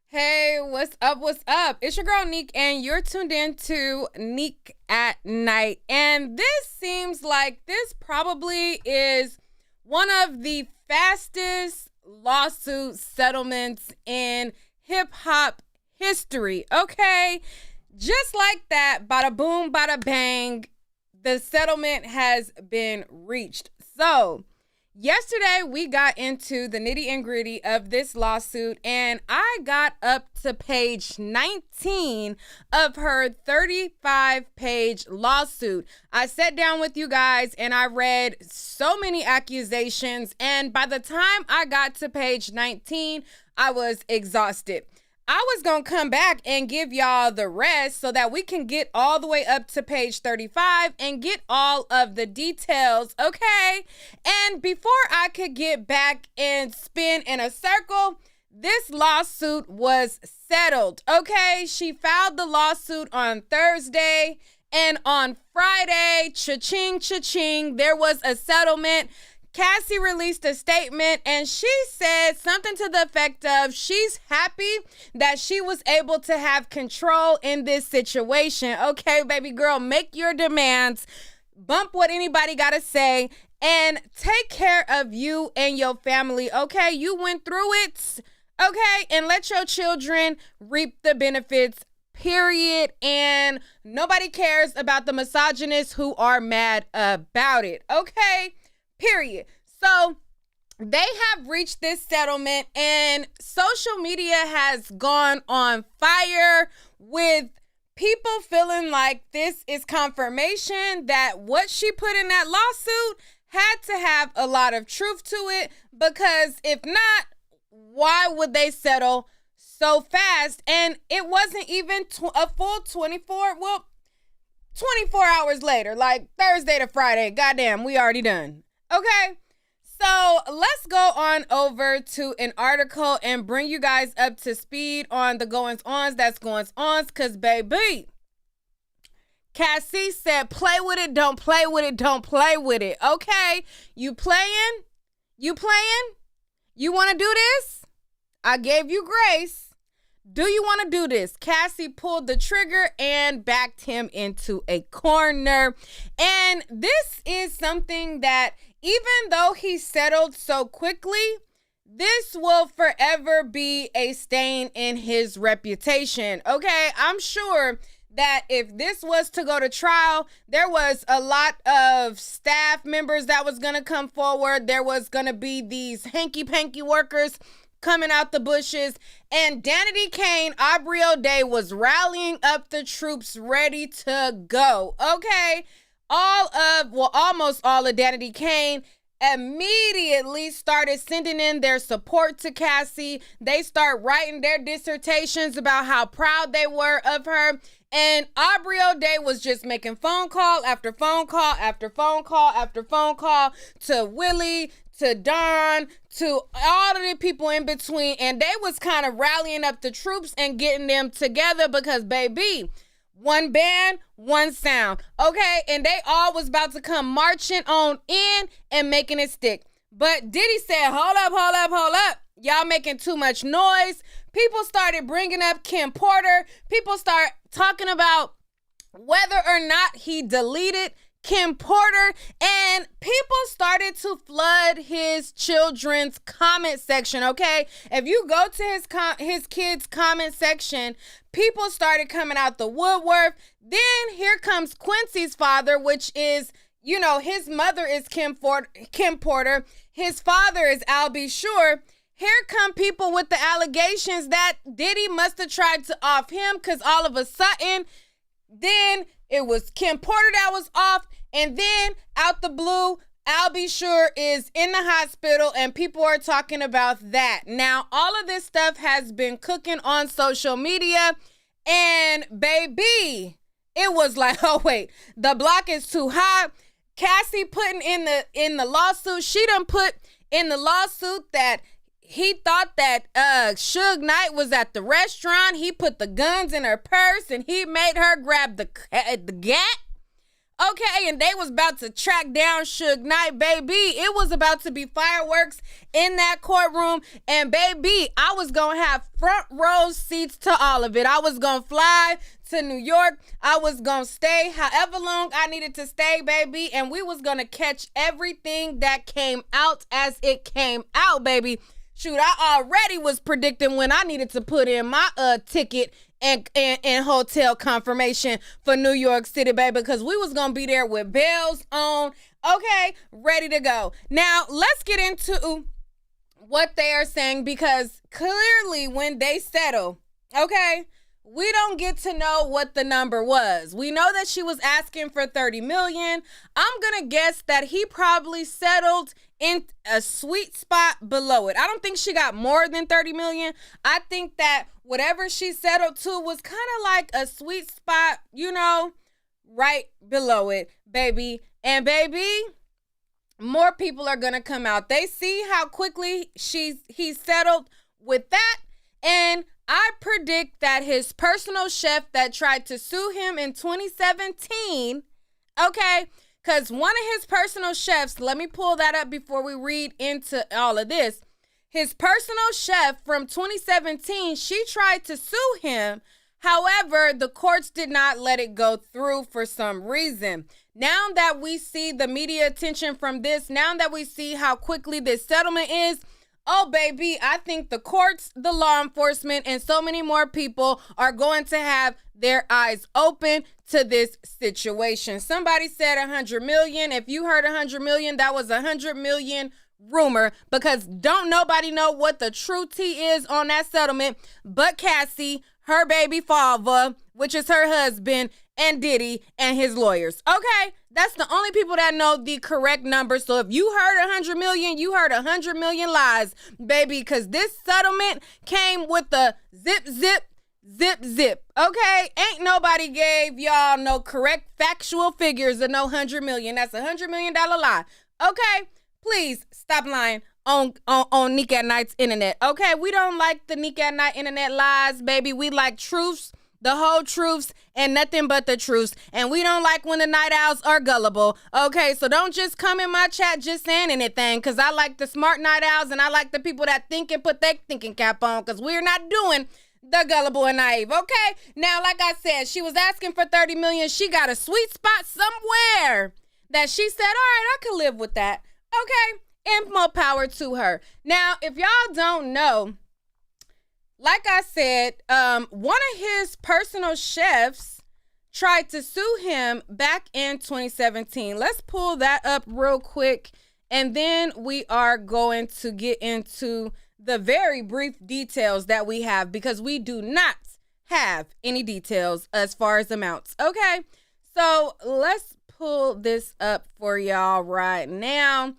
Hey, what's up? What's up? It's your girl Neek, and you're tuned in to Neek at Night. And this seems like this probably is one of the fastest lawsuit settlements in hip hop history. Okay, just like that, bada boom, bada bang, the settlement has been reached. So, yesterday, we got into the nitty and gritty of this lawsuit, and I got up to page 19 of her 35-page lawsuit. I sat down with you guys, and I read so many accusations, and by the time I got to page 19, I was exhausted. I was going to come back and give y'all the rest so that we can get all the way up to page 35 and get all of the details, okay? And before I could get back and spin in a circle, this lawsuit was settled, okay? She filed the lawsuit on Thursday, and on Friday, cha-ching, cha-ching, there was a settlement. Cassie released a statement, and she said something to the effect of she's happy that she was able to have control in this situation. Okay, baby girl, make your demands, bump what anybody got to say, and take care of you and your family, okay? You went through it, okay? And let your children reap the benefits, period. And nobody cares about the misogynists who are mad about it, okay? Period. So they have reached this settlement, and social media has gone on fire with people feeling like this is confirmation that what she put in that lawsuit had to have a lot of truth to it, because if not, why would they settle so fast? And it wasn't even a full 24 hours later, like Thursday to Friday. Goddamn, we already done. Okay, so let's go on over to an article and bring you guys up to speed on the goings-ons that's goings-ons, because, baby, Cassie said, play with it, don't play with it, don't play with it, okay? You playing? You playing? You want to do this? I gave you grace. Do you want to do this? Cassie pulled the trigger and backed him into a corner. And this is something that, even though he settled so quickly, this will forever be a stain in his reputation. Okay, I'm sure that if this was to go to trial, there was a lot of staff members that was going to come forward. There was going to be these hanky-panky workers coming out the bushes, and Danity Kane, Aubrey O'Day was rallying up the troops ready to go, okay? Almost all of Danity Kane immediately started sending in their support to Cassie. They start writing their dissertations about how proud they were of her. And Aubrey O'Day was just making phone call after phone call after phone call after phone call to Willie, to Don, to all of the people in between. And they was kind of rallying up the troops and getting them together because, baby, one band, one sound, okay? And they all was about to come marching on in and making it stick. But Diddy said, hold up, hold up, hold up. Y'all making too much noise. People started bringing up Kim Porter. People start talking about whether or not he deleted Kim Porter, and people started to flood his children's comment section, okay? If you go to his kids' comment section, people started coming out the woodwork. Then here comes Quincy's father, which is, you know, his mother is Kim Porter. His father is Al B. Sure. Here come people with the allegations that Diddy must have tried to off him, because all of a sudden, then it was Kim Porter that was off, and then out the blue, Al B. Sure is in the hospital, and people are talking about that. Now, all of this stuff has been cooking on social media, and baby, it was like, oh wait, the block is too hot. Cassie putting in the lawsuit, she done put in the lawsuit that he thought that Suge Knight was at the restaurant. He put the guns in her purse and he made her grab the gat. Okay, and they was about to track down Suge Knight, baby. It was about to be fireworks in that courtroom. And baby, I was going to have front row seats to all of it. I was going to fly to New York. I was going to stay however long I needed to stay, baby. And we was going to catch everything that came out as it came out, baby. Shoot, I already was predicting when I needed to put in my ticket and hotel confirmation for New York City, baby, because we was going to be there with bells on, okay, ready to go. Now, let's get into what they are saying, because clearly when they settle, okay, we don't get to know what the number was. We know that she was asking for $30 million. I'm going to guess that he probably settled in a sweet spot below it. I don't think she got more than $30 million. I think that whatever she settled to was kind of like a sweet spot, you know, right below it, baby. And baby, more people are going to come out. They see how quickly he settled with that. And I predict that his personal chef that tried to sue him in 2017, okay, because one of his personal chefs, let me pull that up before we read into all of this. His personal chef from 2017, she tried to sue him. However, the courts did not let it go through for some reason. Now that we see the media attention from this, now that we see how quickly this settlement is, oh, baby, I think the courts, the law enforcement, and so many more people are going to have their eyes open to this situation. Somebody said 100 million. If you heard 100 million, that was 100 million rumor, because don't nobody know what the true tea is on that settlement but Cassie, her baby father, which is her husband, and Diddy and his lawyers. Okay, that's the only people that know the correct number. So if you heard 100 million, you heard 100 million lies, baby, because this settlement came with the zip, zip, zip, zip. Okay, ain't nobody gave y'all no correct factual figures of no 100 million. That's $100 million lie. Okay, please stop lying on Nick at Night's internet. Okay, we don't like the Nick at Night internet lies, baby. We like truths, the whole truths, and nothing but the truths. And we don't like when the night owls are gullible. Okay, so don't just come in my chat just saying anything, because I like the smart night owls and I like the people that think and put their thinking cap on, because we're not doing the gullible and naive. Okay, now like I said, she was asking for 30 million. She got a sweet spot somewhere that she said, all right, I could live with that. Okay, and more power to her. Now, if y'all don't know, like I said, one of his personal chefs tried to sue him back in 2017. Let's pull that up real quick, and then we are going to get into the very brief details that we have, because we do not have any details as far as amounts. Okay, so let's pull this up for y'all right now.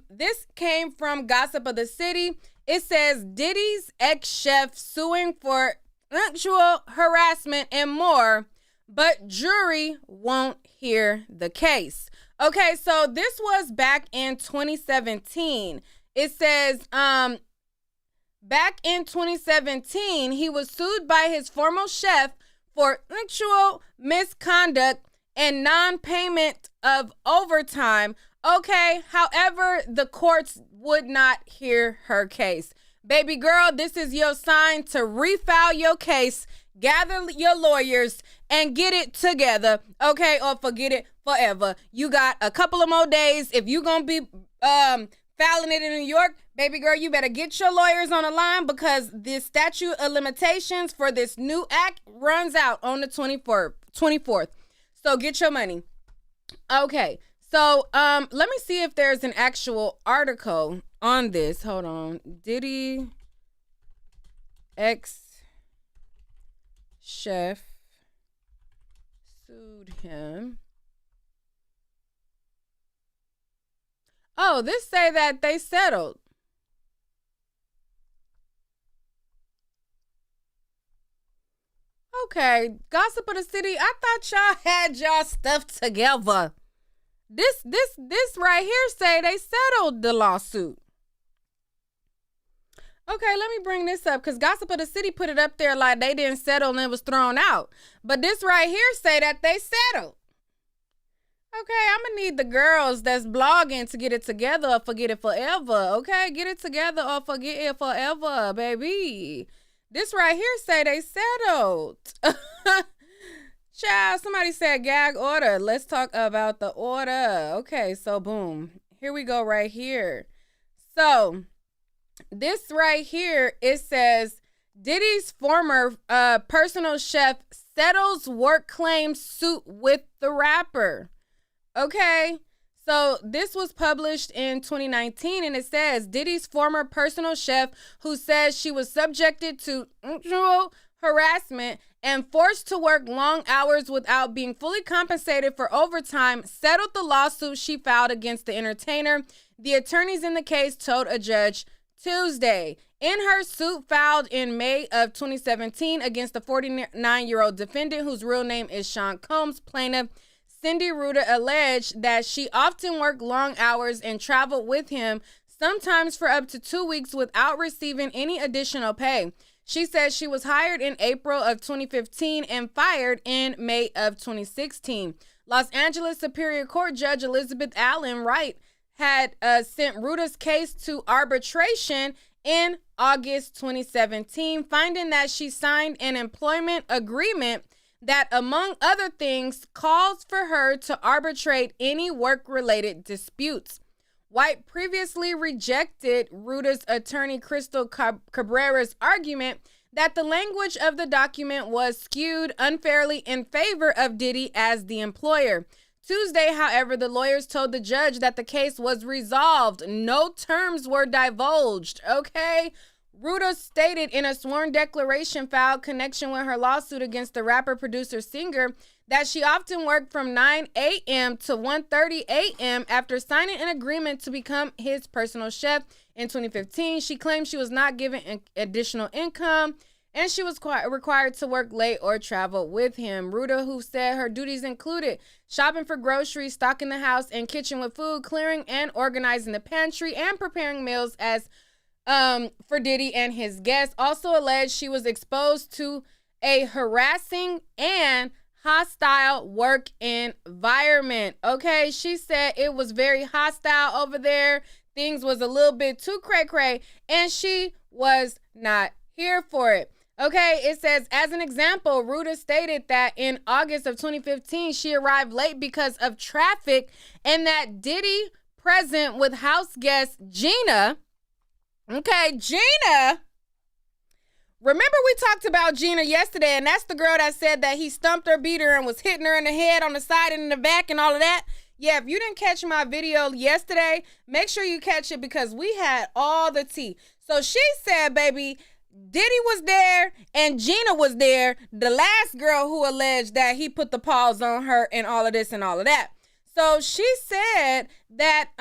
This came from Gossip of the City. It says Diddy's ex-chef suing for sexual harassment and more, but jury won't hear the case. Okay, so this was back in 2017. It says, back in 2017, he was sued by his former chef for sexual misconduct and non-payment of overtime. Okay, however, the courts would not hear her case. Baby girl, this is your sign to refile your case, gather your lawyers, and get it together, okay, or forget it forever. You got a couple of more days. If you're going to be filing it in New York, baby girl, you better get your lawyers on the line, because the statute of limitations for this new act runs out on the 24th. So get your money. Okay. So, let me see if there's an actual article on this. Hold on. Diddy ex-chef sued him. Oh, this say that they settled. Okay, Gossip of the City, I thought y'all had y'all stuff together. This right here say they settled the lawsuit. Okay, let me bring this up, because Gossip of the City put it up there like they didn't settle and it was thrown out. But this right here say that they settled. Okay, I'm gonna need the girls that's blogging to get it together or forget it forever. Okay, get it together or forget it forever, baby. This right here say they settled. Child, somebody said gag order. Let's talk about the order. Okay, so boom. Here we go right here. So this right here, it says Diddy's former personal chef settles work claim suit with the rapper. Okay, so this was published in 2019, and it says Diddy's former personal chef, who says she was subjected to sexual harassment and forced to work long hours without being fully compensated for overtime, settled the lawsuit she filed against the entertainer. The attorneys in the case told a judge Tuesday. In her suit filed in May of 2017 against the 49-year-old defendant, whose real name is Sean Combs, plaintiff Cindy Ruda alleged that she often worked long hours and traveled with him, sometimes for up to 2 weeks without receiving any additional pay. She said she was hired in April of 2015 and fired in May of 2016. Los Angeles Superior Court Judge Elizabeth Allen Wright had sent Ruda's case to arbitration in August 2017, finding that she signed an employment agreement that, among other things, calls for her to arbitrate any work-related disputes. White previously rejected Ruda's attorney Crystal Cabrera's argument that the language of the document was skewed unfairly in favor of Diddy as the employer. Tuesday, however, the lawyers told the judge that the case was resolved. No terms were divulged, okay? Ruda stated in a sworn declaration filed connection with her lawsuit against the rapper, producer, singer that she often worked from 9 a.m. to 1:30 a.m. after signing an agreement to become his personal chef. In 2015, she claimed she was not given additional income and she was required to work late or travel with him. Ruda, who said her duties included shopping for groceries, stocking the house and kitchen with food, clearing and organizing the pantry, and preparing meals as for Diddy and his guests, also alleged she was exposed to a harassing and hostile work environment. Okay, she said it was very hostile over there. Things was a little bit too cray-cray, and she was not here for it. Okay, it says, as an example, Ruda stated that in August of 2015, she arrived late because of traffic, and that Diddy, present with house guest Gina. Okay, Gina. Remember we talked about Gina yesterday, and that's the girl that said that he stumped her, beat her, and was hitting her in the head, on the side, and in the back, and all of that. Yeah, if you didn't catch my video yesterday, make sure you catch it because we had all the tea. So she said, baby, Diddy was there and Gina was there, the last girl who alleged that he put the paws on her and all of this and all of that. So she said that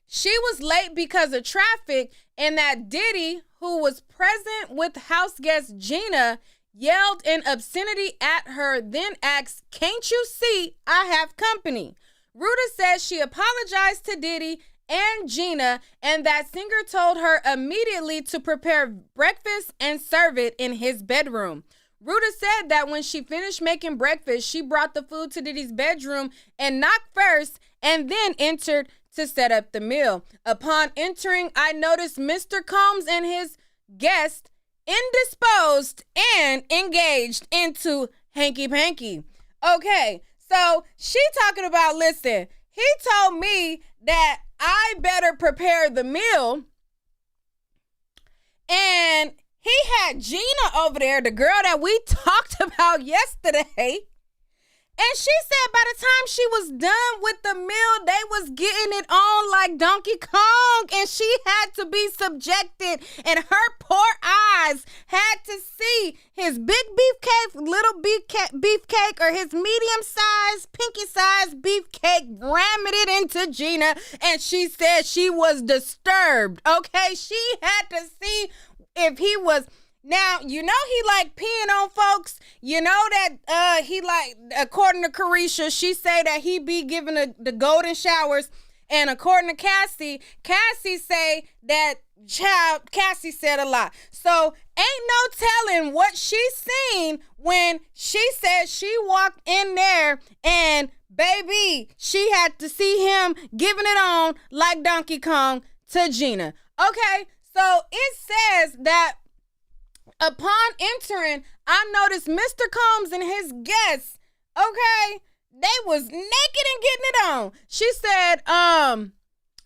she was late because of traffic, and that Diddy, who was present with house guest Gina, yelled an obscenity at her, then asked, "Can't you see I have company?" Ruda says she apologized to Diddy and Gina, and that singer told her immediately to prepare breakfast and serve it in his bedroom. Ruda said that when she finished making breakfast, she brought the food to Diddy's bedroom and knocked first and then entered to set up the meal. Upon entering, I noticed Mr. Combs and his guest indisposed and engaged into hanky-panky. Okay, so she talking about, listen, he told me that I better prepare the meal, and he had Gina over there, the girl that we talked about yesterday. And she said by the time she was done with the meal, they was getting it on like Donkey Kong, and she had to be subjected, and her poor eyes had to see his big beefcake, little beefcake, or his medium-sized, pinky-sized beefcake ramming it into Gina, and she said she was disturbed, okay? She had to see if he was... Now, you know he like peeing on folks. You know that he like, according to Carisha, she say that he be giving the golden showers. And according to Cassie say that Cassie said a lot. So ain't no telling what she seen when she said she walked in there and baby, she had to see him giving it on like Donkey Kong to Gina. Okay, so it says that upon entering, I noticed Mr. Combs and his guests, okay, they was naked and getting it on. She said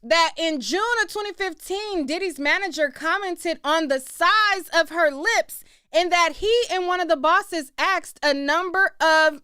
that in June of 2015, Diddy's manager commented on the size of her lips and that he and one of the bosses asked a number of,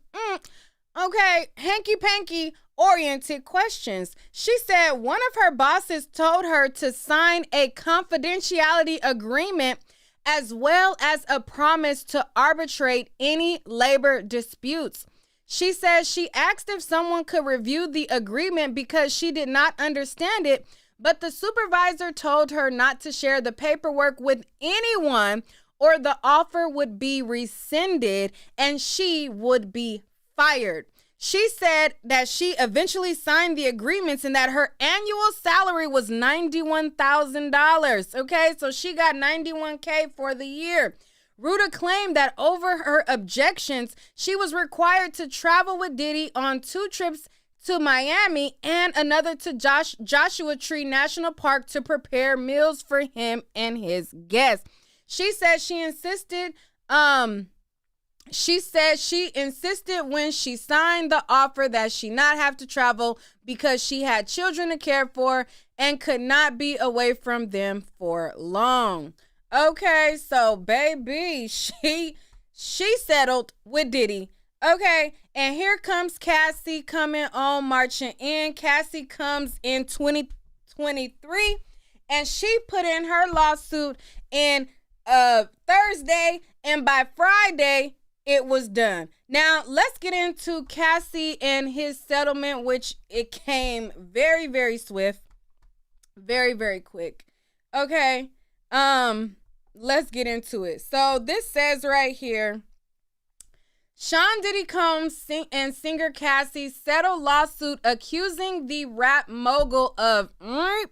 hanky-panky oriented questions. She said one of her bosses told her to sign a confidentiality agreement as well as a promise to arbitrate any labor disputes. She says she asked if someone could review the agreement because she did not understand it, but the supervisor told her not to share the paperwork with anyone or the offer would be rescinded and she would be fired. She said that she eventually signed the agreements and that her annual salary was $91,000. Okay, so she got $91K for the year. Ruta claimed that over her objections, she was required to travel with Diddy on 2 trips to Miami and another to Joshua Tree National Park to prepare meals for him and his guests. She said she insisted when she signed the offer that she not have to travel because she had children to care for and could not be away from them for long. Okay, so baby, she settled with Diddy. Okay, and here comes Cassie coming on marching in. Cassie comes in 2023 and she put in her lawsuit in Thursday, and by Friday it was done. Now let's get into Cassie and his settlement, which it came very, very swift, very, very quick. Okay, let's get into it. So this says right here, Sean Diddy Combs and singer Cassie settled lawsuit accusing the rap mogul of and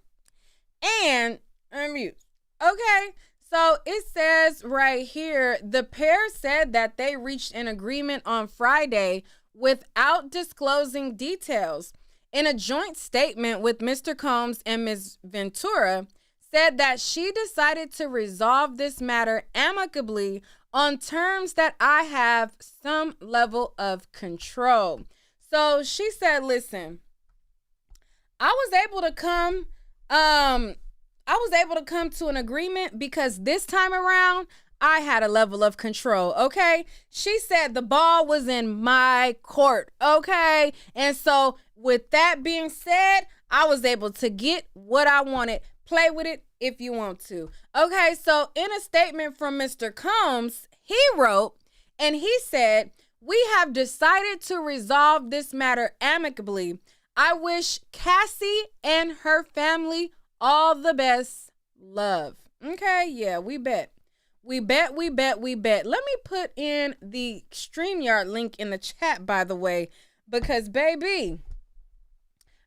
abuse. Okay, so it says right here, the pair said that they reached an agreement on Friday without disclosing details. In a joint statement with Mr. Combs and Ms. Ventura, said that she decided to resolve this matter amicably on terms that I have some level of control. So she said, listen, I was able to come to an agreement because this time around, I had a level of control, okay? She said the ball was in my court, okay? And so with that being said, I was able to get what I wanted. Play with it if you want to. Okay, so in a statement from Mr. Combs, he wrote, and he said, we have decided to resolve this matter amicably. I wish Cassie and her family all the best. Love. Okay, yeah, we bet. Let me put in the StreamYard link in the chat, by the way, because baby,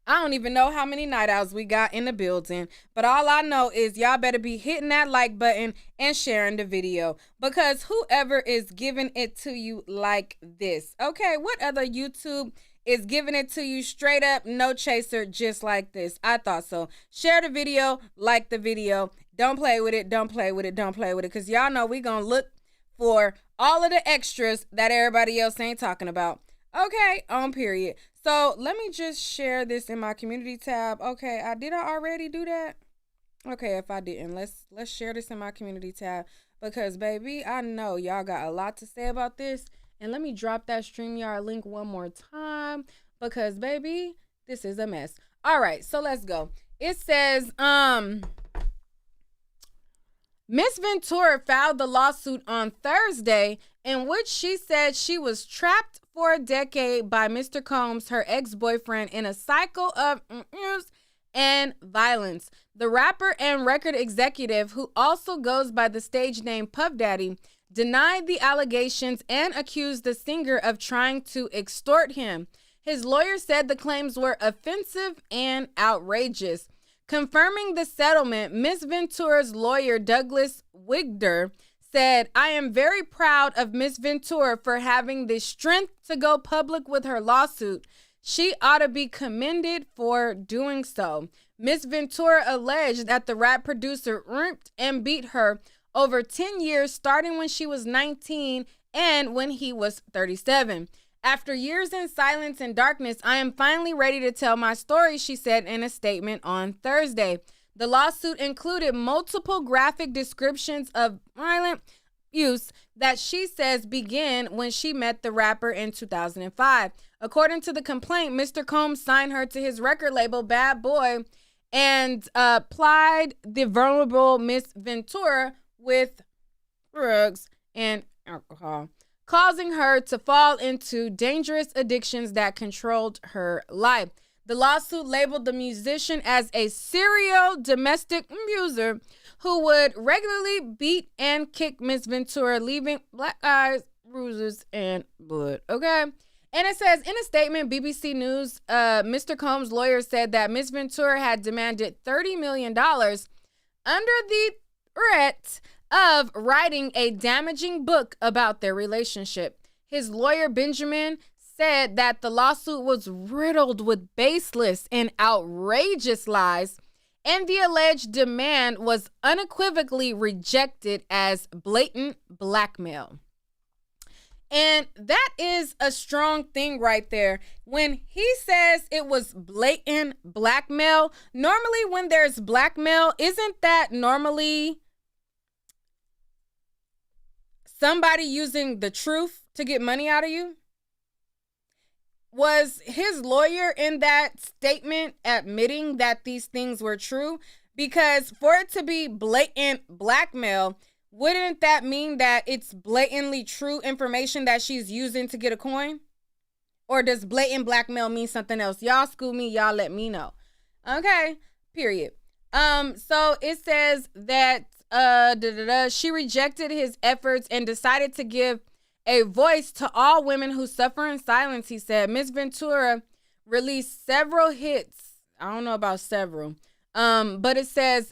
I don't even know how many night owls we got in the building, but all I know is y'all better be hitting that like button and sharing the video because whoever is giving it to you like this. Okay, what other YouTube is giving it to you straight up, no chaser, just like this? I thought so. Share the video, like the video. Don't play with it, because y'all know we gonna look for all of the extras that everybody else ain't talking about. Okay, on period. So let me just share this in my community tab. Okay, did I already do that? Okay, if I didn't, let's share this in my community tab because baby, I know y'all got a lot to say about this. And let me drop that StreamYard link one more time because baby, this is a mess. All right, so let's go. It says, Miss Ventura filed the lawsuit on Thursday in which she said she was trapped for a decade by Mr. Combs, her ex-boyfriend, in a cycle of and violence. The rapper and record executive, who also goes by the stage name Puff Daddy, denied the allegations and accused the singer of trying to extort him. His lawyer said the claims were offensive and outrageous. Confirming the settlement, Ms. Ventura's lawyer, Douglas Wigder, said, I am very proud of Ms. Ventura for having the strength to go public with her lawsuit. She ought to be commended for doing so. Miss Ventura alleged that the rap producer raped and beat her over 10 years, starting when she was 19 and when he was 37. After years in silence and darkness, I am finally ready to tell my story, she said in a statement on Thursday. The lawsuit included multiple graphic descriptions of violent abuse that she says began when she met the rapper in 2005. According to the complaint, Mr. Combs signed her to his record label, Bad Boy, and plied the vulnerable Miss Ventura with drugs and alcohol, causing her to fall into dangerous addictions that controlled her life. The lawsuit labeled the musician as a serial domestic abuser who would regularly beat and kick Miss Ventura, leaving black eyes, bruises, and blood. Okay? And it says, in a statement, BBC News, Mr. Combs' lawyer said that Miss Ventura had demanded $30 million under the threat of writing a damaging book about their relationship. His lawyer, Benjamin, said that the lawsuit was riddled with baseless and outrageous lies, and the alleged demand was unequivocally rejected as blatant blackmail. And that is a strong thing right there. When he says it was blatant blackmail, normally when there's blackmail, isn't that normally somebody using the truth to get money out of you? Was his lawyer in that statement admitting that these things were true? Because for it to be blatant blackmail, wouldn't that mean that it's blatantly true information that she's using to get a coin? Or does blatant blackmail mean something else? Y'all school me, y'all let me know. Okay, period. So it says that she rejected his efforts and decided to give a voice to all women who suffer in silence, he said. Miss Ventura released several hits. I don't know about several. But it says,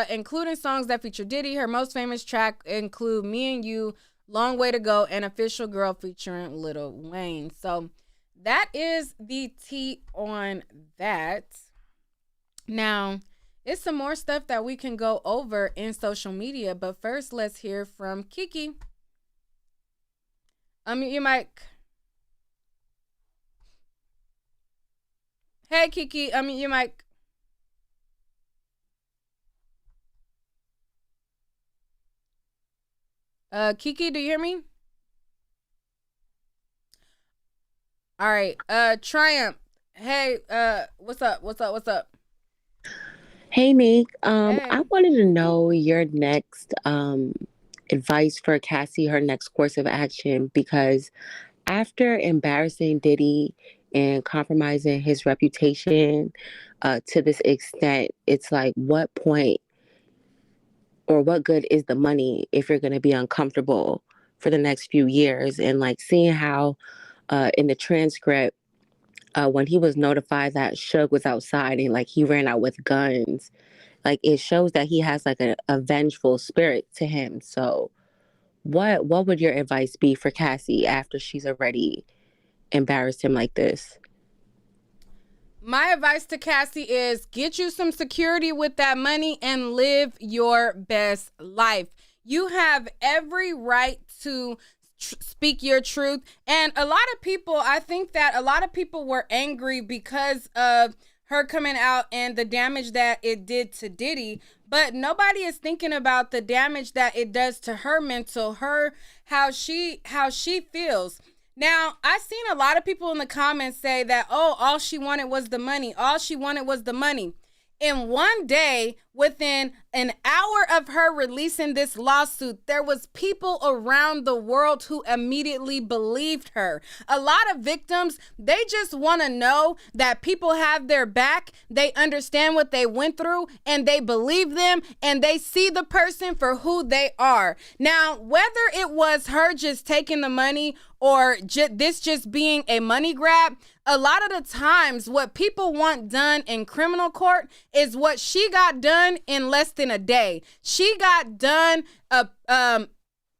including songs that feature Diddy. Her most famous track include Me and You, Long Way to Go, and Official Girl featuring Lil Wayne. So that is the tea on that. Now, it's some more stuff that we can go over in social media, but first let's hear from Kiki. Unmute your mic. Hey, Kiki, unmute your mic. Kiki, do you hear me? All right. Triumph. Hey, what's up? Hey Nick, Hey. I wanted to know your next advice for Cassie, her next course of action, because after embarrassing Diddy and compromising his reputation to this extent, it's like, what point or what good is the money if you're going to be uncomfortable for the next few years? And like seeing how in the transcript, when he was notified that Suge was outside and like he ran out with guns, like it shows that he has like a vengeful spirit to him. So what would your advice be for Cassie after she's already embarrassed him like this? My advice to Cassie is get you some security with that money and live your best life. You have every right to speak your truth. And a lot of people, I think that a lot of people were angry because of her coming out and the damage that it did to Diddy. But nobody is thinking about the damage that it does to her mental, how she feels. Now, I've seen a lot of people in the comments say that, oh, all she wanted was the money. All she wanted was the money. In one day, within an hour of her releasing this lawsuit, there was people around the world who immediately believed her. A lot of victims, they just want to know that people have their back. They understand what they went through and they believe them and they see the person for who they are. Now, whether it was her just taking the money or this just being a money grab, a lot of the times what people want done in criminal court is what she got done in less than a day. She got done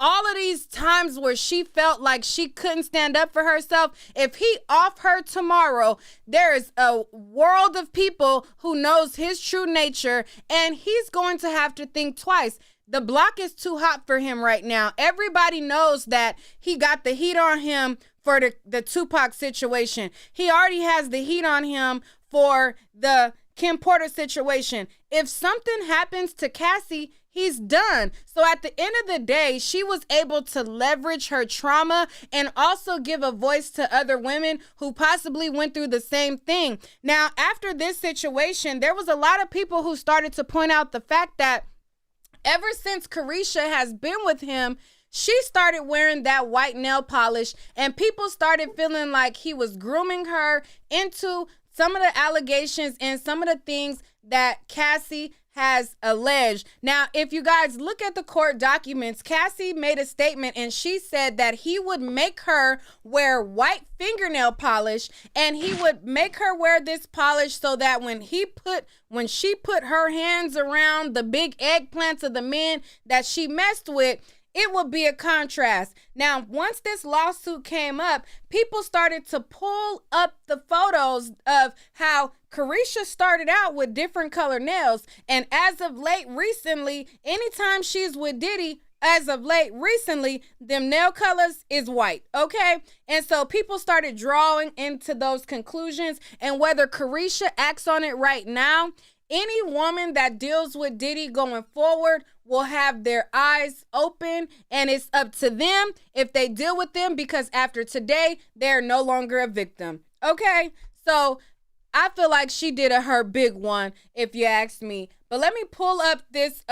all of these times where she felt like she couldn't stand up for herself, if he off her tomorrow, there is a world of people who knows his true nature, and he's going to have to think twice. The block is too hot for him right now. Everybody knows that he got the heat on him for the Tupac situation. He already has the heat on him for the Kim Porter situation. If something happens to Cassie, he's done. So at the end of the day, she was able to leverage her trauma and also give a voice to other women who possibly went through the same thing. Now, after this situation, there was a lot of people who started to point out the fact that ever since Carisha has been with him, she started wearing that white nail polish, and people started feeling like he was grooming her into some of the allegations and some of the things that Cassie has alleged. Now, if you guys look at the court documents, Cassie made a statement and she said that he would make her wear white fingernail polish, and he would make her wear this polish so that when she put her hands around the big eggplants of the men that she messed with, it would be a contrast. Now, once this lawsuit came up, people started to pull up the photos of how Carisha started out with different color nails. And as of late recently, anytime she's with Diddy, as of late recently, them nail colors is white, okay? And so people started drawing into those conclusions, and whether Carisha acts on it right now, any woman that deals with Diddy going forward will have their eyes open, and it's up to them if they deal with them, because after today, they're no longer a victim. Okay? So I feel like she did her big one, if you ask me. But let me pull up this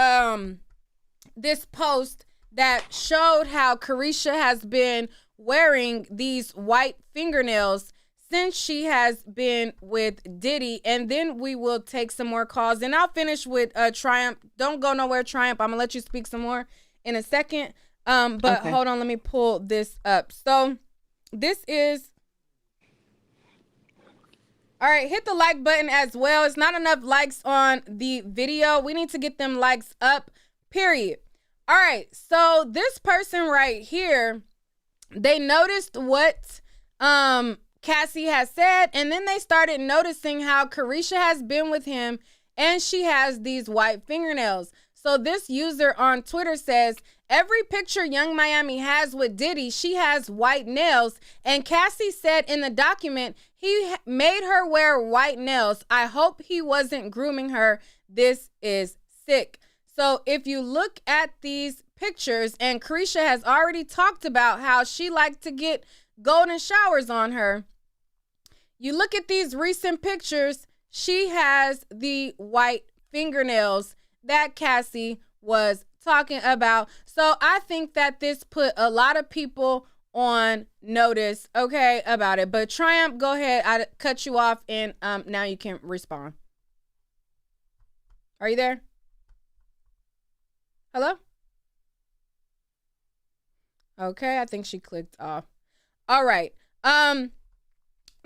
this post that showed how Carisha has been wearing these white fingernails since she has been with Diddy, and then we will take some more calls, and I'll finish with Triumph. Don't go nowhere, Triumph. I'm gonna let you speak some more in a second. But okay. Hold on, let me pull this up. So this is, all right, hit the like button as well. It's not enough likes on the video. We need to get them likes up, period. All right, so this person right here, they noticed what Cassie has said, and then they started noticing how Carisha has been with him and she has these white fingernails. So this user on Twitter says, every picture Young Miami has with Diddy, she has white nails, and Cassie said in the document he made her wear white nails. I hope he wasn't grooming her. This is sick. So if you look at these pictures, and Carisha has already talked about how she liked to get golden showers on her. You look at these recent pictures, she has the white fingernails that Cassie was talking about. So I think that this put a lot of people on notice, okay, about it. But Triumph, go ahead. I cut you off, and now you can respond. Are you there? Hello? Okay, I think she clicked off. All right.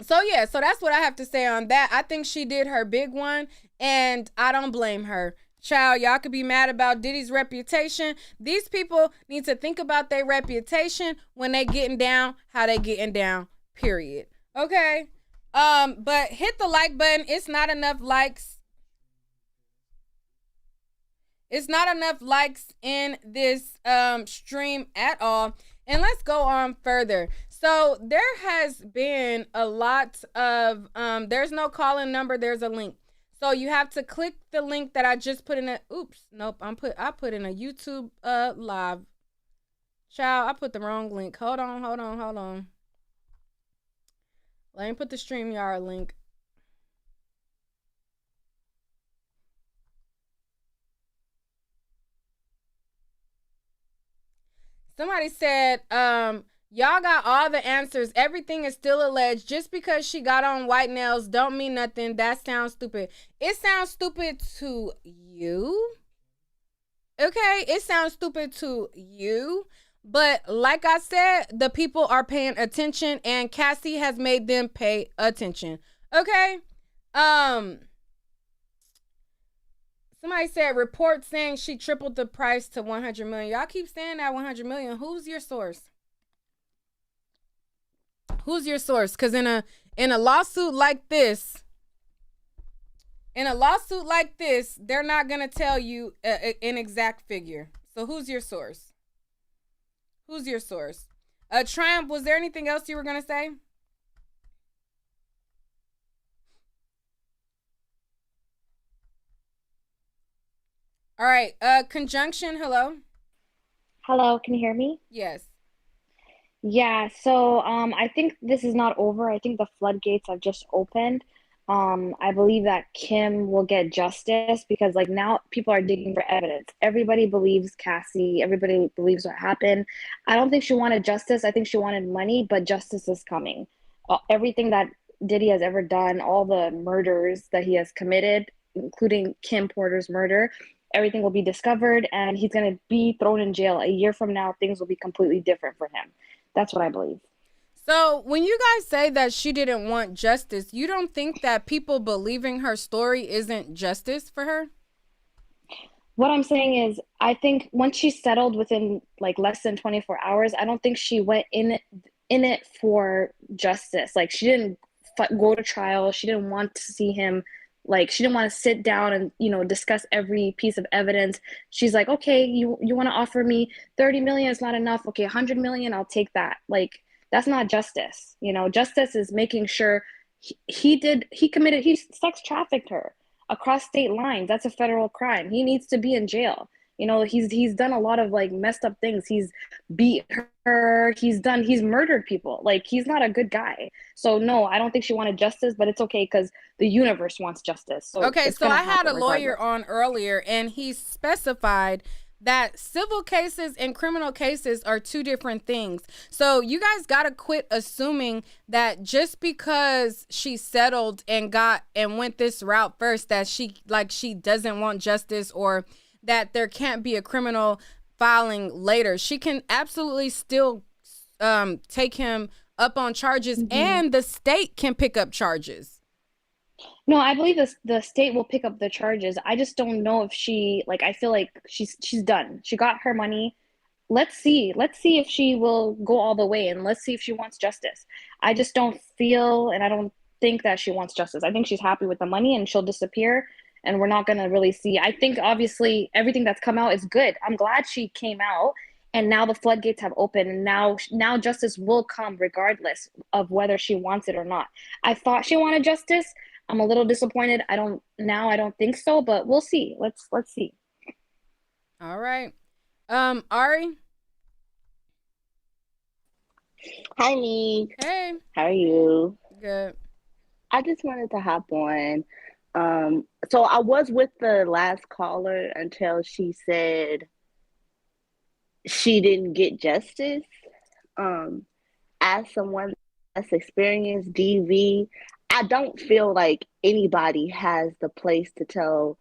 So yeah, so that's what I have to say on that. I think she did her big one, and I don't blame her. Child, y'all could be mad about Diddy's reputation. These people need to think about their reputation when they getting down, how they getting down, period. Okay? But hit the like button. It's not enough likes. It's not enough likes in this stream at all. And let's go on further. So there has been a lot of, there's no call-in number, there's a link. So you have to click the link that I just put in a, I put in a YouTube live. Child, I put the wrong link. Hold on. Let me put the StreamYard link. Somebody said, y'all got all the answers. Everything is still alleged. Just because she got on white nails don't mean nothing. That sounds stupid. It sounds stupid to you. Okay? It sounds stupid to you. But like I said, the people are paying attention, and Cassie has made them pay attention. Okay? Somebody said report saying she tripled the price to 100 million. Y'all keep saying that 100 million. Who's your source? Who's your source? Because in a lawsuit like this, they're not gonna tell you an exact figure. So who's your source? Who's your source? Triumph, was there anything else you were gonna say? All right. Conjunction, hello? Hello, can you hear me? Yes. Yeah, so I think this is not over. I think the floodgates have just opened. I believe that Kim will get justice because like now people are digging for evidence. Everybody believes Cassie, everybody believes what happened. I don't think she wanted justice. I think she wanted money, but justice is coming. Everything that Diddy has ever done, all the murders that he has committed, including Kim Porter's murder, everything will be discovered and he's going to be thrown in jail. A year from now, things will be completely different for him. That's what I believe. So when you guys say that she didn't want justice, you don't think that people believing her story isn't justice for her? What I'm saying is, I think once she settled within like less than 24 hours, I don't think she went in it for justice. Like she didn't go to trial. She didn't want to see him. Like she didn't want to sit down and discuss every piece of evidence. She's like, okay, you want to offer me 30 million? It's not enough. Okay, 100 million, I'll take that. Like that's not justice. Justice is making sure he sex trafficked her across state lines. That's a federal crime. He needs to be in jail. He's done a lot of like messed up things. He's beat her. He's murdered people. Like he's not a good guy. So no, I don't think she wanted justice, but it's okay because the universe wants justice. So Okay, it's so gonna I had happen a lawyer regardless. on earlier, and he specified that civil cases and criminal cases are two different things. So you guys got to quit assuming that just because she settled and went this route first that she doesn't want justice, or that there can't be a criminal filing later. She can absolutely still take him up on charges, Mm-hmm. and the state can pick up charges. No, I believe the state will pick up the charges. I just don't know if she like. I feel like she's done. She got her money. Let's see. Let's see if she will go all the way, and let's see if she wants justice. I just don't feel, and I don't think that she wants justice. I think she's happy with the money, and she'll disappear, and we're not gonna really see. I think obviously everything that's come out is good. I'm glad she came out, and now the floodgates have opened, and now justice will come regardless of whether she wants it or not. I thought she wanted justice. I'm a little disappointed. I don't think so, but we'll see. Let's see. All right. Ari. Hi, Neek. Hey. How are you? Good. I just wanted to hop on. So I was with the last caller until she said she didn't get justice. Um, as someone that's experienced DV, I don't feel like anybody has the place to tell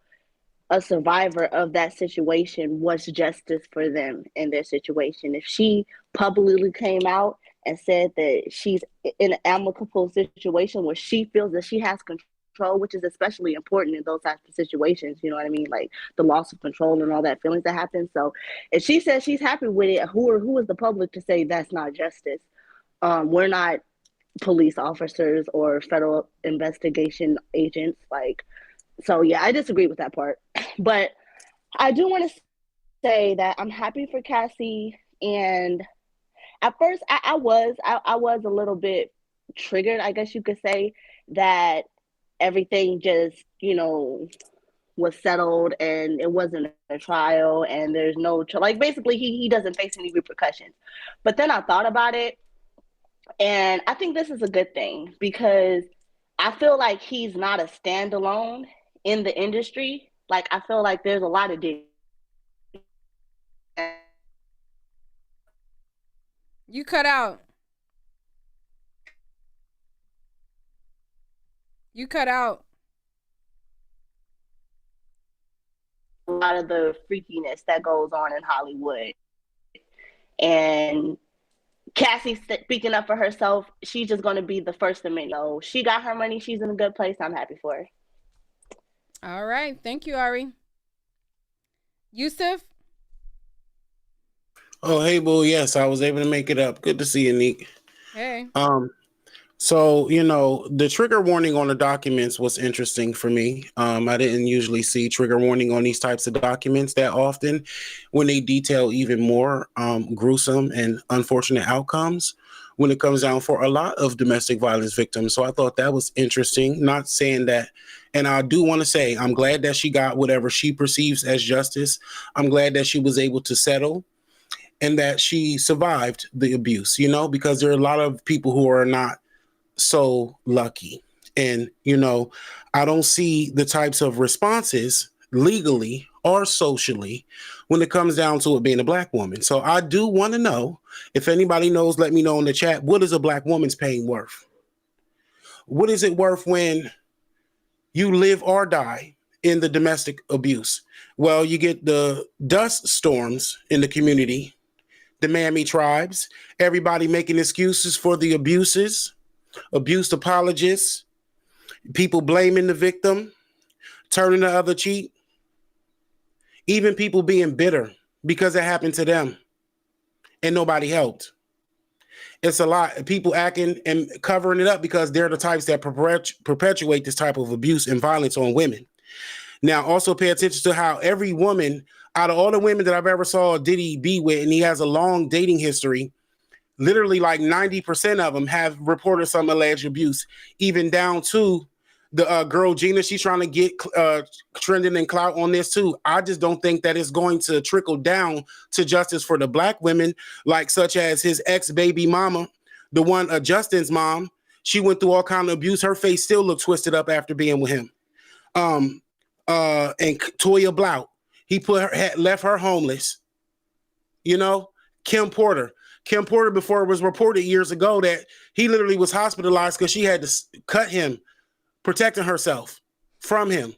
a survivor of that situation what's justice for them in their situation. If she publicly came out and said that she's in an amicable situation where she feels that she has control, which is especially important in those types of situations, you know what I mean? Like the loss of control and all that feelings that happen. So if she says she's happy with it, who is the public to say that's not justice? We're not police officers or federal investigation agents. Like, so yeah, I disagree with that part. But I do want to say that I'm happy for Cassie. And at first, I was a little bit triggered, I guess you could say, that everything just was settled and it wasn't a trial and there's no like basically he doesn't face any repercussions. But then I thought about it, and I think this is a good thing because I feel like he's not a standalone in the industry. Like I feel like there's a lot of You cut out. You cut out. a lot of the freakiness that goes on in Hollywood. And Cassie speaking up for herself, she's just going to be the first of many. So she got her money. She's in a good place. I'm happy for her. All right. Thank you, Ari. Yousef? Oh, hey, boo. Yes, I was able to make it up. Good to see you, Neek. Hey. So, the trigger warning on the documents was interesting for me. I didn't usually see trigger warning on these types of documents that often when they detail even more gruesome and unfortunate outcomes when it comes down for a lot of domestic violence victims. So I thought that was interesting. Not saying that, and I do want to say, I'm glad that she got whatever she perceives as justice. I'm glad that she was able to settle and that she survived the abuse, because there are a lot of people who are not so lucky. And, I don't see the types of responses legally or socially when it comes down to it being a Black woman. So I do want to know, if anybody knows, let me know in the chat, what is a Black woman's pain worth? What is it worth when you live or die in the domestic abuse? Well, you get the dust storms in the community, the Mammy tribes, everybody making excuses for the abuses, abuse apologists, people blaming the victim, turning the other cheek, even people being bitter because it happened to them and nobody helped. It's a lot. People acting and covering it up because they're the types that perpetuate this type of abuse and violence on women. Now, also pay attention to how every woman, out of all the women that I've ever saw Diddy be with, and he has a long dating history, literally like 90% of them have reported some alleged abuse, even down to the girl Gina. She's trying to get trending and clout on this too. I just don't think that it's going to trickle down to justice for the Black women, like such as his ex-baby mama, the one, Justin's mom. She went through all kind of abuse. Her face still looked twisted up after being with him. And Toya Blount, he left her homeless. Kim Porter, before it was reported years ago that he literally was hospitalized because she had to cut him, protecting herself from him.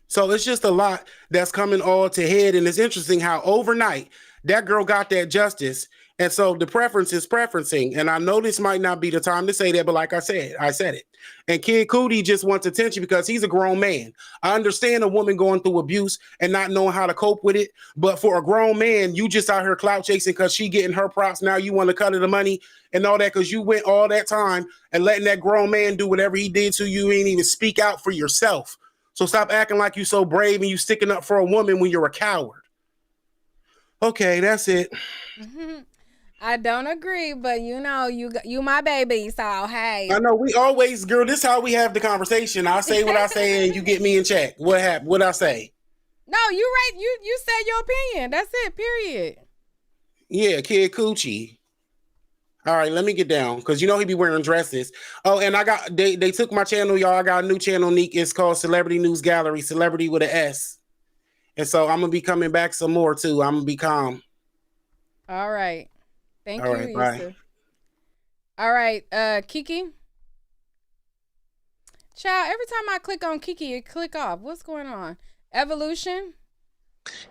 So it's just a lot that's coming all to head. And it's interesting how overnight that girl got that justice. And so the preference is preferencing. And I know this might not be the time to say that, but like I said it. And Kid Cudi just wants attention because he's a grown man. I understand a woman going through abuse and not knowing how to cope with it. But for a grown man, you just out here clout chasing because she getting her props. Now you want to cut her the money and all that because you went all that time and letting that grown man do whatever he did to you. You ain't even speak out for yourself. So stop acting like you so brave and you sticking up for a woman when you're a coward. Okay, that's it. I don't agree, but you my baby, so hey. I know we always, girl, this is how we have the conversation. I say what I say and you get me in check. What happened? What I say? No, you right. You said your opinion. That's it, period. Yeah, Kid Coochie. All right, let me get down because he be wearing dresses. Oh, and they took my channel, y'all. I got a new channel, Neek. It's called Celebrity News Gallery, Celebrity with an S. And so I'm gonna be coming back some more too. I'm gonna be calm. All right. Thank All you, right, Yousef. All right, Kiki. Child, every time I click on Kiki, it click off. What's going on? Evolution.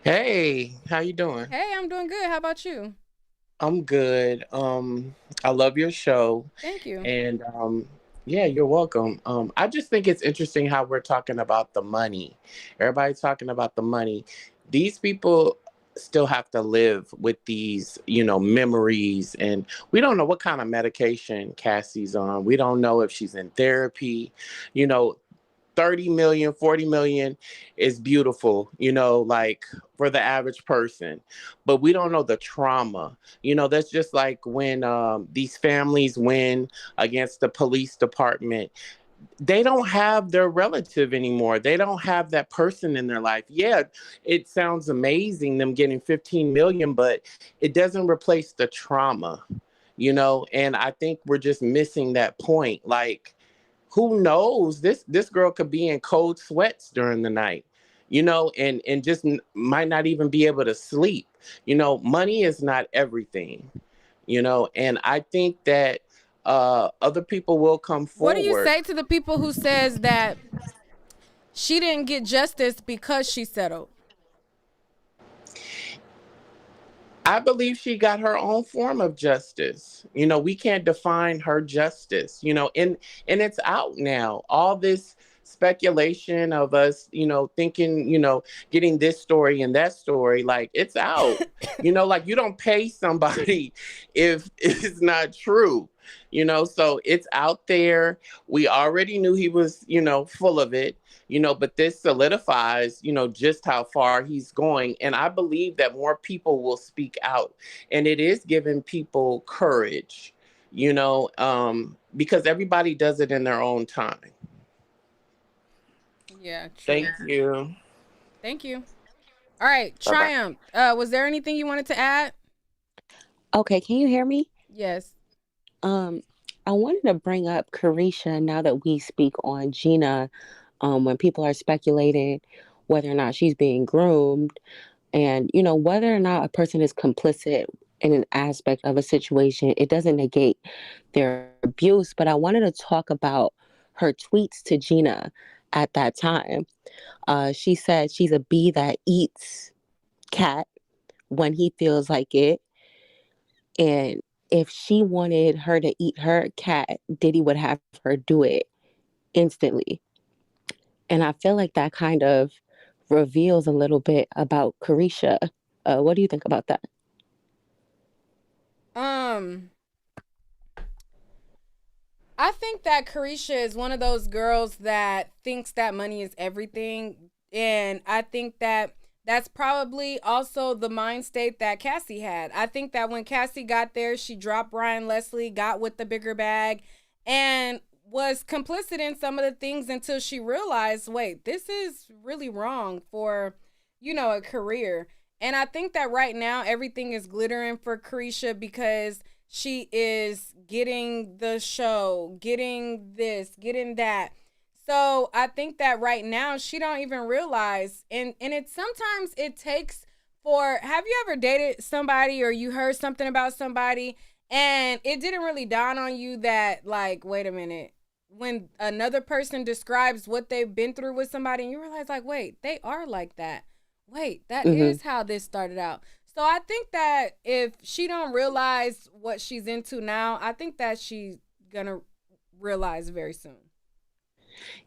Hey, how you doing? Hey, I'm doing good. How about you? I'm good. I love your show. Thank you. And yeah, you're welcome. I just think it's interesting how we're talking about the money. Everybody's talking about the money. These people still have to live with these, memories, and we don't know what kind of medication Cassie's on. We don't know if she's in therapy. 30 million, 40 million is beautiful, like for the average person, but we don't know the trauma. That's just like when these families win against the police department. They don't have their relative anymore. They don't have that person in their life. Yeah, it sounds amazing, them getting 15 million, but it doesn't replace the trauma, and I think we're just missing that point. Like, who knows? This girl could be in cold sweats during the night, and just might not even be able to sleep. Money is not everything, and I think that other people will come forward. What do you say to the people who says that she didn't get justice because she settled? I believe she got her own form of justice. We can't define her justice, and it's out now. All this speculation of us, thinking, getting this story and that story. Like, it's out. Like, you don't pay somebody if it's not true. So it's out there. We already knew he was, full of it, but this solidifies, just how far he's going. And I believe that more people will speak out, and it is giving people courage, because everybody does it in their own time. Yeah, true. Thank you. Thank you. All right, Bye-bye. Triumph. Was there anything you wanted to add? Okay, can you hear me? Yes. I wanted to bring up Carisha now that we speak on Gina, when people are speculating whether or not she's being groomed, and whether or not a person is complicit in an aspect of a situation, it doesn't negate their abuse. But I wanted to talk about her tweets to Gina at that time. She said she's a bee that eats cat when he feels like it, and if she wanted her to eat her cat, Diddy would have her do it instantly. And I feel like that kind of reveals a little bit about Carisha. What do you think about that? I think that Carisha is one of those girls that thinks that money is everything. And I think that that's probably also the mind state that Cassie had. I think that when Cassie got there, she dropped Ryan Leslie, got with the bigger bag, and was complicit in some of the things until she realized, wait, this is really wrong for, a career. And I think that right now everything is glittering for Carisha because she is getting the show, getting this, getting that. So I think that right now she don't even realize, and it sometimes it takes for, have you ever dated somebody or you heard something about somebody and it didn't really dawn on you that, like, wait a minute, when another person describes what they've been through with somebody and you realize, like, wait, they are like that. Wait, that is how this started out. So I think that if she don't realize what she's into now, I think that she's gonna realize very soon.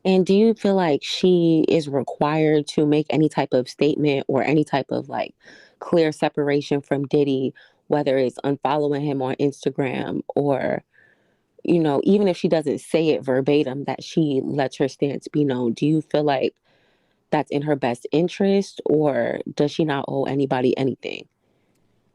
And do you feel like she is required to make any type of statement or any type of like clear separation from Diddy, whether it's unfollowing him on Instagram or, even if she doesn't say it verbatim, that she lets her stance be known? Do you feel like that's in her best interest, or does she not owe anybody anything?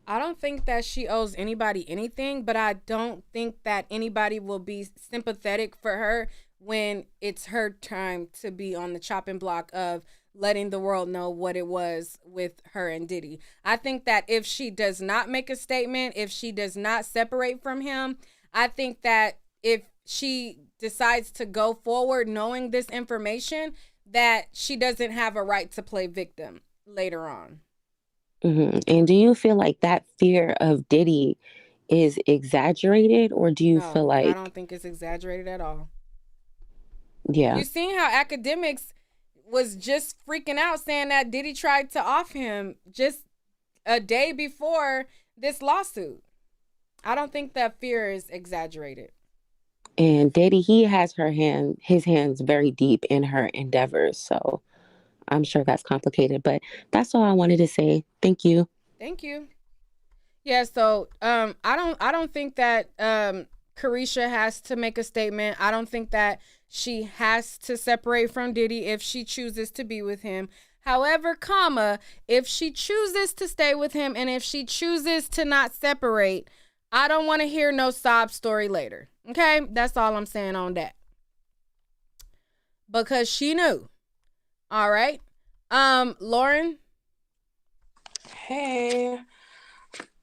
I don't think that she owes anybody anything, but I don't think that anybody will be sympathetic for her when it's her time to be on the chopping block of letting the world know what it was with her and Diddy. I think that if she does not make a statement, if she does not separate from him, I think that if she decides to go forward knowing this information, that she doesn't have a right to play victim later on. And do you feel like that fear of Diddy is exaggerated, or do you feel No, I like, don't think it's exaggerated at all. yeah, You seen how academics was just freaking out saying that Diddy tried to off him just a day before this lawsuit. I don't think that fear is exaggerated. and Diddy, he has his hands very deep in her endeavors, so I'm sure that's complicated, but that's all I wanted to say. Thank you. Thank you. Yeah, so I don't think that Carisha has to make a statement. I don't think that she has to separate from Diddy if she chooses to be with him. However, if she chooses to stay with him and if she chooses to not separate, I don't want to hear no sob story later. Okay? That's all I'm saying on that. Because she knew. All right. Lauren? Hey.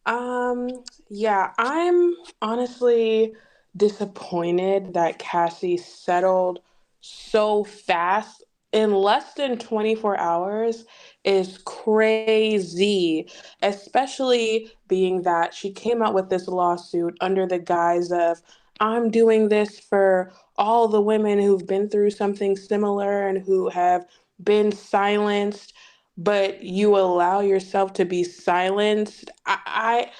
Yeah, I'm honestly disappointed that Cassie settled so fast. In less than 24 hours is crazy, especially being that she came out with this lawsuit under the guise of, I'm doing this for all the women who've been through something similar and who have been silenced, but you allow yourself to be silenced. I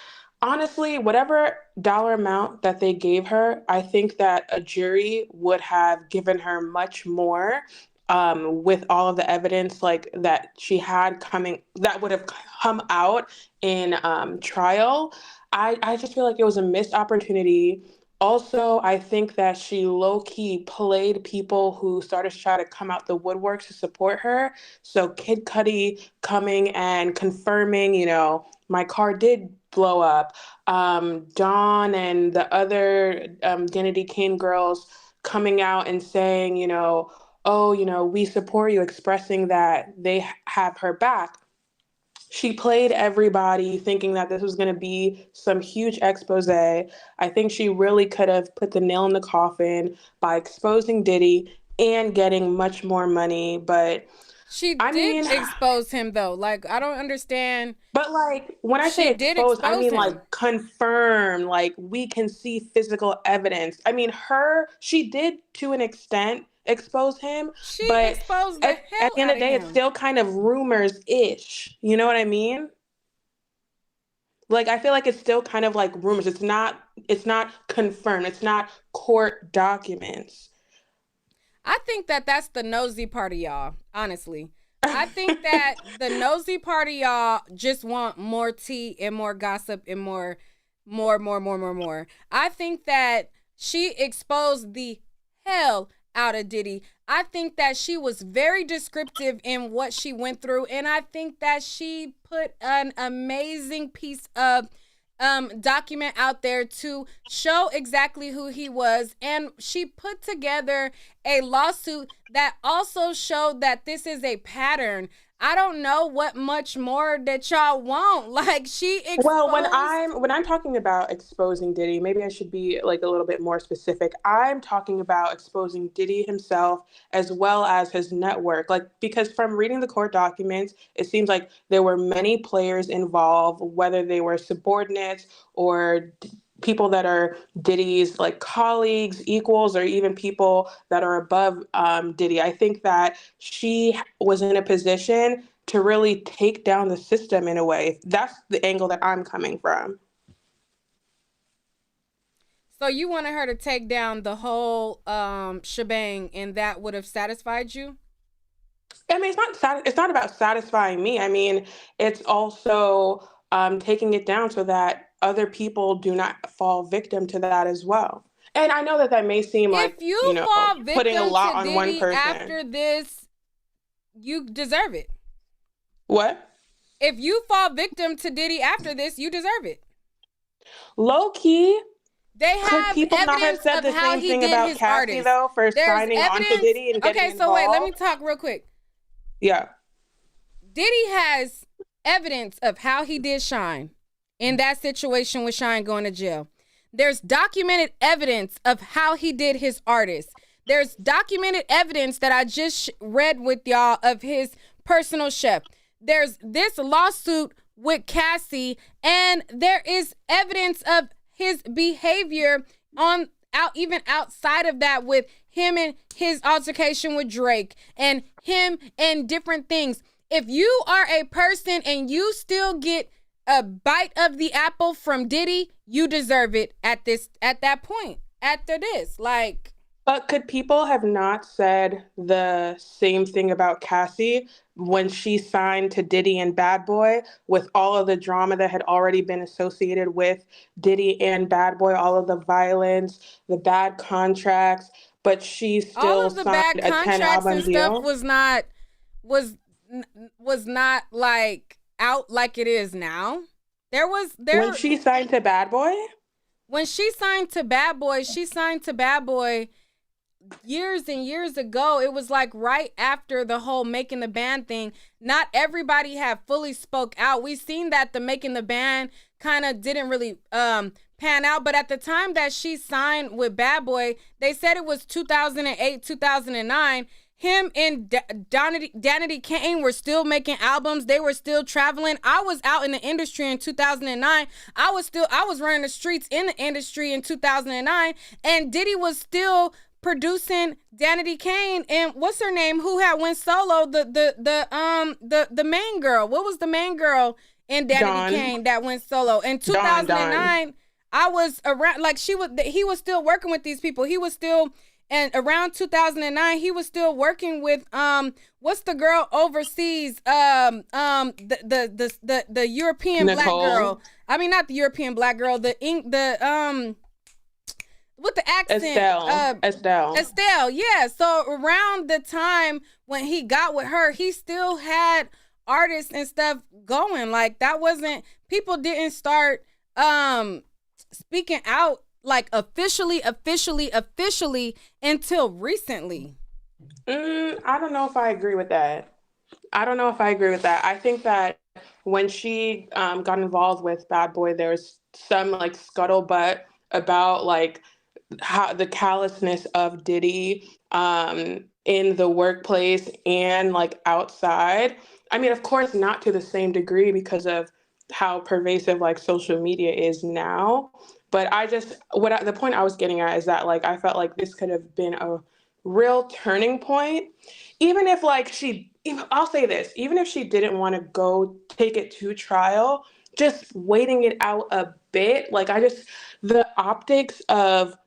honestly, whatever dollar amount that they gave her, I think that a jury would have given her much more. with all of the evidence like that she had coming that would have come out in trial. I just feel like it was a missed opportunity. Also, I think that she low-key played people who started to try to come out the woodwork to support her. So Kid Cudi coming and confirming, my car did blow up. Dawn and the other Diddy Kane girls coming out and saying, oh, we support you, expressing that they have her back. She played everybody thinking that this was going to be some huge expose. I think she really could have put the nail in the coffin by exposing Diddy and getting much more money. But she did expose him, though. Like, I don't understand. But like, when I say expose, I mean like confirm, like we can see physical evidence. I mean, she did to an extent expose him, but exposed the at hell the end of the day, it's still kind of rumors-ish. You know what I mean? Like, I feel like it's still kind of like rumors. It's not confirmed. It's not court documents. I think that that's the nosy part of y'all, honestly. I think that the nosy part of y'all just want more tea and more gossip and more. I think that she exposed the hell out of Diddy. I think that she was very descriptive in what she went through, and I think that she put an amazing piece of document out there to show exactly who he was, and she put together a lawsuit that also showed that this is a pattern. I don't know what much more that y'all want. Like, she exposed... Well, when I'm talking about exposing Diddy, maybe I should be like a little bit more specific. I'm talking about exposing Diddy himself as well as his network. Like, because from reading the court documents, it seems like there were many players involved, whether they were subordinates or people that are Diddy's like colleagues, equals, or even people that are above Diddy. I think that she was in a position to really take down the system in a way. That's the angle that I'm coming from. So you wanted her to take down the whole shebang, and that would have satisfied you? I mean, it's not about satisfying me. I mean, it's also taking it down so that other people do not fall victim to that as well. And I know that may seem like, fall victim putting a lot to on Diddy one person. After this, you deserve it. What? If you fall victim to Diddy after this, you deserve it. Low key, could people not have said the same thing about Cassie though for signing on to Diddy and getting involved? Wait, let me talk real quick. Yeah. Diddy has evidence of how he did Shine in that situation with Shine going to jail. There's documented evidence of how he did his artist. There's documented evidence that I just read with y'all of his personal chef. There's this lawsuit with Cassie, and there is evidence of his behavior even outside of that, with him and his altercation with Drake and him and different things. If you are a person and you still get a bite of the apple from Diddy, you deserve it at that point, after this. Like, but could people have not said the same thing about Cassie when she signed to Diddy and Bad Boy, with all of the drama that had already been associated with Diddy and Bad Boy, all of the violence, the bad contracts, but she still signed a 10-album deal? Was not like out like it is now. When she signed to Bad Boy? When she signed to Bad Boy years and years ago. It was like right after the whole Making the Band thing. Not everybody had fully spoke out. We've seen that the Making the Band kind of didn't really pan out, but at the time that she signed with Bad Boy, they said it was 2008, 2009. Him and Diddy Kane were still making albums. They were still traveling. I was out in the industry in 2009. I was running the streets in the industry in 2009, and Diddy was still producing Diddy Kane and what's her name, who had went solo, the main girl. What was the main girl in Diddy Kane that went solo in 2009? I was around, like he was still working with these people. He was still And around 2009, he was still working with what's the girl overseas? The European Nicole. black girl. I mean, not the European black girl. The with the accent. Estelle. Yeah. So around the time when he got with her, he still had artists and stuff going. Like, that wasn't, people didn't start speaking out like officially until recently. I don't know if I agree with that. I think that when she got involved with Bad Boy, there was some like scuttlebutt about like how the callousness of Diddy in the workplace and like outside. I mean, of course, not to the same degree because of how pervasive like social media is now. But the point I was getting at is that like I felt like this could have been a real turning point, even if like I'll say this, even if she didn't want to go take it to trial, just waiting it out a bit, like the optics of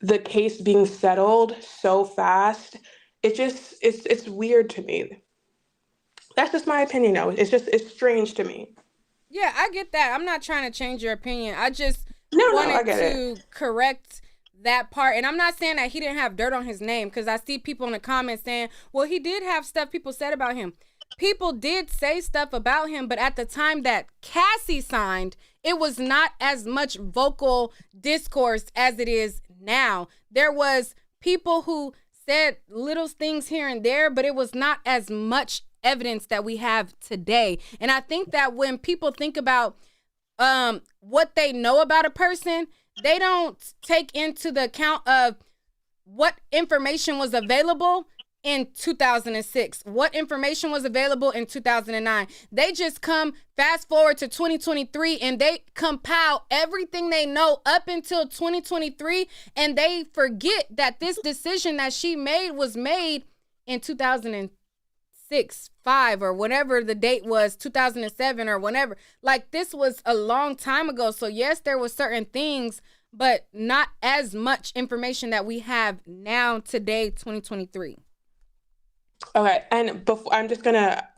the case being settled so fast, it's weird to me. That's just my opinion though. It's strange to me. Yeah, I get that. I'm not trying to change your opinion. I just I get to correct that part. And I'm not saying that he didn't have dirt on his name, because I see people in the comments saying, well, he did have stuff people said about him. People did say stuff about him, but at the time that Cassie signed, it was not as much vocal discourse as it is now. There was people who said little things here and there, but it was not as much evidence that we have today. And I think that when people think about what they know about a person, they don't take into the account of what information was available in 2006, what information was available in 2009. They just come fast forward to 2023 and they compile everything they know up until 2023, and they forget that this decision that she made was made in 2006, 5, or whatever the date was, 2007 or whatever. Like, this was a long time ago. So yes, there were certain things, but not as much information that we have now today, 2023. Okay, and before I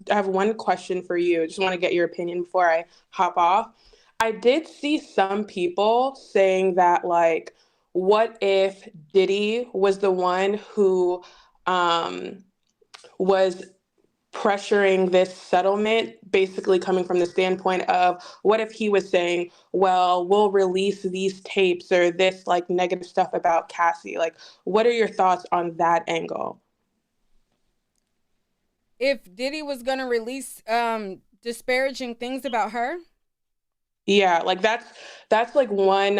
have one question for you. I just want to get your opinion before I hop off. I did see some people saying that, like, what if Diddy was the one who was pressuring this settlement, basically coming from the standpoint of what if he was saying, well, we'll release these tapes or this like negative stuff about Cassie. Like, what are your thoughts on that angle? If Diddy was going to release disparaging things about her? Yeah, like that's like one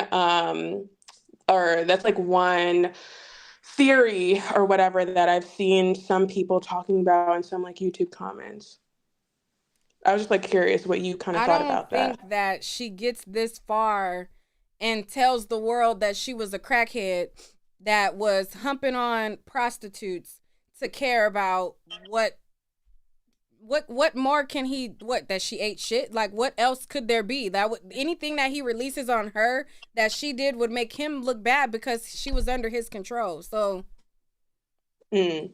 theory or whatever that I've seen some people talking about in some like YouTube comments. I was just like curious what you kind of thought about that. I don't think that she gets this far and tells the world that she was a crackhead that was humping on prostitutes to care about what more can he, that she ate shit? Like, what else could there be? Anything that he releases on her that she did would make him look bad because she was under his control. So okay.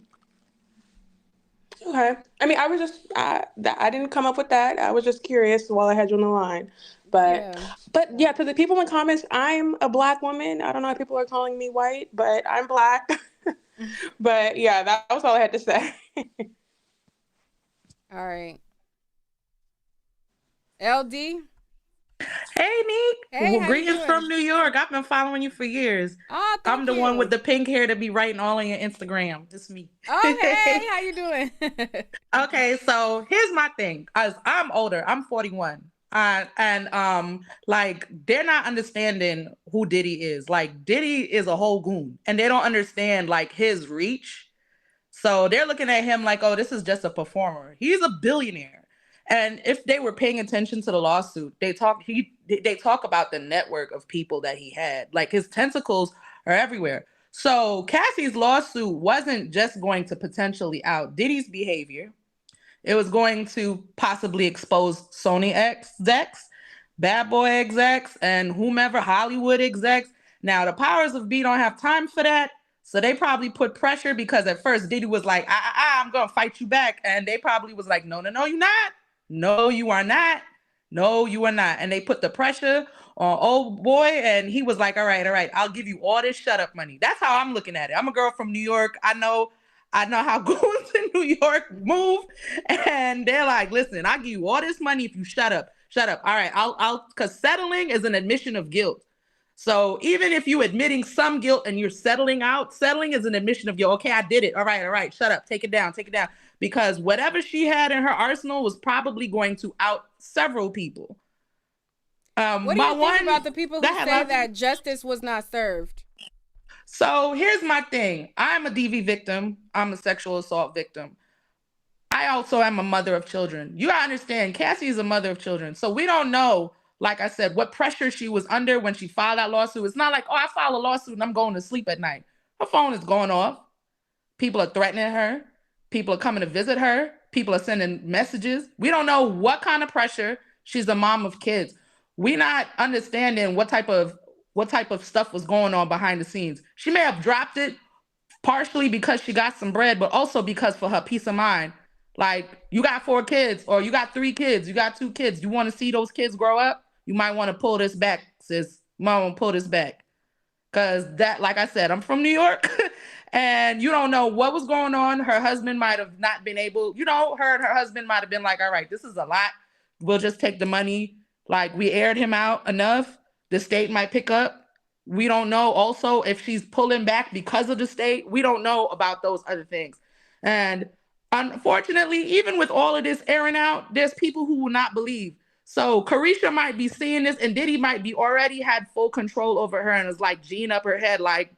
I mean, I didn't come up with that. I was just curious while I had you on the line. But yeah, to the people in the comments, I'm a Black woman. I don't know if people are calling me white, but I'm Black. But yeah, that was all I had to say. All right. LD? Hey, Nick. Hey, well, greetings from New York. I've been following you for years. Oh, I'm the one with the pink hair to be writing all on your Instagram. Just me. Oh, hey, how you doing? Okay, so here's my thing. As I'm older, I'm 41. Like, they're not understanding who Diddy is. Like, Diddy is a whole goon, and they don't understand like his reach. So they're looking at him like, oh, this is just a performer. He's a billionaire. And if they were paying attention to the lawsuit, they talk about the network of people that he had. Like, his tentacles are everywhere. So Cassie's lawsuit wasn't just going to potentially out Diddy's behavior. It was going to possibly expose Sony execs, Bad Boy execs, and whomever, Hollywood execs. Now, the powers of be don't have time for that, So they probably put pressure because at first Diddy was like, I'm going to fight you back. And they probably was like, no, you're not. No, you are not. No, you are not. And they put the pressure on old boy. And he was like, all right, I'll give you all this shut up money. That's how I'm looking at it. I'm a girl from New York. I know how goons in New York move. And they're like, listen, I'll give you all this money if you shut up. Shut up. All right, because settling is an admission of guilt. So even if you're admitting some guilt and you're settling is an admission of guilt. Okay, I did it. All right, shut up. Take it down. Because whatever she had in her arsenal was probably going to out several people. What do you think about the people who say that justice was not served? So here's my thing. I'm a DV victim. I'm a sexual assault victim. I also am a mother of children. You gotta understand, Cassie is a mother of children. So we don't know, like I said, what pressure she was under when she filed that lawsuit. It's not like, I filed a lawsuit and I'm going to sleep at night. Her phone is going off. People are threatening her. People are coming to visit her. People are sending messages. We don't know what kind of pressure. She's a mom of kids. We're not understanding what type of stuff was going on behind the scenes. She may have dropped it partially because she got some bread, but also because for her peace of mind. Like, you got 4 kids, or you got 3 kids, you got 2 kids. You want to see those kids grow up? You might want to pull this back, sis. You might want to pull this back. Because that, like I said, I'm from New York, and you don't know what was going on. Her husband might have not been able, her and her husband might have been like, all right, this is a lot. We'll just take the money. Like, we aired him out enough. The state might pick up. We don't know also if she's pulling back because of the state. We don't know about those other things. And unfortunately, even with all of this airing out, there's people who will not believe. So Carisha might be seeing this, and Diddy might be already had full control over her and is like Gene up her head like,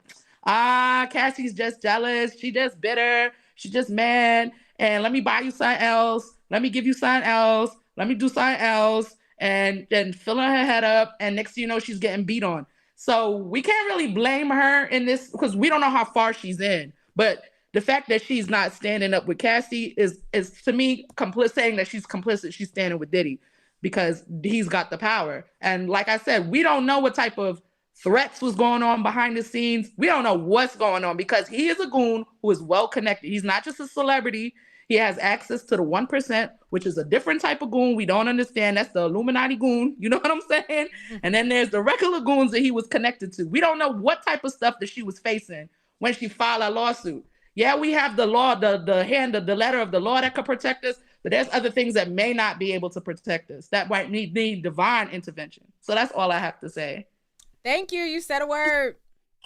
Cassie's just jealous. She just bitter. She just mad. And let me buy you something else. Let me give you something else. Let me do something else. And then filling her head up. And next thing you know, she's getting beat on. So we can't really blame her in this because we don't know how far she's in. But the fact that she's not standing up with Cassie is to me saying that she's complicit. She's standing with Diddy because he's got the power. And like I said, we don't know what type of threats was going on behind the scenes. We don't know what's going on because he is a goon who is well connected. He's not just a celebrity. He has access to the 1%, which is a different type of goon we don't understand. That's the Illuminati goon. You know what I'm saying? And then there's the regular goons that he was connected to. We don't know what type of stuff that she was facing when she filed a lawsuit. Yeah, we have the law, the letter of the law that could protect us, but there's other things that may not be able to protect us that might need divine intervention. So that's all I have to say. Thank you. You said a word.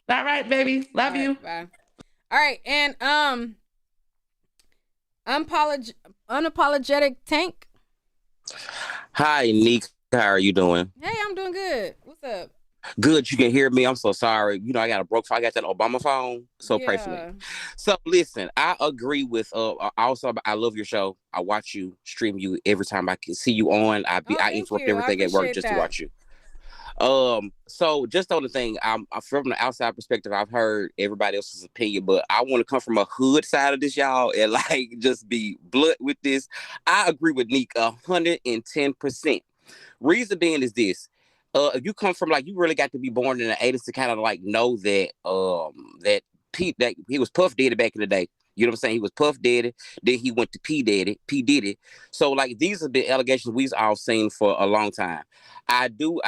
All right, baby. Love you. Bye. All right, and unapologetic Tank. Hi, Neek. How are you doing? Hey, I'm doing good. What's up? Good. You can hear me. I'm so sorry. I got I got that Obama phone. So pray for me. So listen, I agree with. Also, I love your show. I watch you, stream you every time I can see you on. I interrupt everything at work just to watch you. So just on the thing, I'm from the outside perspective. I've heard everybody else's opinion, but I want to come from a hood side of this, y'all, and like just be blunt with this. I agree with Neek 110%. Reason being is this. If you come from you really got to be born in the 80s to kind of like know that that he was Puff Daddy back in the day. You know what I'm saying? He was Puff Daddy, then he went to P Diddy. So like these have been allegations we've all seen for a long time. I do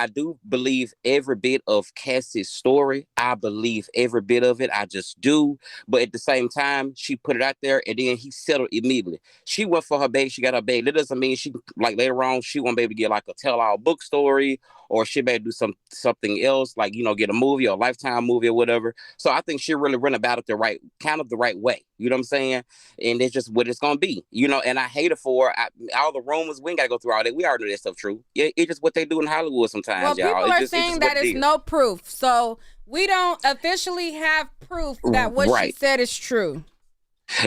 believe every bit of Cassie's story. I believe every bit of it. I just do. But at the same time, she put it out there and then he settled immediately. She went for her bag. She got her bag. That doesn't mean she later on she won't be able to get like a tell-all book story or she may do something else like get a movie or a Lifetime movie or whatever. So I think she really went about it the right way. You know what I'm saying? And it's just what it's gonna be. And I hate it for all the rumors. We ain't gotta go through all that. We already know that stuff true. Yeah, it's just what they do in Hollywood sometimes. Well, y'all. People are saying that it's no proof, so we don't officially have proof that what she said is true.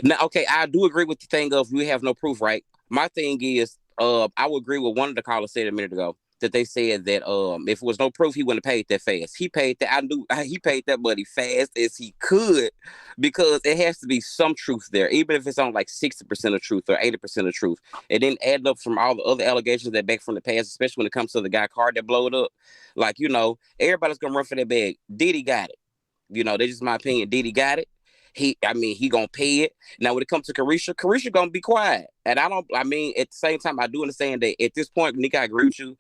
Now, okay, I do agree with the thing of we have no proof, right? My thing is, I would agree with one of the callers said a minute ago that they said that if it was no proof, he wouldn't have paid that fast. He paid that. He paid that money fast as he could because it has to be some truth there, even if it's on like 60% of truth or 80% of truth. And then add up from all the other allegations that back from the past, especially when it comes to the guy car that blew it up. Like, everybody's gonna run for that bag. Diddy got it. That's just my opinion. Diddy got it. he gonna pay it. Now, when it comes to Carisha gonna be quiet. And at the same time, I do understand that at this point, Nick, I agree with you.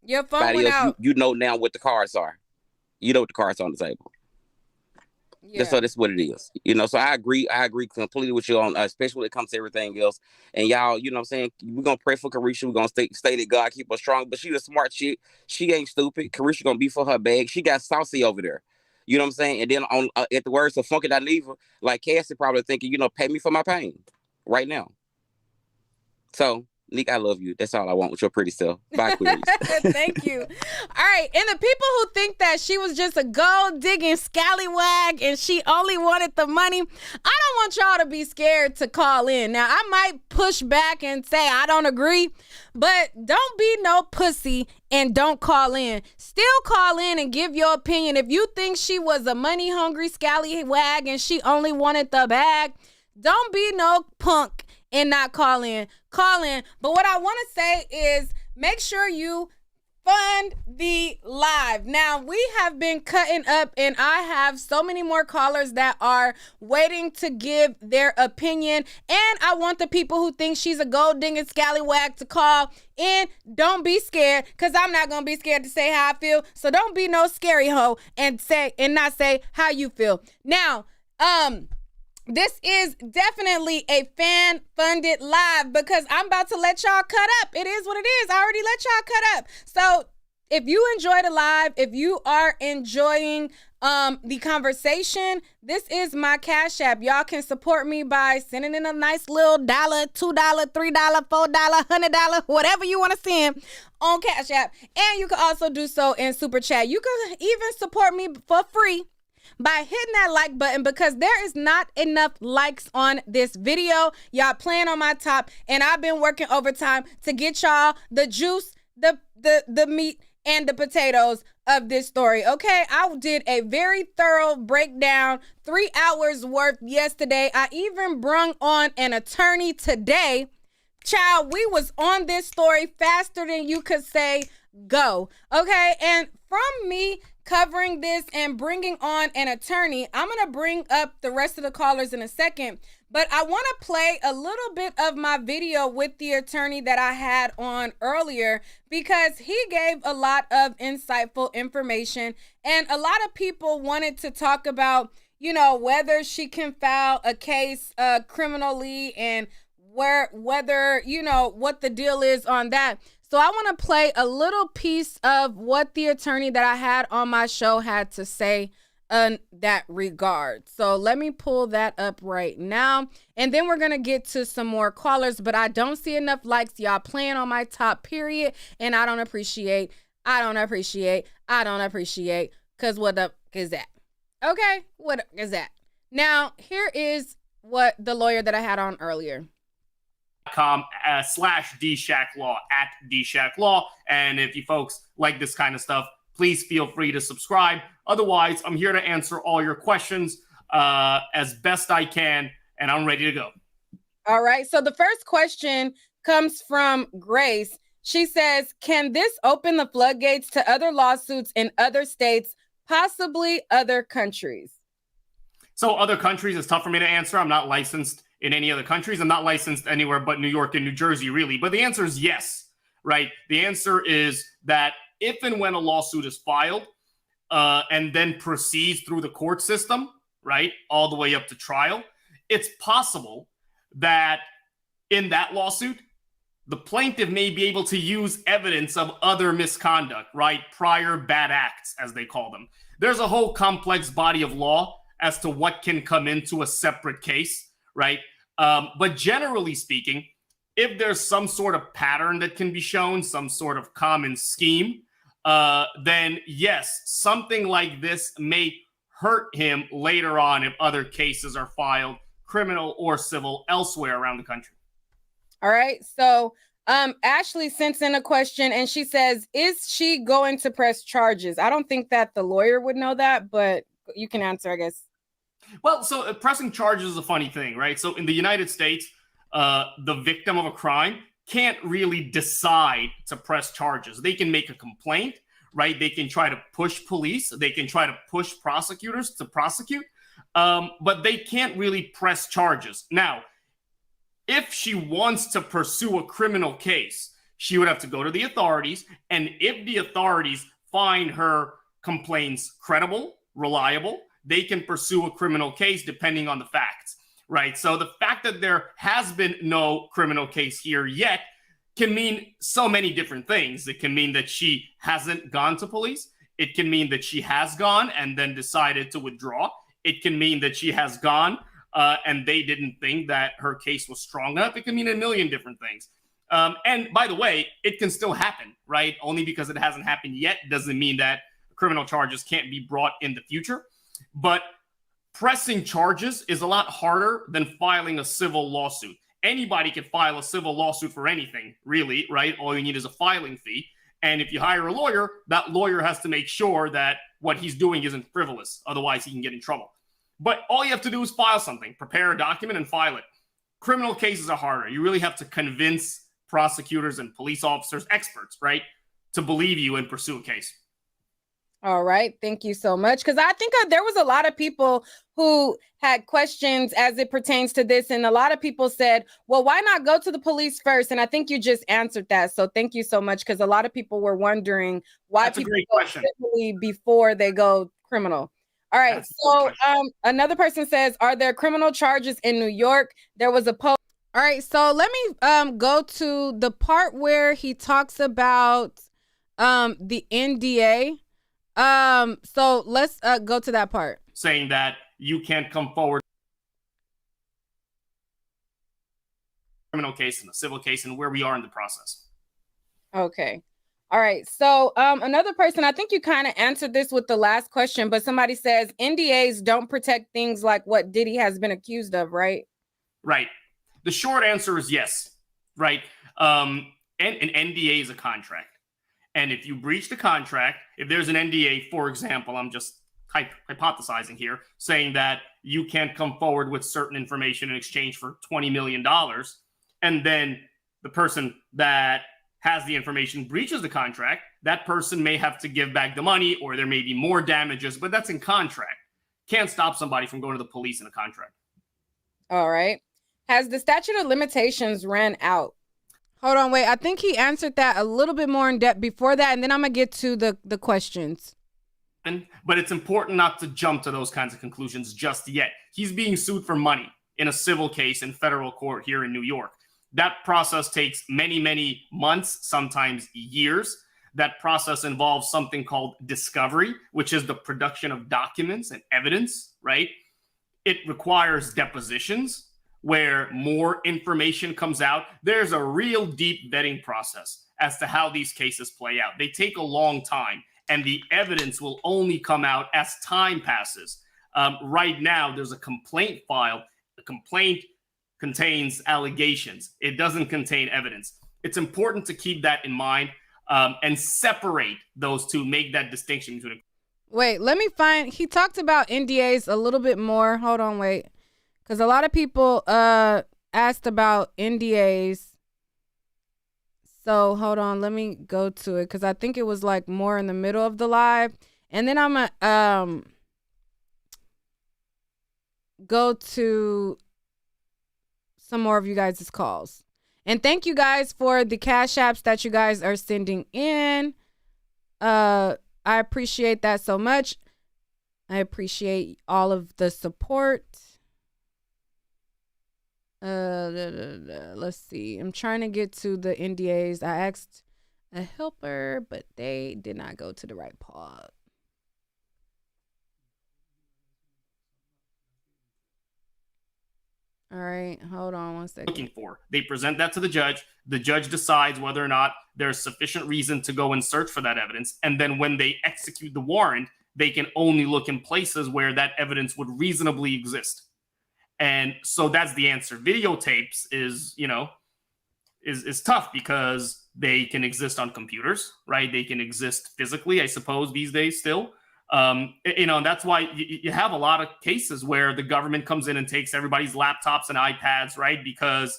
Your phone went out. You know now what the cards are. You know what the cards are on the table. Yeah. So that's what it is. So I agree completely with you on, especially when it comes to everything else. And y'all, you know what I'm saying? We're going to pray for Carisha. We're going to stay that God keep her strong. But she a smart chick. She ain't stupid. Carisha going to be for her bag. She got Saucy over there. You know what I'm saying? And then on at the words of Funky Dineva, like Cassie probably thinking, pay me for my pain right now. So, Nick, I love you. That's all I want with your pretty self. Bye, queries. Thank you. All right. And the people who think that she was just a gold-digging scallywag and she only wanted the money, I don't want y'all to be scared to call in. Now, I might push back and say I don't agree, but don't be no pussy and don't call in. Still call in and give your opinion. If you think she was a money-hungry scallywag and she only wanted the bag, don't be no punk and not call in. Call in. But what I want to say is make sure you fund the live. Now, we have been cutting up and I have so many more callers that are waiting to give their opinion. And I want the people who think she's a gold digging scallywag to call in. Don't be scared, because I'm not going to be scared to say how I feel. So don't be no scary hoe and not say how you feel. Now, this is definitely a fan-funded live because I'm about to let y'all cut up. It is what it is. I already let y'all cut up. So if you enjoy the live, if you are enjoying the conversation, this is my Cash App. Y'all can support me by sending in a nice little $1, $2, $3, $4, $100, whatever you want to send on Cash App. And you can also do so in Super Chat. You can even support me for free by hitting that like button, because there is not enough likes on this video. Y'all playing on my top, and I've been working overtime to get y'all the juice, the meat, and the potatoes of this story. Okay, I did a very thorough breakdown, 3 hours worth yesterday. I even brung on an attorney today. Child, we was on this story faster than you could say go. Okay, and from me covering this and bringing on an attorney, I'm going to bring up the rest of the callers in a second, but I want to play a little bit of my video with the attorney that I had on earlier, because he gave a lot of insightful information, and a lot of people wanted to talk about, whether she can file a case criminally and whether, what the deal is on that. So I want to play a little piece of what the attorney that I had on my show had to say in that regard. So let me pull that up right now. And then we're going to get to some more callers, but I don't see enough likes. Y'all playing on my top, period. And I don't appreciate, because what the is that? Okay, what is that? Now, here is what the lawyer that I had on earlier. /DShackLaw @DShackLaw. And if you folks like this kind of stuff, please feel free to subscribe. Otherwise, I'm here to answer all your questions as best I can, and I'm ready to go. All right. So the first question comes from Grace. She says, can this open the floodgates to other lawsuits in other states, possibly other countries? So other countries is tough for me to answer. I'm not licensed in any other countries. I'm not licensed anywhere but New York and New Jersey, really. But the answer is yes, right? The answer is that if and when a lawsuit is filed and then proceeds through the court system, right, all the way up to trial, it's possible that in that lawsuit, the plaintiff may be able to use evidence of other misconduct, right? Prior bad acts, as they call them. There's a whole complex body of law as to what can come into a separate case, right? But generally speaking, if there's some sort of pattern that can be shown, some sort of common scheme, then yes, something like this may hurt him later on if other cases are filed, criminal or civil, elsewhere around the country. All right. So Ashley sends in a question and she says, is she going to press charges? I don't think that the lawyer would know that, but you can answer, I guess. Well, so pressing charges is a funny thing, right? So in the United States, the victim of a crime can't really decide to press charges. They can make a complaint, right? They can try to push police. They can try to push prosecutors to prosecute, but they can't really press charges. Now, if she wants to pursue a criminal case, she would have to go to the authorities. And if the authorities find her complaints credible, reliable, they can pursue a criminal case depending on the facts, right? So the fact that there has been no criminal case here yet can mean so many different things. It can mean that she hasn't gone to police. It can mean that she has gone and then decided to withdraw. It can mean that she has gone and they didn't think that her case was strong enough. It can mean a million different things. And by the way, it can still happen, right? Only because it hasn't happened yet doesn't mean that criminal charges can't be brought in the future. But pressing charges is a lot harder than filing a civil lawsuit. Anybody can file a civil lawsuit for anything, really, right? All you need is a filing fee. And if you hire a lawyer, that lawyer has to make sure that what he's doing isn't frivolous. Otherwise, he can get in trouble. But all you have to do is file something, prepare a document and file it. Criminal cases are harder. You really have to convince prosecutors and police officers, experts, right, to believe you and pursue a case. All right. Thank you so much. Because I think there was a lot of people who had questions as it pertains to this. And a lot of people said, well, why not go to the police first? And I think you just answered that. So thank you so much. Because a lot of people were wondering why people go civilly before they go criminal. All right. So another person says, are there criminal charges in New York? There was a post. All right. So let me go to the part where he talks about the NDA. So let's go to that part. Saying that you can't come forward criminal case and a civil case and where we are in the process. Okay. All right. So another person, I think you kind of answered this with the last question, but somebody says NDAs don't protect things like what Diddy has been accused of, right? Right. The short answer is yes. Right. And an NDA is a contract. And if you breach the contract, if there's an NDA, for example, I'm just hypothesizing here, saying that you can't come forward with certain information in exchange for $20 million, and then the person that has the information breaches the contract, that person may have to give back the money or there may be more damages, but that's in contract. Can't stop somebody from going to the police in a contract. All right. Has the statute of limitations ran out? Hold on, wait. I think he answered that a little bit more in depth before that, and then I'm going to get to the questions. But it's important not to jump to those kinds of conclusions just yet. He's being sued for money in a civil case in federal court here in New York. That process takes many, many months, sometimes years. That process involves something called discovery, which is the production of documents and evidence, right? It requires depositions, where more information comes out. There's a real deep vetting process as to how these cases play out. They take a long time, and the evidence will only come out as time passes. Right now, there's a complaint filed. The complaint contains allegations. It doesn't contain evidence. It's important to keep that in mind and separate those two, make that distinction between. Wait, let me find, he talked about NDAs a little bit more. Hold on, wait. Because a lot of people asked about NDAs. So hold on, let me go to it because I think it was like more in the middle of the live. And then I'm going to go to some more of you guys' calls. And thank you guys for the cash apps that you guys are sending in. I appreciate that so much. I appreciate all of the support. Let's see. I'm trying to get to the NDAs. I asked a helper, but they did not go to the right part. All right, hold on one second. Looking for. They present that to the judge. The judge decides whether or not there's sufficient reason to go and search for that evidence. And then when they execute the warrant, they can only look in places where that evidence would reasonably exist. And so that's the answer. Videotapes is tough because they can exist on computers, right? They can exist physically, I suppose, these days still. That's why you have a lot of cases where the government comes in and takes everybody's laptops and iPads, right? Because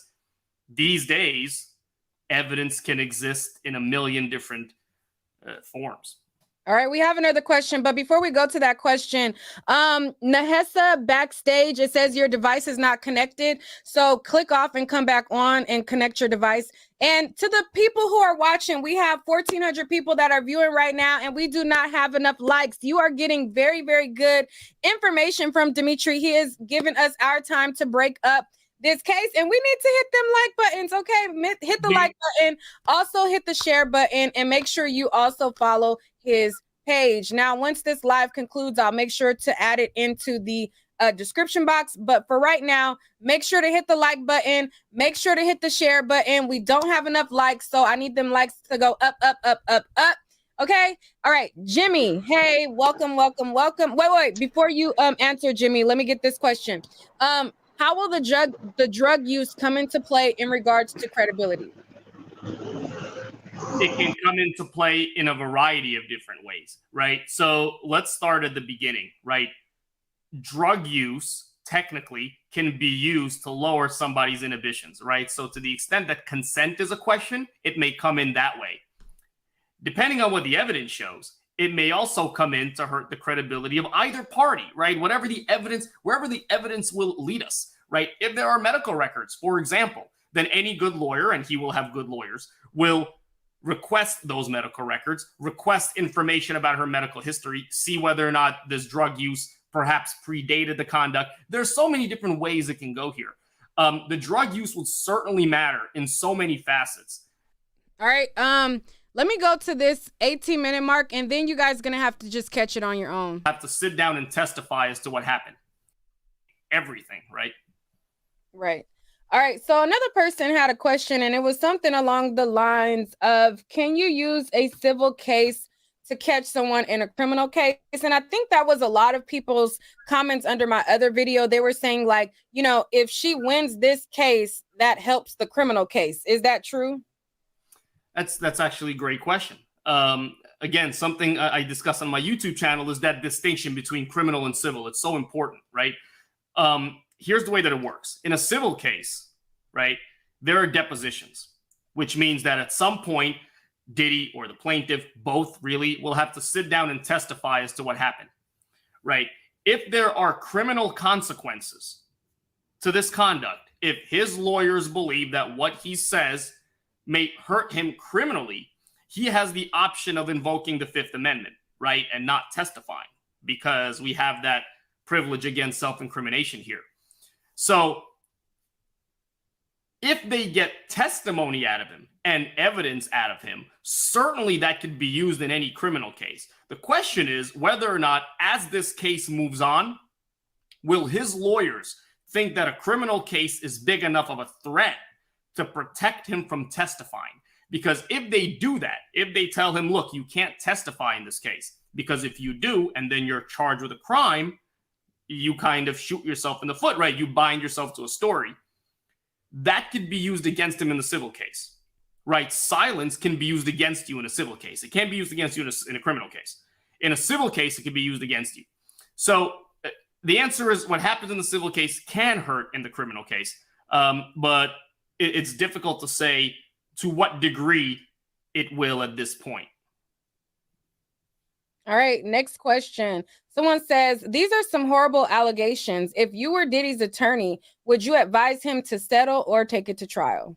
these days, evidence can exist in a million different forms. All right, we have another question, but before we go to that question, Nahessa backstage, it says your device is not connected. So click off and come back on and connect your device. And to the people who are watching, we have 1,400 people that are viewing right now, and we do not have enough likes. You are getting very, very good information from Dimitri. He is giving us our time to break up this case, and we need to hit them like buttons. Okay, hit the like button, also hit the share button, and make sure you also follow his page. Now, once this live concludes, I'll make sure to add it into the description box. But for right now, make sure to hit the like button, make sure to hit the share button. We don't have enough likes, so I need them likes to go up, up, up, up, up. Okay. All right, Jimmy. Hey, welcome. Wait. Before you answer, Jimmy, let me get this question. How will the drug use come into play in regards to credibility? It can come into play in a variety of different ways, right? So let's start at the beginning, right? Drug use technically can be used to lower somebody's inhibitions, right? So to the extent that consent is a question, it may come in that way. Depending on what the evidence shows, it may also come in to hurt the credibility of either party, right? Wherever the evidence will lead us, right? If there are medical records, for example, then any good lawyer, and he will have good lawyers, will request those medical records, request information about her medical history, see whether or not this drug use perhaps predated the conduct. There's so many different ways it can go here. The drug use will certainly matter in so many facets. All right. Let me go to this 18-minute mark, and then you guys are going to have to just catch it on your own. Have to sit down and testify as to what happened. Everything, right? Right. All right. So another person had a question, and it was something along the lines of, can you use a civil case to catch someone in a criminal case? And I think that was a lot of people's comments under my other video. They were saying, like, you know, if she wins this case, that helps the criminal case. Is that true? That's actually a great question. Again, something I discuss on my YouTube channel is that distinction between criminal and civil. It's so important, right? Here's the way that it works. In a civil case, right, there are depositions, which means that at some point, Diddy or the plaintiff, both really, will have to sit down and testify as to what happened, right? If there are criminal consequences to this conduct, if his lawyers believe that what he says may hurt him criminally, he has the option of invoking the Fifth Amendment, right, and not testifying, because we have that privilege against self-incrimination here. So if they get testimony out of him and evidence out of him, certainly that could be used in any criminal case. The question is whether or not, as this case moves on, will his lawyers think that a criminal case is big enough of a threat to protect him from testifying? Because if they do that, if they tell him, look, you can't testify in this case, because if you do, and then you're charged with a crime, you kind of shoot yourself in the foot, right? You bind yourself to a story. That could be used against him in the civil case, right? Silence can be used against you in a civil case. It can't be used against you in a criminal case. In a civil case, it can be used against you. So the answer is what happens in the civil case can hurt in the criminal case, but it's difficult to say to what degree it will at this point. All right, next question. Someone says, these are some horrible allegations. If you were Diddy's attorney, would you advise him to settle or take it to trial?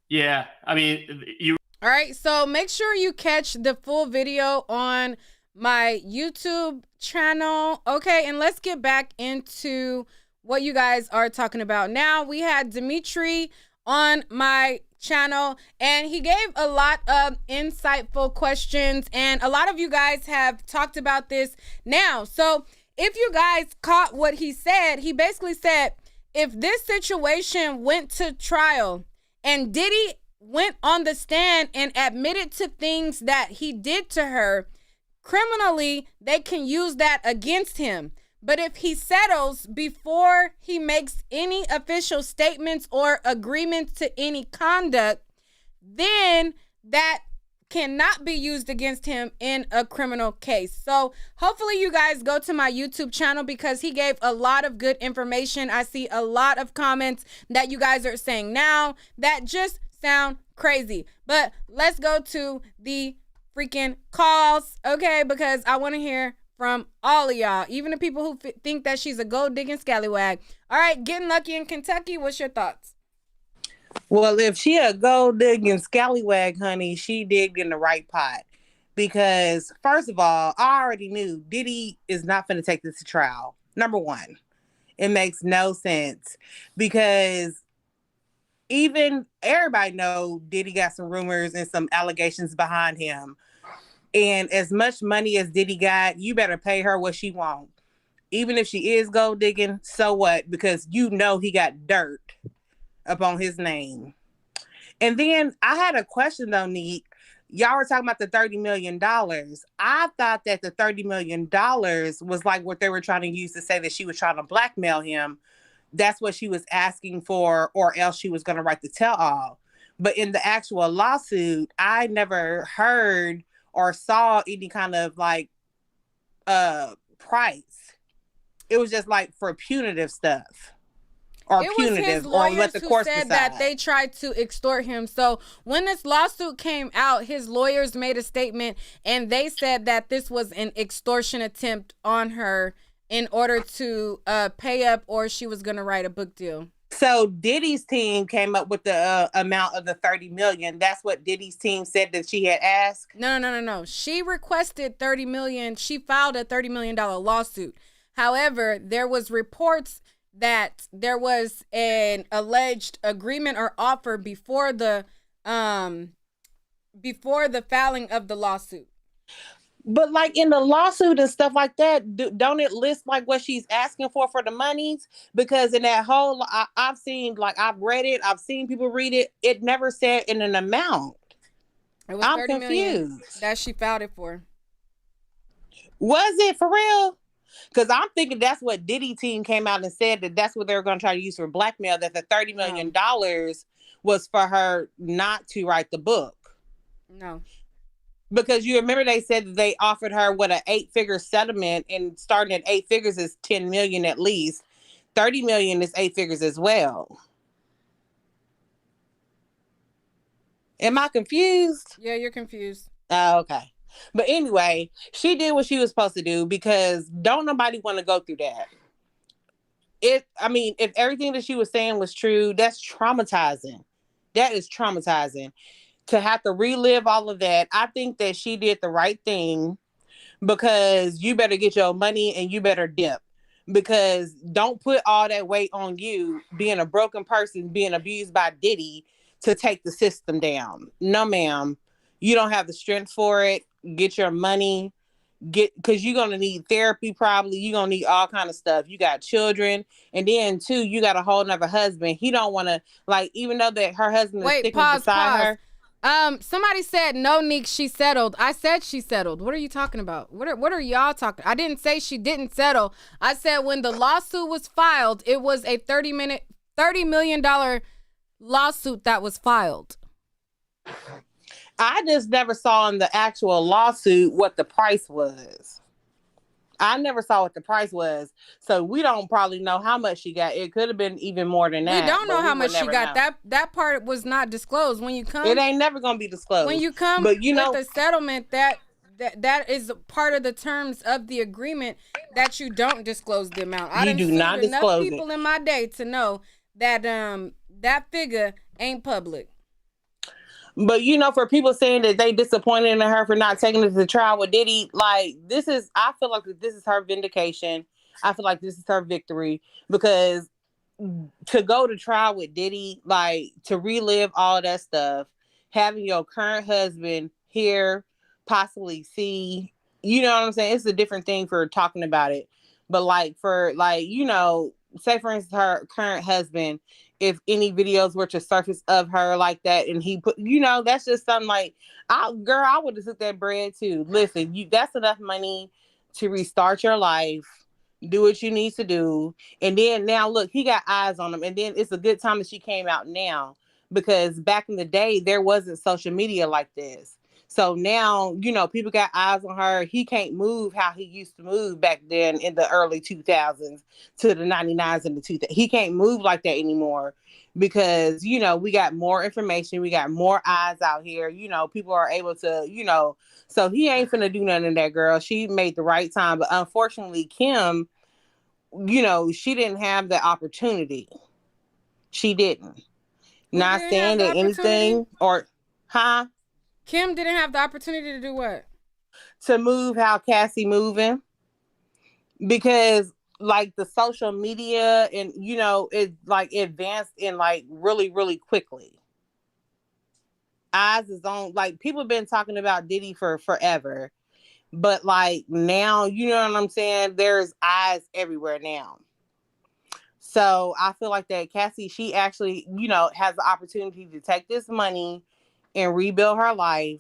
Yeah, I mean, All right, so make sure you catch the full video on my YouTube channel. Okay, and let's get back into what you guys are talking about now. We had Dimitri on my channel, and he gave a lot of insightful questions, and a lot of you guys have talked about this now. So if you guys caught what he said, he basically said, if this situation went to trial and Diddy went on the stand and admitted to things that he did to her, criminally, they can use that against him. But if he settles before he makes any official statements or agreements to any conduct, then that cannot be used against him in a criminal case. So hopefully you guys go to my YouTube channel, because he gave a lot of good information. I see a lot of comments that you guys are saying now that just sound crazy. But let's go to the freaking calls, okay? Because I want to hear from all of y'all, even the people who think that she's a gold digging scallywag. All right, Getting Lucky in Kentucky, what's your thoughts? Well, if she a gold digging scallywag, honey, she digged in the right pot. Because, first of all, I already knew Diddy is not going to take this to trial. Number one, it makes no sense. Because even everybody know Diddy got some rumors and some allegations behind him. And as much money as Diddy got, you better pay her what she wants. Even if she is gold digging, so what? Because you know he got dirt upon his name. And then I had a question though, Neek. Y'all were talking about the $30 million. I thought that the $30 million was like what they were trying to use to say that she was trying to blackmail him. That's what she was asking for, or else she was going to write the tell-all. But in the actual lawsuit, I never heard or saw any kind of like price. It was just like for punitive stuff. Or it punitive, was his or lawyers let the who courts said decide. that they tried to extort him. So when this lawsuit came out, his lawyers made a statement and they said that this was an extortion attempt on her in order to pay up, or she was going to write a book deal. So Diddy's team came up with the amount of the $30 million. That's what Diddy's team said that she had asked. No. She requested $30 million. She filed a $30 million lawsuit. However, there was reports that there was an alleged agreement or offer before the filing of the lawsuit. But like in the lawsuit and stuff like that, don't it list like what she's asking for the monies? Because in that whole, I've seen, like I've read it, I've seen people read it. It never said in an amount. It was $30 million that she filed it for. Was it for real? Because I'm thinking that's what Diddy team came out and said, that that's what they were going to try to use for blackmail, that the $30 million was for her not to write the book. No. Because you remember they said that they offered her what, an 8-figure settlement, and starting at 8 figures is 10 million at least. 30 million is 8 figures as well. Am I confused? Yeah, you're confused. Oh, okay. But anyway, she did what she was supposed to do, because don't nobody want to go through that. If everything that she was saying was true, that's traumatizing. That is traumatizing. To have to relive all of that, I think that she did the right thing, because you better get your money and you better dip. Because don't put all that weight on you, being a broken person, being abused by Diddy, to take the system down. No, ma'am. You don't have the strength for it. Get your money. Because you're going to need therapy probably. You're going to need all kind of stuff. You got children. And then, too, you got a whole nother husband. He don't want to, like, even though that her husband is sticking beside her. Somebody said, no, Neek, she settled. I said she settled. What are you talking about? What are y'all talking? I didn't say she didn't settle. I said when the lawsuit was filed, it was a $30 million lawsuit that was filed. I just never saw in the actual lawsuit what the price was. I never saw what the price was. So we don't probably know how much she got. It could have been even more than that. We don't know how much she got. That part was not disclosed. When you come, it ain't never gonna be disclosed. When you come with the settlement, that is part of the terms of the agreement, that you don't disclose the amount. I do not disclose enough people in my day to know that that figure ain't public. But, for people saying that they disappointed in her for not taking it to the trial with Diddy, I feel like this is her vindication. I feel like this is her victory, because to go to trial with Diddy, to relive all that stuff, having your current husband hear, possibly see, you know what I'm saying? It's a different thing for talking about it. But say for instance, her current husband, if any videos were to surface of her like that, and he put, that's just something I would have took that bread too. Listen, that's enough money to restart your life, do what you need to do. And then now look, he got eyes on him. And then it's a good time that she came out now, because back in the day, there wasn't social media like this. So now, people got eyes on her. He can't move how he used to move back then in the early 2000s to the 99s and the 2000s. He can't move like that anymore. because, we got more information. We got more eyes out here. People are able to, so he ain't finna do nothing to that girl. She made the right time. But unfortunately, Kim, she didn't have the opportunity. She didn't. Not saying that anything Kim didn't have the opportunity to do what? To move how Cassie moving. Because like the social media and it like advanced in like really, really quickly. Eyes is on, like, people have been talking about Diddy for forever. But like now, you know what I'm saying? There's eyes everywhere now. So I feel like that Cassie, she actually, has the opportunity to take this money and rebuild her life.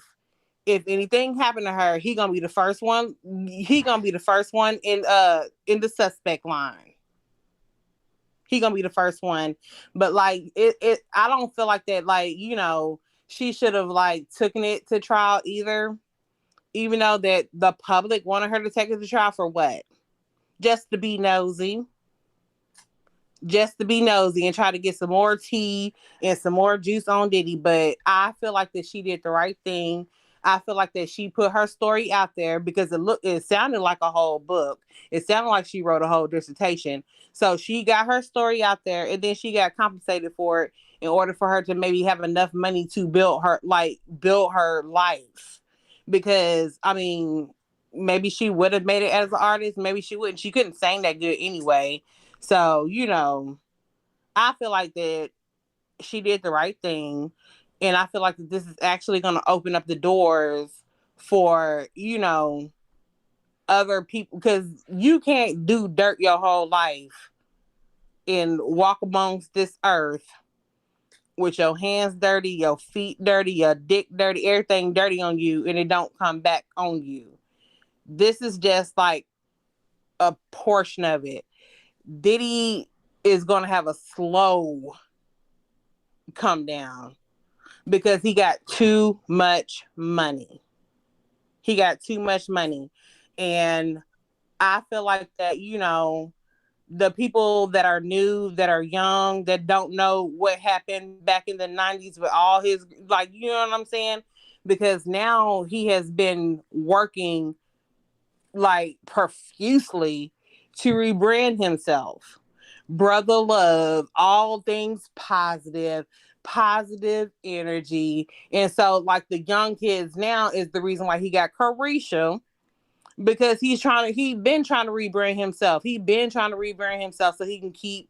If anything happened to her, he gonna be the first one. He gonna be the first one in the suspect line. He gonna be the first one. But like it I don't feel like that, like, she should have like taken it to trial either. Even though that the public wanted her to take it to trial for what? Just to be nosy. Just to be nosy and try to get some more tea and some more juice on Diddy. But I feel like that she did the right thing. I feel like that she put her story out there because it sounded like a whole book. It sounded like she wrote a whole dissertation. So she got her story out there and then she got compensated for it in order for her to maybe have enough money to build her life. Because, I mean, maybe she would have made it as an artist. Maybe she wouldn't. She couldn't sing that good anyway. So, I feel like that she did the right thing. And I feel like that this is actually going to open up the doors for, other people. Because you can't do dirt your whole life and walk amongst this earth with your hands dirty, your feet dirty, your dick dirty, everything dirty on you, and it don't come back on you. This is just like a portion of it. Diddy is going to have a slow come down because he got too much money. He got too much money. And I feel like that, the people that are new, that are young, that don't know what happened back in the 90s with all his, like, you know what I'm saying? Because now he has been working like profusely to rebrand himself. Brother love, all things positive energy. And so like the young kids now is the reason why he got Carisha, because he been trying to rebrand himself. He been trying to rebrand himself so he can keep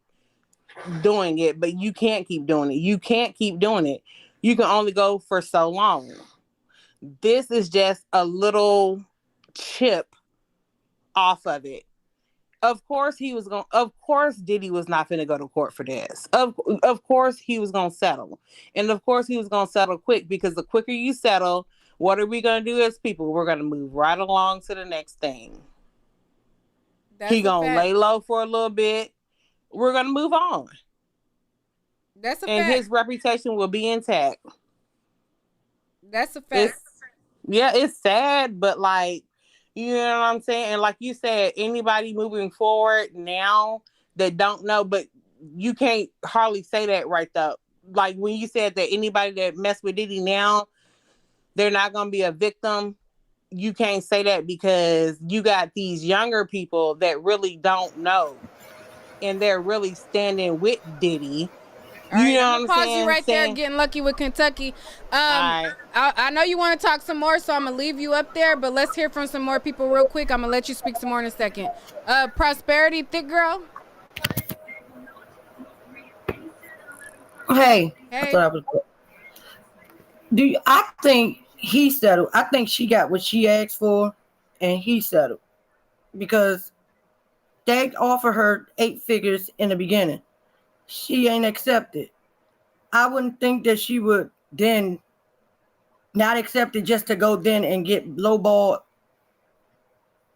doing it, but you can't keep doing it. You can't keep doing it. You can only go for so long. This is just a little chip off of it. Of course Diddy was not finna go to court for this. Of course he was gonna settle. And of course he was gonna settle quick, because the quicker you settle, what are we gonna do as people? We're gonna move right along to the next thing. He gonna lay low for a little bit. We're gonna move on. That's a fact. And his reputation will be intact. That's a fact. It's sad, but like, you know what I'm saying? And like you said, anybody moving forward now that don't know, but you can't hardly say that right though. Like when you said that anybody that mess with Diddy now, they're not going to be a victim. You can't say that because you got these younger people that really don't know. And they're really standing with Diddy. All right, I'm gonna pause you right there, getting lucky with Kentucky. Right. I know you want to talk some more, so I'm gonna leave you up there, but let's hear from some more people real quick. I'm gonna let you speak some more in a second. Prosperity, thick girl. Hey. I thought I think he settled. I think she got what she asked for, and he settled because they offered her 8 figures in the beginning. She ain't accepted. I wouldn't think that she would then not accept it just to go then and get lowballed.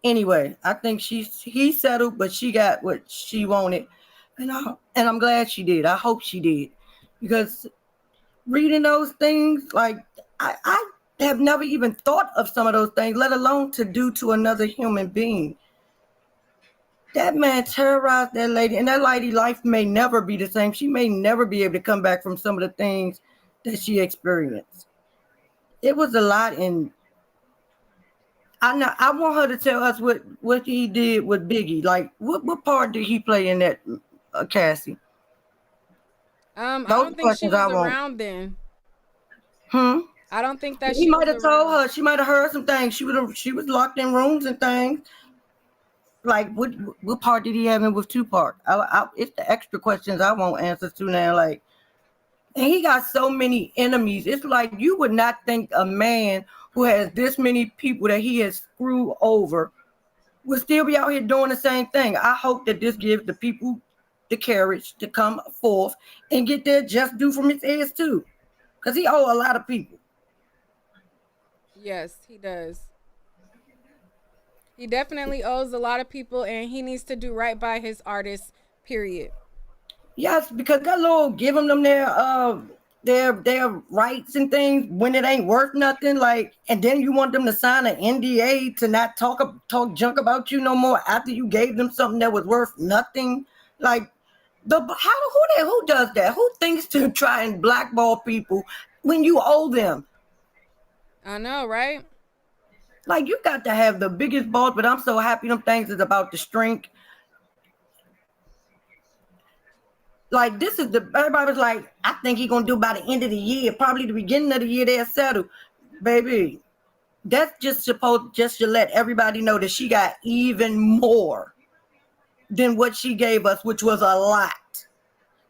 Anyway, I think he settled, but she got what she wanted, and I'm glad she did. I hope she did, because reading those things, like I have never even thought of some of those things, let alone to do to another human being. That man terrorized that lady, and that lady life may never be the same. She may never be able to come back from some of the things that she experienced. It was a lot, and I want her to tell us what he did with Biggie. Like, what part did he play in that, Cassie? I Those don't think she questions I was want. around then. Hmm. I don't think that He she might was have told around. her. She might have heard some things. She was locked in rooms and things. Like, what part did he have in with Tupac? It's the extra questions I want answers to now. Like, and he got so many enemies. It's like you would not think a man who has this many people that he has screwed over would still be out here doing the same thing. I hope that this gives the people the courage to come forth and get their just due from his ass too, because he owe a lot of people. Yes, he does. He definitely owes a lot of people, and he needs to do right by his artists. Period. Yes, because that little giving them their rights and things when it ain't worth nothing. Like, and then you want them to sign an NDA to not talk junk about you no more after you gave them something that was worth nothing. Like, who does that? Who thinks to try and blackball people when you owe them? I know, right? Like, you got to have the biggest balls, but I'm so happy them things is about the strength. Like, this is everybody was like, I think he gonna do by the end of the year, probably the beginning of the year they'll settle. Baby, that's just supposed just to let everybody know that she got even more than what she gave us, which was a lot.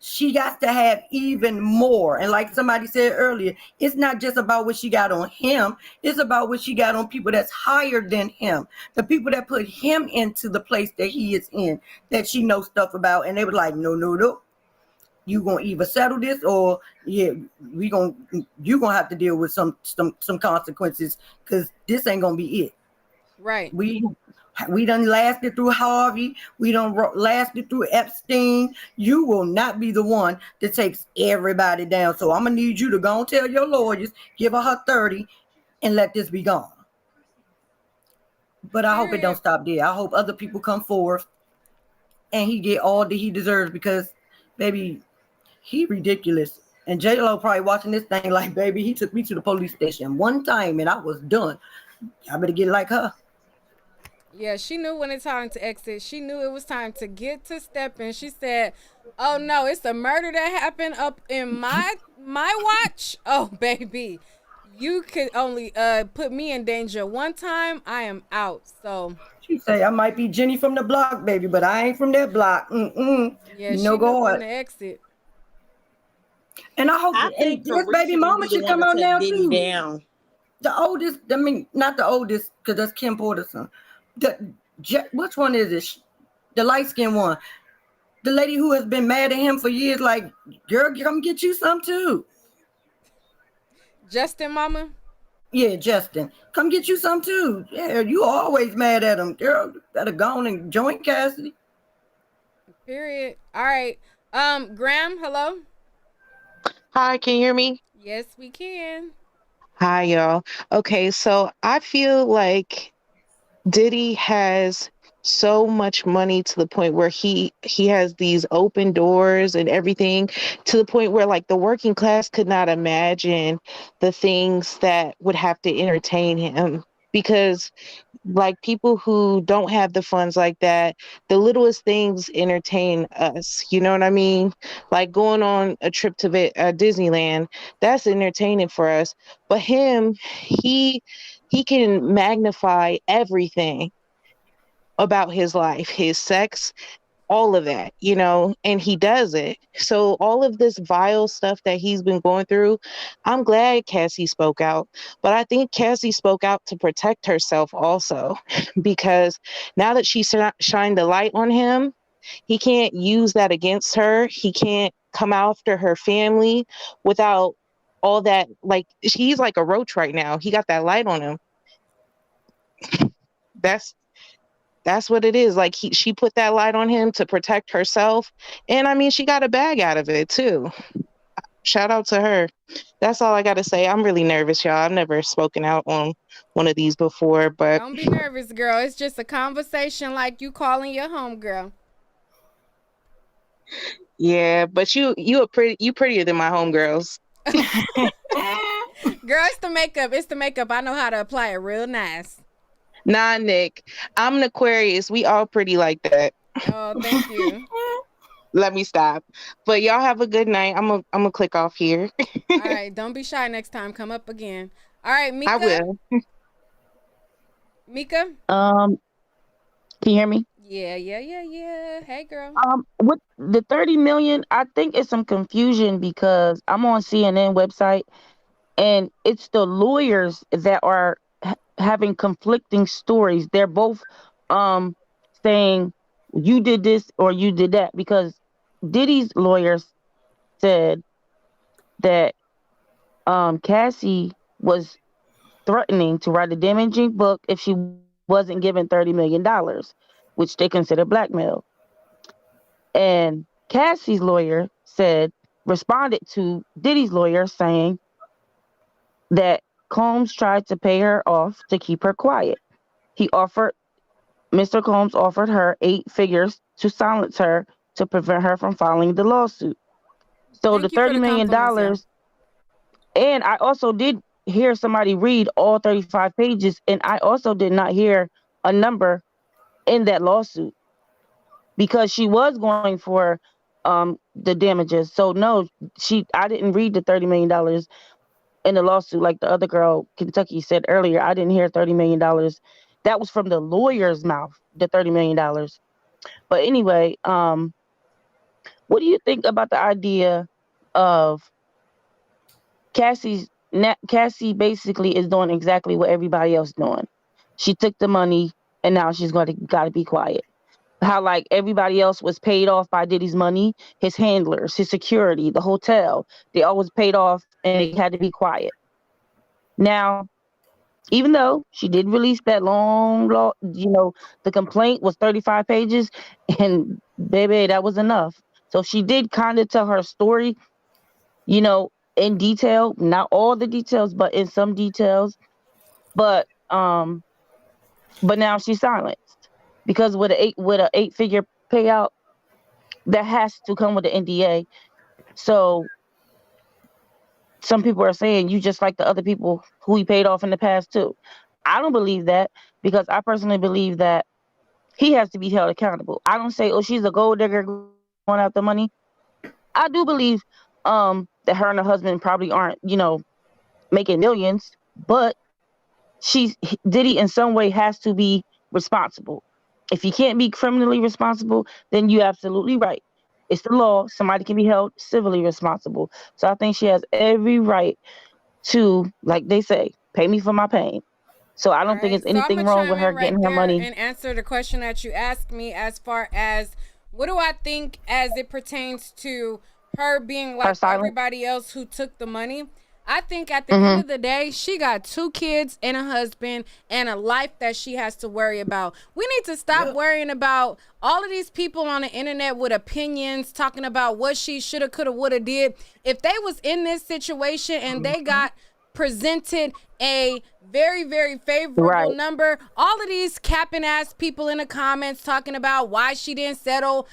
She got to have even more. And like somebody said earlier, it's not just about what she got on him. It's about what she got on people that's higher than him. The people that put him into the place that he is in, that she knows stuff about. And they were like, no. You gonna either settle this or you gonna have to deal with some consequences, because this ain't gonna be it. Right. We done lasted through Harvey. We done lasted through Epstein. You will not be the one that takes everybody down. So I'm gonna need you to go and tell your lawyers, give her 30, and let this be gone. But I hope it don't stop there. I hope other people come forth and he get all that he deserves, because, baby, he ridiculous. And J-Lo probably watching this thing like, baby, he took me to the police station one time and I was done. I better get like her. Yeah, she knew when it's time to exit. She knew it was time to get to stepping. She said, "Oh no, it's a murder that happened up in my watch. Oh baby, you could only put me in danger one time. I am out." So she say, "I might be Jenny from the block, baby, but I ain't from that block." Yeah, she knew when to exit. And I hope and this baby mama should come out now Diddy too. Down. The oldest, I mean, not the oldest, because that's Kim Porter's son. Which one is it? The light-skinned one. The lady who has been mad at him for years, like, girl, come get you some too. Justin, mama? Yeah, Justin. Come get you some too. Yeah, you always mad at him. Girl, better go on and join Cassidy. Period. All right. Graham, hello? Hi, can you hear me? Yes, we can. Hi, y'all. Okay, so I feel like Diddy has so much money to the point where he has these open doors and everything, to the point where like the working class could not imagine the things that would have to entertain him, because like people who don't have the funds like that, the littlest things entertain us, you know what I mean? Like going on a trip to Disneyland, that's entertaining for us. But him, he can magnify everything about his life, his sex, all of that, you know, and he does it. So all of this vile stuff that he's been going through, I'm glad Cassie spoke out, but I think Cassie spoke out to protect herself also, because now that she shined the light on him, he can't use that against her. He can't come after her family without all that. Like, he's like a roach right now. He got that light on him. That's what it is. Like, she put that light on him to protect herself. And I mean, she got a bag out of it too. shout out to her. That's all I got to say. I'm really nervous, y'all. I've never spoken out on one of these before, but Don't be nervous, girl. It's just a conversation like you calling your homegirl. yeah, but you prettier than my homegirls. Girl, it's the makeup. It's the makeup. I know how to apply it real nice. Nah, Nick. I'm an Aquarius. We all pretty like that. Oh, thank you. Let me stop. But y'all have a good night. I'm gonna click off here. All right, don't be shy next time. Come up again. All right, Mika. I will. Mika? Can you hear me? Yeah. Hey, girl. With the 30 million, I think it's some confusion because I'm on CNN website and it's the lawyers that are having conflicting stories. They're both saying you did this or you did that, because Diddy's lawyers said that Cassie was threatening to write a damaging book if she wasn't given $30 million, which they consider blackmail. And Cassie's lawyer responded to Diddy's lawyer saying that Combs tried to pay her off to keep her quiet. Mr. Combs offered her 8 figures to silence her to prevent her from filing the lawsuit. So the $30 million, and I also did hear somebody read all 35 pages, and I also did not hear a number in that lawsuit because she was going for the damages. So no, I didn't read the $30 million in the lawsuit like the other girl, Kentucky, said earlier. I didn't hear $30 million. That was from the lawyer's mouth, the $30 million. But anyway, what do you think about the idea of Cassie basically is doing exactly what everybody else doing? She took the money and now she's got to be quiet. How like everybody else was paid off by Diddy's money, his handlers, his security, the hotel, they always paid off and they had to be quiet. Now, even though she did release that long, the complaint was 35 pages, and baby, that was enough. So she did kind of tell her story, in detail, not all the details, but in some details. But now she's silenced because with a 8-figure payout, that has to come with the NDA. So some people are saying you just like the other people who he paid off in the past too. I don't believe that, because I personally believe that he has to be held accountable. I don't say, oh, she's a gold digger going after money. I do believe that her and her husband probably aren't, making millions, but Diddy in some way has to be responsible. If he can't be criminally responsible, then you're absolutely right. It's the law. Somebody can be held civilly responsible. So I think she has every right to, like they say, pay me for my pain. So I don't think it's anything wrong with her getting her money. And answer the question that you asked me as far as what do I think as it pertains to her being like everybody else who took the money. I think at the end of the day, she got 2 kids and a husband and a life that she has to worry about. We need to stop worrying about all of these people on the internet with opinions talking about what she shoulda, coulda, woulda did. If they was in this situation and they got presented a very, very favorable number, all of these capping ass people in the comments talking about why she didn't settle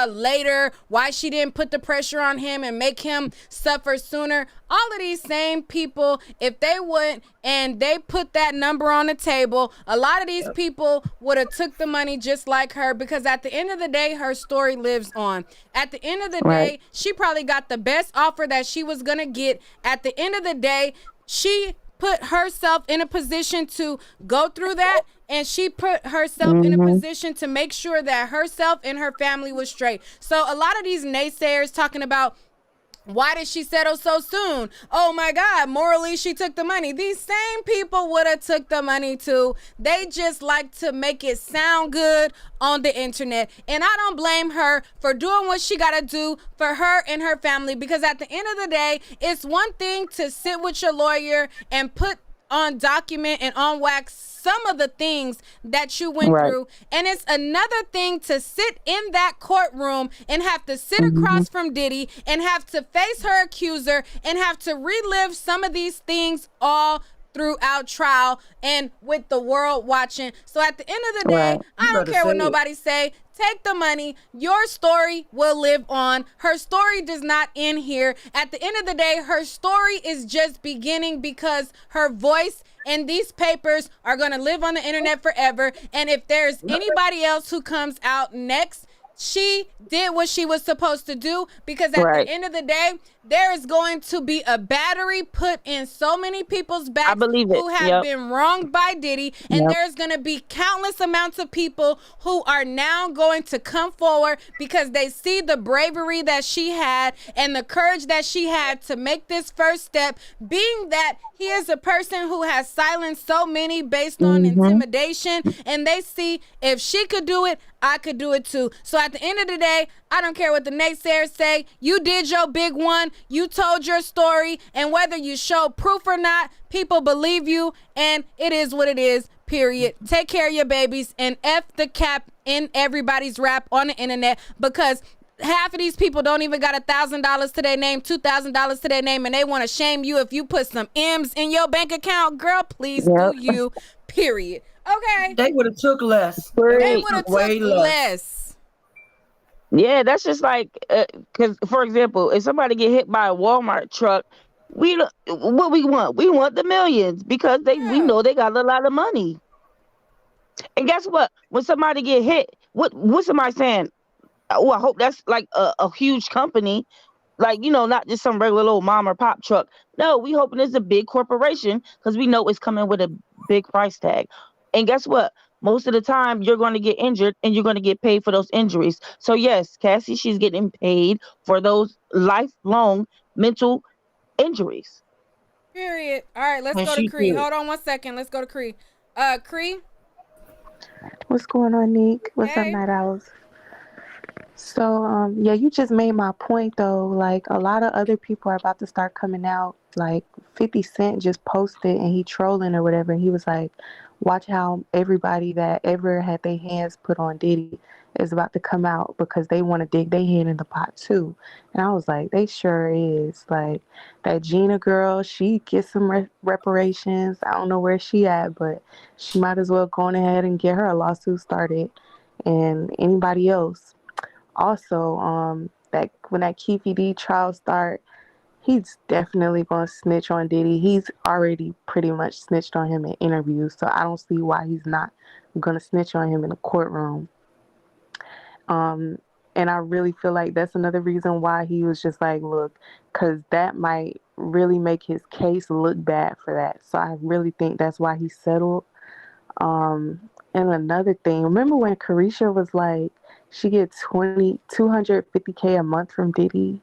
later, why she didn't put the pressure on him and make him suffer sooner. All of these same people, if they went and they put that number on the table, a lot of these people would have took the money just like her, because at the end of the day, her story lives on. At the end of the day, she probably got the best offer that she was gonna get. At the end of the day, she put herself in a position to go through that, and she put herself in a position to make sure that herself and her family was straight. So a lot of these naysayers talking about why did she settle so soon? Oh my God, morally she took the money. These same people would have took the money too. They just like to make it sound good on the internet. And I don't blame her for doing what she got to do for her and her family, because at the end of the day, it's one thing to sit with your lawyer and put on document and on wax some of the things that you went through. And it's another thing to sit in that courtroom and have to sit across from Diddy and have to face her accuser and have to relive some of these things all throughout trial and with the world watching. So at the end of the day, I don't care what nobody say. Take the money. Your story will live on. Her story does not end here. At the end of the day, her story is just beginning because her voice and these papers are going to live on the internet forever. And if there's anybody else who comes out next, she did what she was supposed to do, because at the end of the day, there is going to be a battery put in so many people's backs who have been wronged by Diddy. And there's going to be countless amounts of people who are now going to come forward because they see the bravery that she had and the courage that she had to make this first step, being that he is a person who has silenced so many based on intimidation. And they see, if she could do it, I could do it too. So at the end of the day, I don't care what the naysayers say. You did your big one. You told your story. And whether you show proof or not, people believe you. And it is what it is, period. Take care of your babies and F the cap in everybody's rap on the internet, because half of these people don't even got $1,000 to their name, $2,000 to their name, and they want to shame you if you put some M's in your bank account. Girl, please do you, period. Okay. They would have took less. They would have took less. Yeah, that's just like, because, for example, if somebody get hit by a Walmart truck, what we want? We want the millions, because we know they got a lot of money. And guess what? When somebody get hit, what's somebody saying? Oh, I hope that's like a huge company, like, not just some regular little mom or pop truck. No, we hoping it's a big corporation, because we know it's coming with a big price tag. And guess what? Most of the time, you're going to get injured and you're going to get paid for those injuries. So yes, Cassie, she's getting paid for those lifelong mental injuries. Period. All right, let's go to Cree. Hold on 1 second. Let's go to Cree. Cree? What's going on, Nick? What's up, Night Owls? So, yeah, you just made my point, though. Like, a lot of other people are about to start coming out. Like, 50 Cent just posted and he trolling or whatever. And he was like, watch how everybody that ever had their hands put on Diddy is about to come out, because they want to dig their hand in the pot, too. And I was like, they sure is. Like, that Gina girl, she gets some reparations. I don't know where she at, but she might as well go on ahead and get her a lawsuit started. And anybody else. Also, that when that Keefe D trial start, he's definitely going to snitch on Diddy. He's already pretty much snitched on him in interviews, so I don't see why he's not going to snitch on him in the courtroom. And I really feel like that's another reason why he was just like, look, because that might really make his case look bad for that. So I really think that's why he settled. And another thing, remember when Carisha was like, she gets $250K a month from Diddy?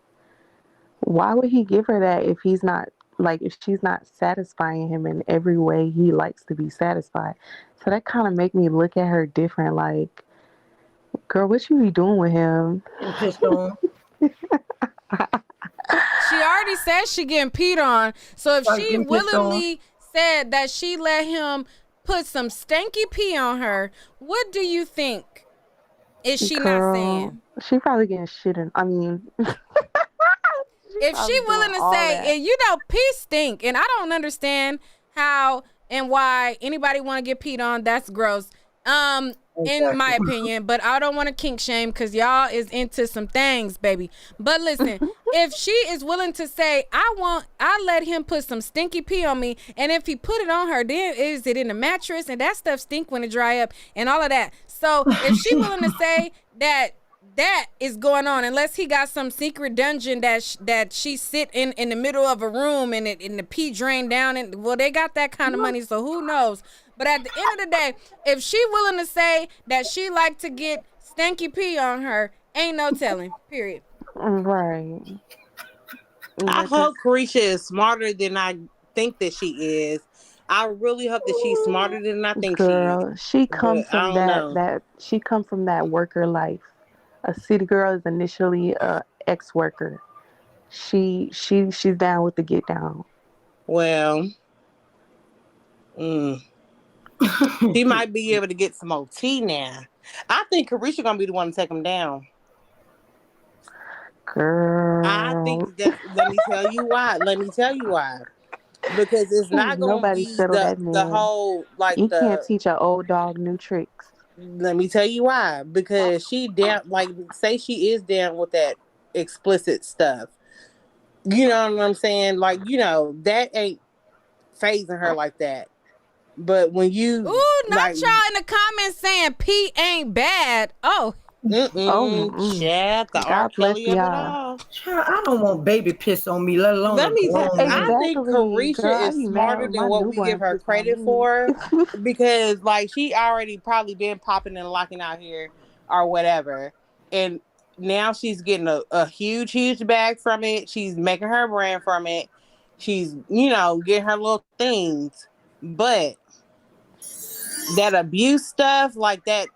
Why would he give her that if she's not satisfying him in every way he likes to be satisfied? So that kind of make me look at her different, like, girl, what you be doing with him? Pissed on. She already said she getting peed on. So if she willingly said that she let him put some stanky pee on her, what do you think is she not saying? She probably getting shit in. I mean, if she willing to say, and pee stink, and I don't understand how and why anybody want to get peed on. That's gross. In my opinion, but I don't want to kink shame, because y'all is into some things, baby. But listen, if she is willing to say, I let him put some stinky pee on me, and if he put it on her, then is it in the mattress, and that stuff stink when it dry up and all of that. So if she willing to say that is going on, unless he got some secret dungeon that she sit in the middle of a room and the pee drain down, and well, they got that kind of money, so who knows. But at the end of the day, if she willing to say that she like to get stanky pee on her, ain't no telling, period. Right. I hope Carisha is smarter than I think that she is. I really hope that she's smarter than I think girl, she is. She comes from she come from that worker life. A city girl is initially a ex-worker. She's down with the get down. Well, She might be able to get some OT now. I think Carisha gonna be the one to take him down. Girl. I think that. Let me tell you why. Because it's not gonna Nobody be settle that the man. whole You can't teach an old dog new tricks. Let me tell you why. Because she down, like, say she is down with that explicit stuff. You know what I'm saying? Like, that ain't phasing her like that. But when you not y'all in the comments saying P ain't bad. Oh. God bless y'all. I don't want baby piss on me, let alone. Let me tell I think Carisha is smarter than what we give her credit for. Because, like, she already probably been popping and locking out here or whatever. And now she's getting a huge bag from it. She's making her brand from it. She's, getting her little things. But that abuse stuff, like that,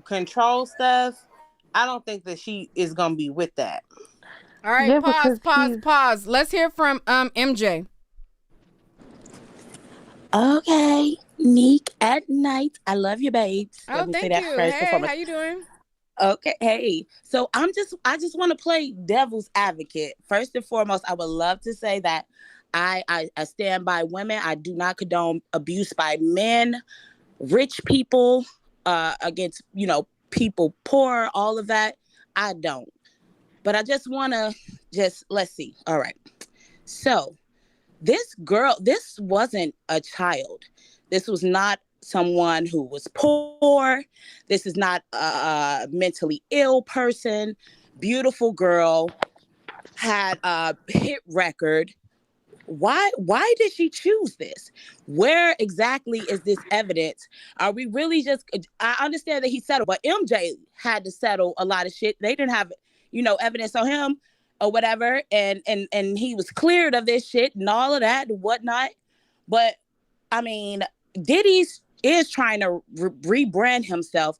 control stuff, I don't think that she is gonna be with that. All right, pause. Let's hear from MJ. Okay, Nick at Night. I love you, babes. Oh, thank you. Hey, how you doing? Okay, hey. So I just want to play devil's advocate. First and foremost, I would love to say that I stand by women. I do not condone abuse by men, rich people, against, people poor, all of that. I don't. But I just want to let's see. All right. So this girl, this wasn't a child. This was not someone who was poor. This is not a mentally ill person. Beautiful girl, had a hit record. Why did she choose this? Where exactly is this evidence? Are we really just, I understand that he settled, but MJ had to settle a lot of shit. They didn't have, evidence on him or whatever. And he was cleared of this shit and all of that and whatnot. But I mean, Diddy is trying to rebrand himself.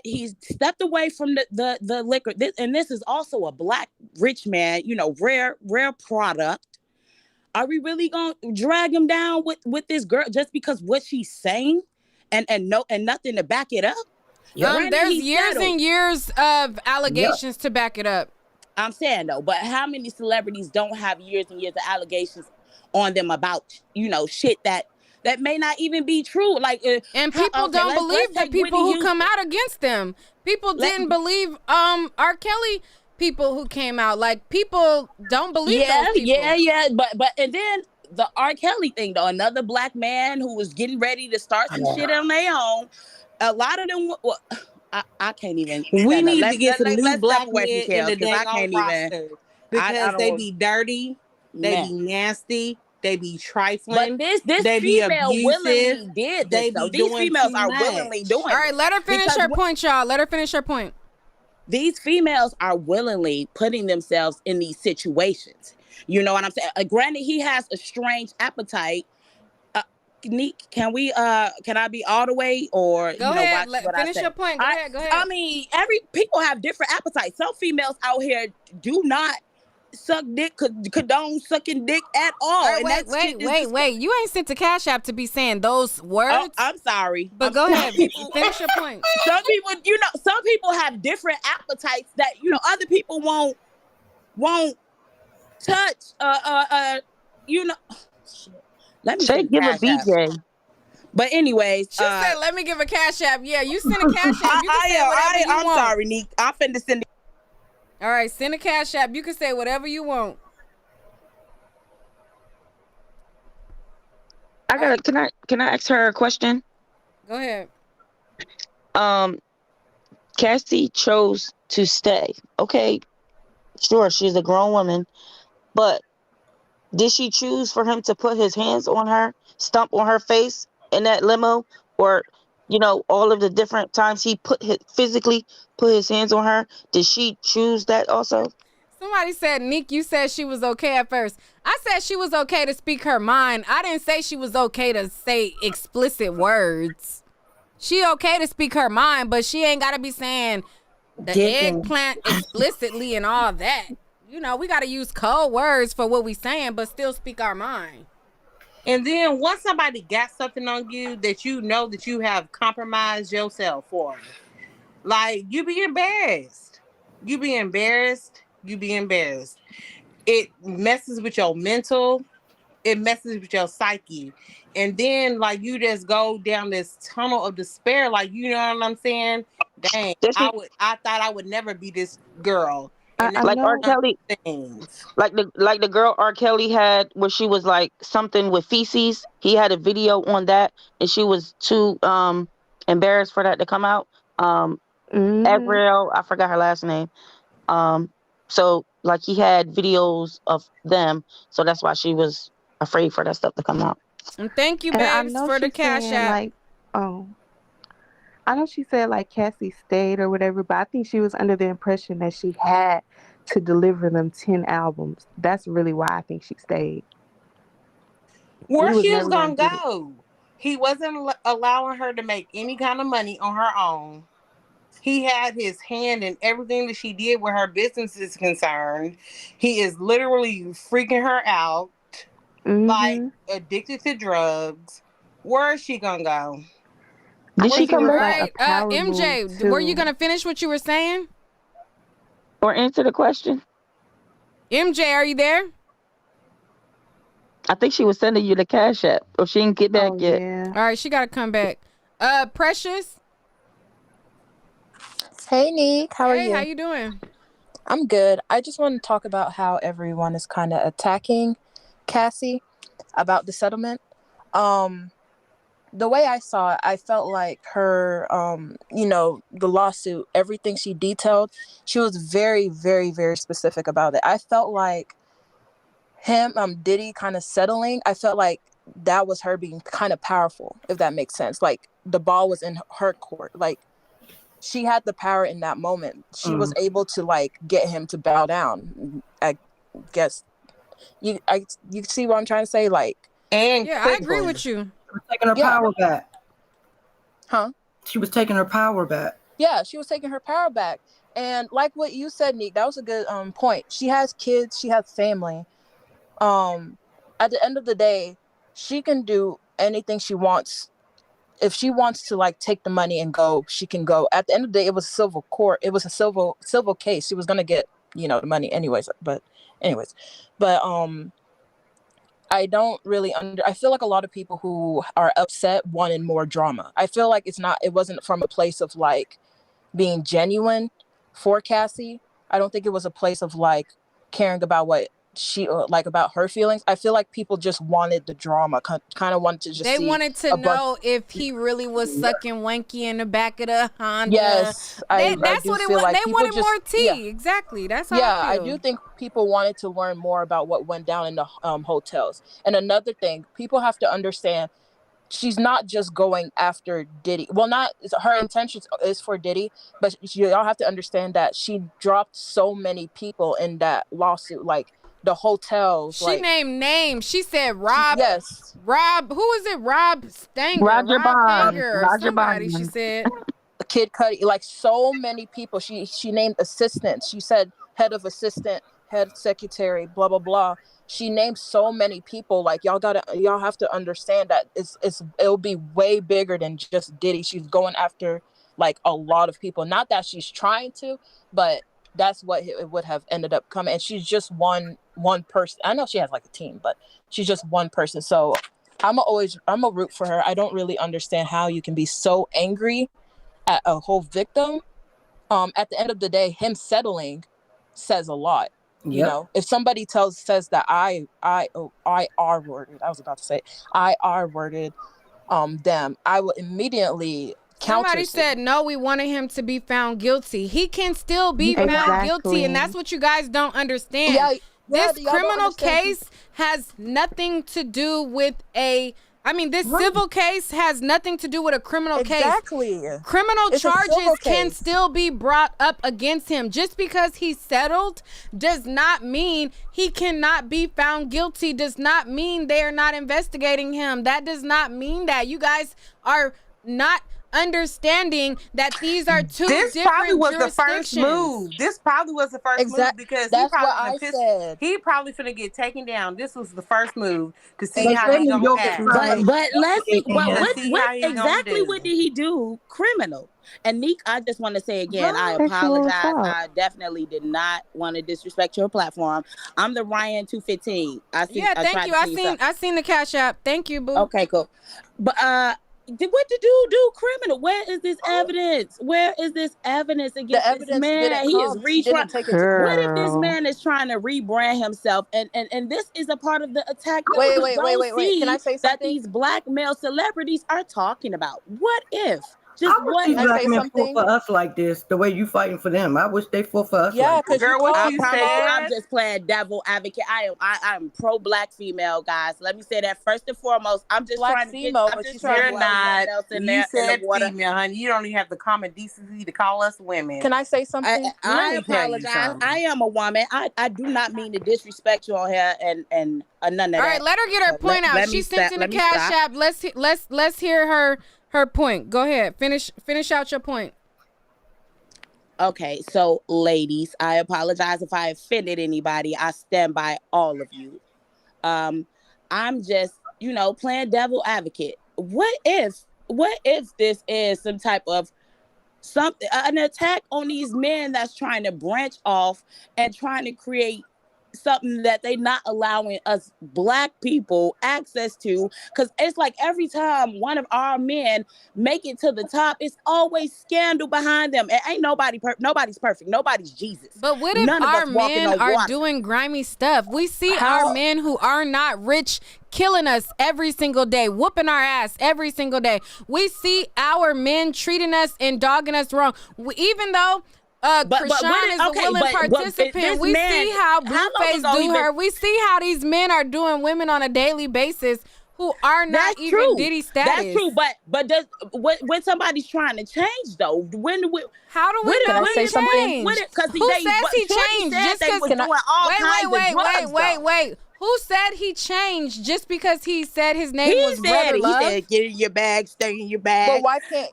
He's stepped away from the liquor. This is also a black rich man, rare product. Are we really gonna drag him down with this girl just because what she's saying and nothing to back it up? There's years and years of allegations to back it up. I'm saying though, but how many celebrities don't have years and years of allegations on them about shit that may not even be true? Like, and people don't believe the people who come out against them. People didn't believe R. Kelly. People who came out, like, people don't believe those people. Yeah. But and then the R. Kelly thing, though, another black man who was getting ready to start some shit on their own. A lot of them, I can't even. We need to get some new black men in the dang roster because they be dirty, they be nasty, they be trifling. But this female willingly did this. So these females are willingly doing it. All right, let her finish her point, y'all. Let her finish her point. These females are willingly putting themselves in these situations. You know what I'm saying? Granted, he has a strange appetite. Can I be all the way or go ahead? Finish your point. Go ahead. I mean, people have different appetites. Some females out here do not suck dick, condone sucking dick at all. Wait. You ain't sent to Cash App to be saying those words. Oh, I'm sorry. But go ahead. Finish your point. Some people have different appetites that, other people won't touch. Let me give a BJ. But anyways, she said, "Let me give a Cash App." Yeah, you send a Cash App. You can say whatever you want. I'm sorry, Nick. I'm finna send it. All right, send a Cash App. You can say whatever you want. Can I ask her a question? Go ahead. Cassie chose to stay. Okay, sure, she's a grown woman, but did she choose for him to put his hands on her, stomp on her face in that limo, or all of the different times he physically put his hands on her? Did she choose that also? Somebody said, Nick, you said she was okay at first. I said she was okay to speak her mind. I didn't say she was okay to say explicit words. She okay to speak her mind, but she ain't got to be saying the eggplant explicitly and all that. We got to use code words for what we saying, but still speak our mind. And then once somebody got something on you that you know that you have compromised yourself for, like, you be embarrassed. You be embarrassed. You be embarrassed. It messes with your mental. It messes with your psyche. And then, like, you just go down this tunnel of despair. Like, you know what I'm saying? Dang, I thought I would never be this girl. And like R. Kelly, things. like the girl R. Kelly had where she was like something with feces. He had a video on that, and she was too embarrassed for that to come out. Avril, I forgot her last name. So like he had videos of them, so that's why she was afraid for that stuff to come out. And thank you, babes, for the cash app. Like, I know she said like Cassie stayed or whatever, but I think she was under the impression that she had to deliver them 10 albums. That's really why I think she stayed. Where she was gonna go? He wasn't allowing her to make any kind of money on her own. He had his hand in everything that she did where her business is concerned. He is literally freaking her out, like addicted to drugs. Where is she gonna go? Did she come back? Right, MJ, were you gonna finish what you were saying? Or answer the question? MJ, are you there? I think she was sending you the cash app, or she didn't get back yet. Yeah. All right, she gotta come back. Precious. Hey, Nick. How are you? Hey, how you doing? I'm good. I just want to talk about how everyone is kind of attacking Cassie about the settlement. The way I saw it, I felt like her, the lawsuit, everything she detailed, she was very, very, very specific about it. I felt like Diddy kind of settling, I felt like that was her being kind of powerful, if that makes sense. Like, the ball was in her court. Like, she had the power in that moment. She was able to, like, get him to bow down. I guess you see what I'm trying to say? Like, and yeah, I agree with you. She was taking her power back. Huh? She was taking her power back. Yeah, she was taking her power back. And like what you said, Nick, that was a good point. She has kids. She has family. At the end of the day, she can do anything she wants. If she wants to, like, take the money and go, she can go. At the end of the day, it was a civil court. It was a civil case. She was gonna get, the money anyways. But I don't really I feel like a lot of people who are upset wanted more drama. I feel like it wasn't from a place of, like, being genuine for Cassie. I don't think it was a place of, like, caring about what she about her feelings. I feel like people just wanted the drama, kind of wanted to just they wanted to know if he really was sucking wanky in the back of the Honda. Yes, that's what it was. They wanted more tea. Yeah. Exactly. That's how I feel. I do think people wanted to learn more about what went down in the hotels. And another thing, people have to understand, she's not just going after Diddy. Well, her intention is for Diddy, but y'all have to understand that she dropped so many people in that lawsuit, like the hotels. She named names. She said Rob. Yes. Rob. Who is it? Rob Stanger. Roger Bond. Roger Bond. She said. Kid Cudi. Like, so many people. She named assistants. She said head of assistant, head secretary, blah blah blah. She named so many people. Like, y'all have to understand that it'll be way bigger than just Diddy. She's going after, like, a lot of people. Not that she's trying to, but that's what it would have ended up coming. And she's just one person. I know she has, like, a team, but she's just one person. So I'm a root for her. I don't really understand how you can be so angry at a whole victim. At the end of the day, him settling says a lot. Yep. If somebody says that I R-worded, I was about to say I R-worded them, I will immediately counter. Somebody said no, we wanted him to be found guilty. He can still be found guilty, and that's what you guys don't understand. This criminal case has nothing to do with this civil case has nothing to do with a criminal case. Exactly. Criminal charges can still be brought up against him. Just because he settled does not mean he cannot be found guilty, does not mean they are not investigating him. That does not mean that. You guys are not understanding that these are two This different probably was the first jurisdictions. move. This probably was the first move because That's he what probably I said. he probably finna get taken down. This was the first move to see They how said he New gonna York is act. trying But let's see. But to see what how he gonna exactly do. what did he do? Criminal. And Neek, I just want to say again, I Sexual apologize. assault. I definitely did not want to disrespect your platform. I'm the Ryan 215. Yeah, thank you. I seen the Cash App. Thank you, boo. Okay, cool. But what did dude do? Criminal. Where is this evidence? Where is this evidence against The evidence this man? didn't He is come. She didn't take it to court. What if this man is trying to rebrand himself? And this is a part of the attack that Wait, we wait, don't wait, wait, wait. see Can I say that something? these black male celebrities are talking about. What if? Just I wish what these if? black men fought for us like this, the way you fighting for them. I wish they fought for us Yeah, like this. because you Girl, what called you I promise you, I'm said? just playing devil advocate. I'm pro black female, guys. Let me say that first and foremost. I'm just black trying to get. female, I'm but just you trying said to You're throw black. not. something else in You there in said the water. female, honey. You don't even have the common decency to call us women. Can I say something? I me tell you apologize. something. I am a woman. I do not mean to disrespect you on here and none of that. All right, let her get her point out. let She me sent stop- in the let me Cash stop. App. Let's hear her point. Go ahead. Finish out your point. Okay, so ladies, I apologize if I offended anybody. I stand by all of you. I'm just, playing devil advocate. What if this is some type of an attack on these men that's trying to branch off and trying to create something that they not allowing us black people access to? Because it's like every time one of our men make it to the top, it's always scandal behind them. And ain't nobody's perfect. Nobody's Jesus. But what if None of our us walking men on are water. doing grimy stuff? We see our men who are not rich killing us every single day, whooping our ass every single day. We see our men treating us and dogging us wrong. Even though Krishan is a willing participant, we see how Blueface do her. We see how these men are doing women on a daily basis who are not even Diddy status. That's true, but when somebody's trying to change though, how do we know he changed? Who says he changed? Just because wait. Who said he changed just because he said his name was Brother Love? He said, get in your bag, stay in your bag. But why can't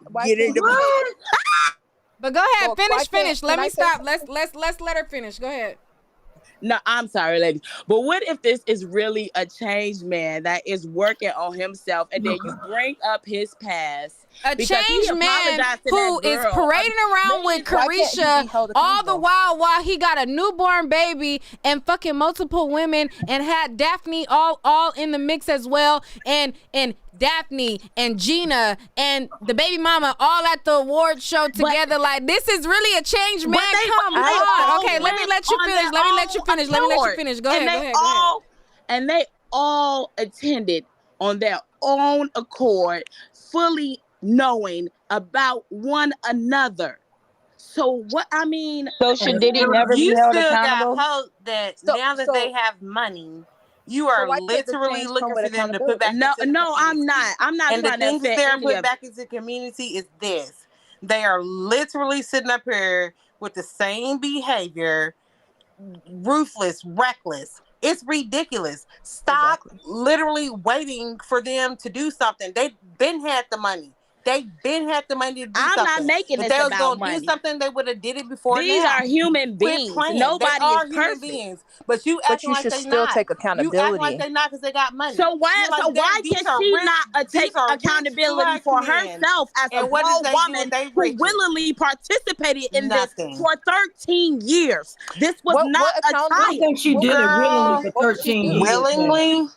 But go ahead, well, finish. Let me stop. Let's let her finish. Go ahead. No, I'm sorry, ladies. But what if this is really a changed man that is working on himself, and then you bring up his past? A changed man who is parading around with Carisha all the while he got a newborn baby and fucking multiple women and had Daphne all in the mix as well, and Daphne and Gina and the baby mama all at the award show together. Like, this is really a changed man. Come on. Okay, let me let you finish. Go ahead. And they all attended on their own accord, fully knowing about one another. So what I mean? So should Diddy never be held accountable? Got hope that now that they have money, you are literally looking for them to put back. No, I'm not. I'm not. And trying the things to they're put back into the community is this: they are literally sitting up here with the same behavior, ruthless, reckless. It's ridiculous. Stop literally waiting for them to do something. They've been had the money. They've been had the money to do something. I'm not making if this they was about gonna do something, they would have did it before. These are human beings. Nobody is human beings. But you acting like they still not. take accountability. You act like they not because they got money. So why? Like, so why these can are she rich- not these take are rich accountability black for men. herself as And a what grown does they do woman when they who rich? willingly participated in Nothing. this for 13 years? This was not a I time. think she did it willingly for 13 years. Willingly.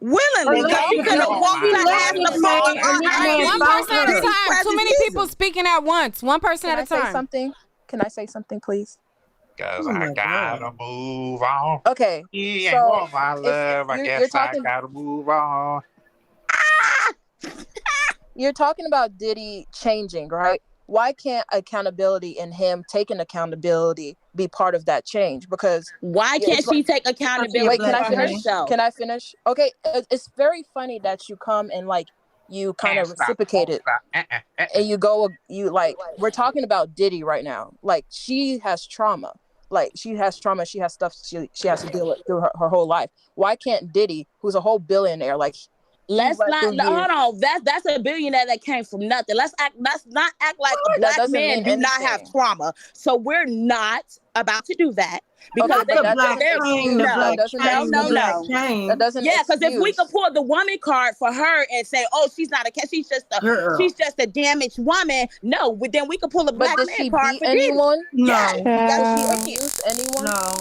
Willingly, she could have walked her ass the fuck All right, one person at a time. Too many people speaking at once. One person at a time. Can I say something, please? Cause I gotta move on. Okay. Yeah, So all my love. I guess I gotta move on. You're talking about Diddy changing, right? Why can't accountability and him taking accountability be part of that change? Because why can't she take accountability? Wait, can I finish? herself? Can I finish? Okay, it's very funny that you come and like you kind of reciprocate it, and you like we're talking about Diddy right now. Like, she has trauma. Like, she has trauma. She has stuff she has to deal with through her whole life. Why can't Diddy, who's a whole billionaire, like Let's not hold on. That's a billionaire that came from nothing. Let's not act like a black man do not have trauma. So we're not about to do that. Because the black chain, the black chain, the black chain. That doesn't because if we could pull the woman card for her and say, oh, she's not a cat, she's just a damaged woman. No, but then we could pull a black man card for anyone. No, does she abuse anyone? No.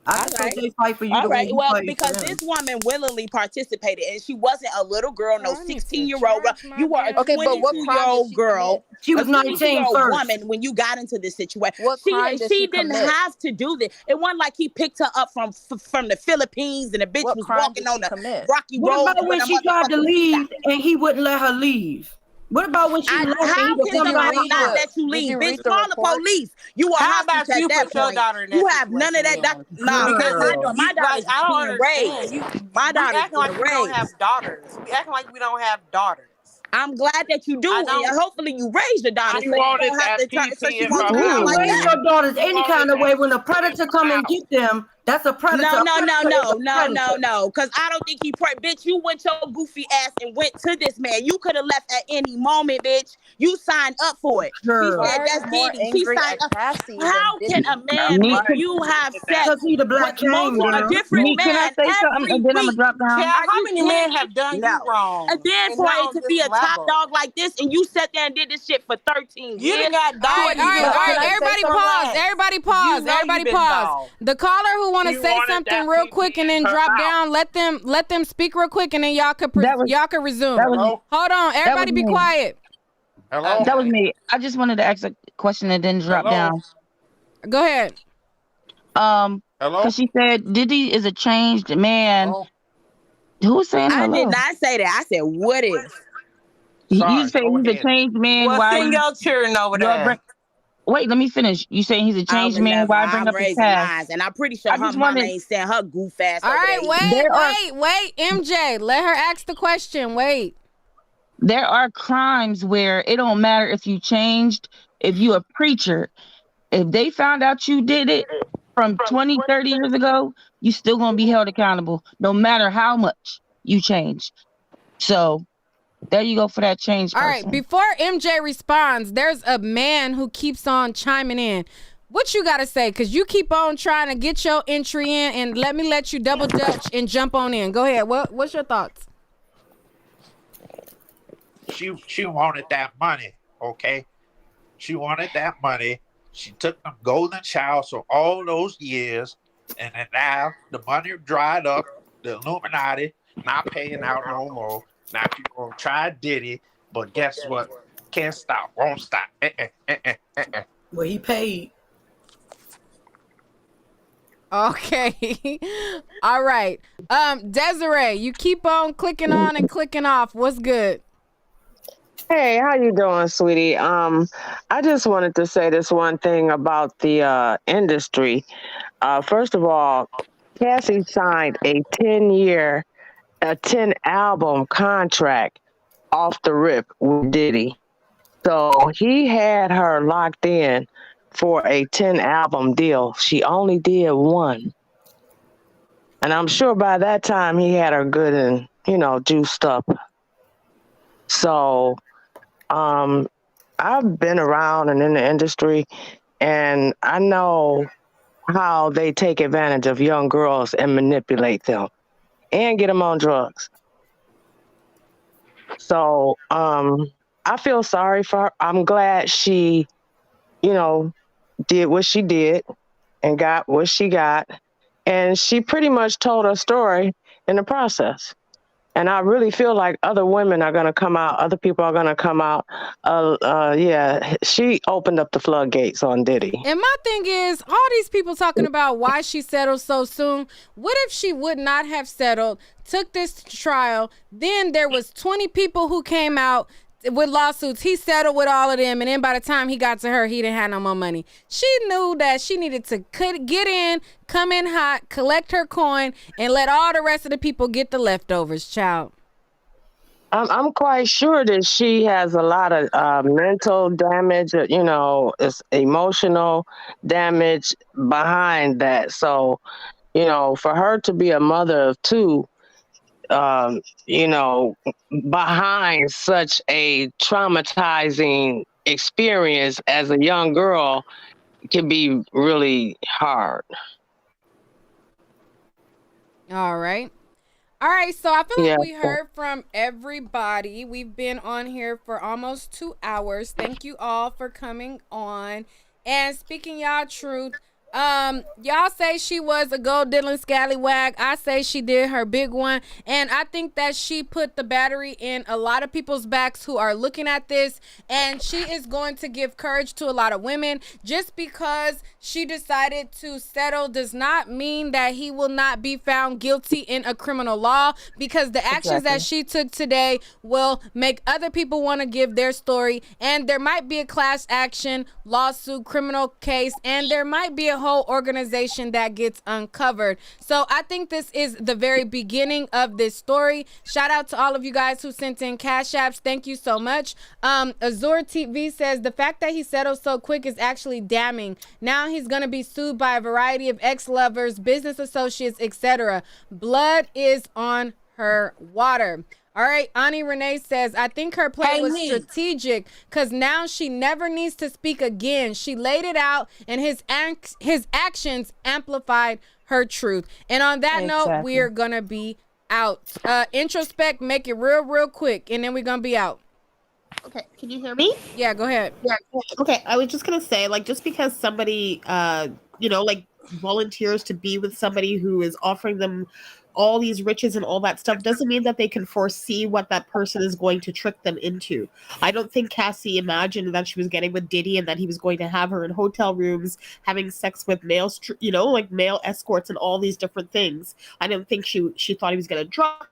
I think they fight for you. All right. Well, because this woman willingly participated, and she wasn't a little girl, no 16-year-old. You were a 22-year-old girl. She was 19 first. Woman when you got into this situation. What crime did she didn't commit? have to do this. It wasn't like he picked her up from the Philippines, and the bitch was walking on the rocky road. What about when she tried to leave and he wouldn't let her leave? What about when she left? How can somebody not let you leave? Bitch, call the police. You are how about hostage you at that put your point. daughter in You that have none of that. Nah, because my daughter's I don't being raised. understand. My daughter's acting like being we don't raised. have daughters. We acting like we don't have daughters. I'm glad that you do, and hopefully you raise your daughter. You wanted that so she PC won't in turn her out like raise that. your daughters any kind of way. When a predator come and get them, that's a predator. No. No. Because I don't think he bitch, you went your goofy ass and went to this man. You could have left at any moment, bitch. You signed up for it. Sure. She said that's Diddy. She signed up. How can a man Right. if you have sex Because he the black with a different Can I man say something and then I'm gonna drop down? How many men have done you wrong? And then And for not it on to this be a top level? dog like this, and you sat there and did this shit for 13 You years. done got All dogged. right. Everybody pause. Everybody pause. You know Everybody you been pause. dogged. The caller who want to You say wanted something that real PP quick and then in her drop mouth. down. Let them speak real quick and then y'all could resume. Hello? Hold on. Everybody be me. quiet. Hello? That was me. I just wanted to ask a question and then drop Hello? down. Go ahead. Hello? Because she said Diddy is a changed man. Hello? Who was saying I hello? did not say that. I said, what if? Sorry, You say go he's a ahead. changed man. Well, why send you- your cheering over you're there. bring- Wait, let me finish. You saying he's a changed man. Why bring I'm up his raising past? mine, and I'm pretty sure I her just mama wanted- ain't sent her goof ass All over right. there. Wait. MJ, let her ask the question. Wait. There are crimes where it don't matter if you changed, if you a preacher. If they found out you did it from 20, 30 years ago, you still gonna be held accountable, no matter how much you change. So there you go for that change All person. right. Before MJ responds, there's a man who keeps on chiming in. What you got to say? Because you keep on trying to get your entry in, and let you double dutch and jump on in. Go ahead. What's your thoughts? She wanted that money, okay? She wanted that money. She took them golden showers for all those years, and then now the money dried up. The Illuminati not paying out no more. Now people gonna try Diddy, but guess what? Can't stop, won't stop. Well, he paid. Okay. All right. Desiree, you keep on clicking on and clicking off. What's good? Hey, how you doing, sweetie? I just wanted to say this one thing about the industry. First of all, Cassie signed a 10-album contract off the rip with Diddy. So he had her locked in for a 10-album deal. She only did one. And I'm sure by that time he had her good and, juiced up. So I've been around and in the industry, and I know how they take advantage of young girls and manipulate them and get them on drugs. So I feel sorry for her. I'm glad she, did what she did and got what she got. And she pretty much told her story in the process. And I really feel like other women are going to come out. Other people are going to come out. She opened up the floodgates on Diddy. And my thing is, all these people talking about why she settled so soon. What if she would not have settled, took this to trial, then there was 20 people who came out with lawsuits. He settled with all of them, and then by the time he got to her, he didn't have no more money. She knew that she needed to get in, come in hot, collect her coin, and let all the rest of the people get the leftovers, child. I'm quite sure that she has a lot of mental damage, it's emotional damage behind that. So, for her to be a mother of two, you know, behind such a traumatizing experience as a young girl can be really hard. All right. All right, so I feel like we heard from everybody. We've been on here for almost 2 hours. Thank you all for coming on and speaking y'all truth. Y'all say she was a gold diddling scallywag. I say she did her big one, and I think that she put the battery in a lot of people's backs who are looking at this, and she is going to give courage to a lot of women. Just because she decided to settle does not mean that he will not be found guilty in a criminal law, because the actions that she took today will make other people want to give their story, and there might be a class action lawsuit, criminal case, and there might be a whole organization that gets uncovered. So I think this is the very beginning of this story. Shout out to all of you guys who sent in cash apps. Thank you so much. Azure TV says the fact that he settled so quick is actually damning. Now he's going to be sued by a variety of ex-lovers, business associates, etc. Blood is on her water. All right, Ani Renee says, I think her play was strategic because now she never needs to speak again. She laid it out, and his actions amplified her truth. And on that note, we're going to be out. Introspect, make it real quick, and then we're going to be out. Okay, can you hear me? Yeah, go ahead. Yeah. Okay, I was just going to say, like, just because somebody, volunteers to be with somebody who is offering them all these riches and all that stuff doesn't mean that they can foresee what that person is going to trick them into. I don't think Cassie imagined that she was getting with Diddy and that he was going to have her in hotel rooms having sex with male escorts and all these different things. I don't think she thought he was going to drug.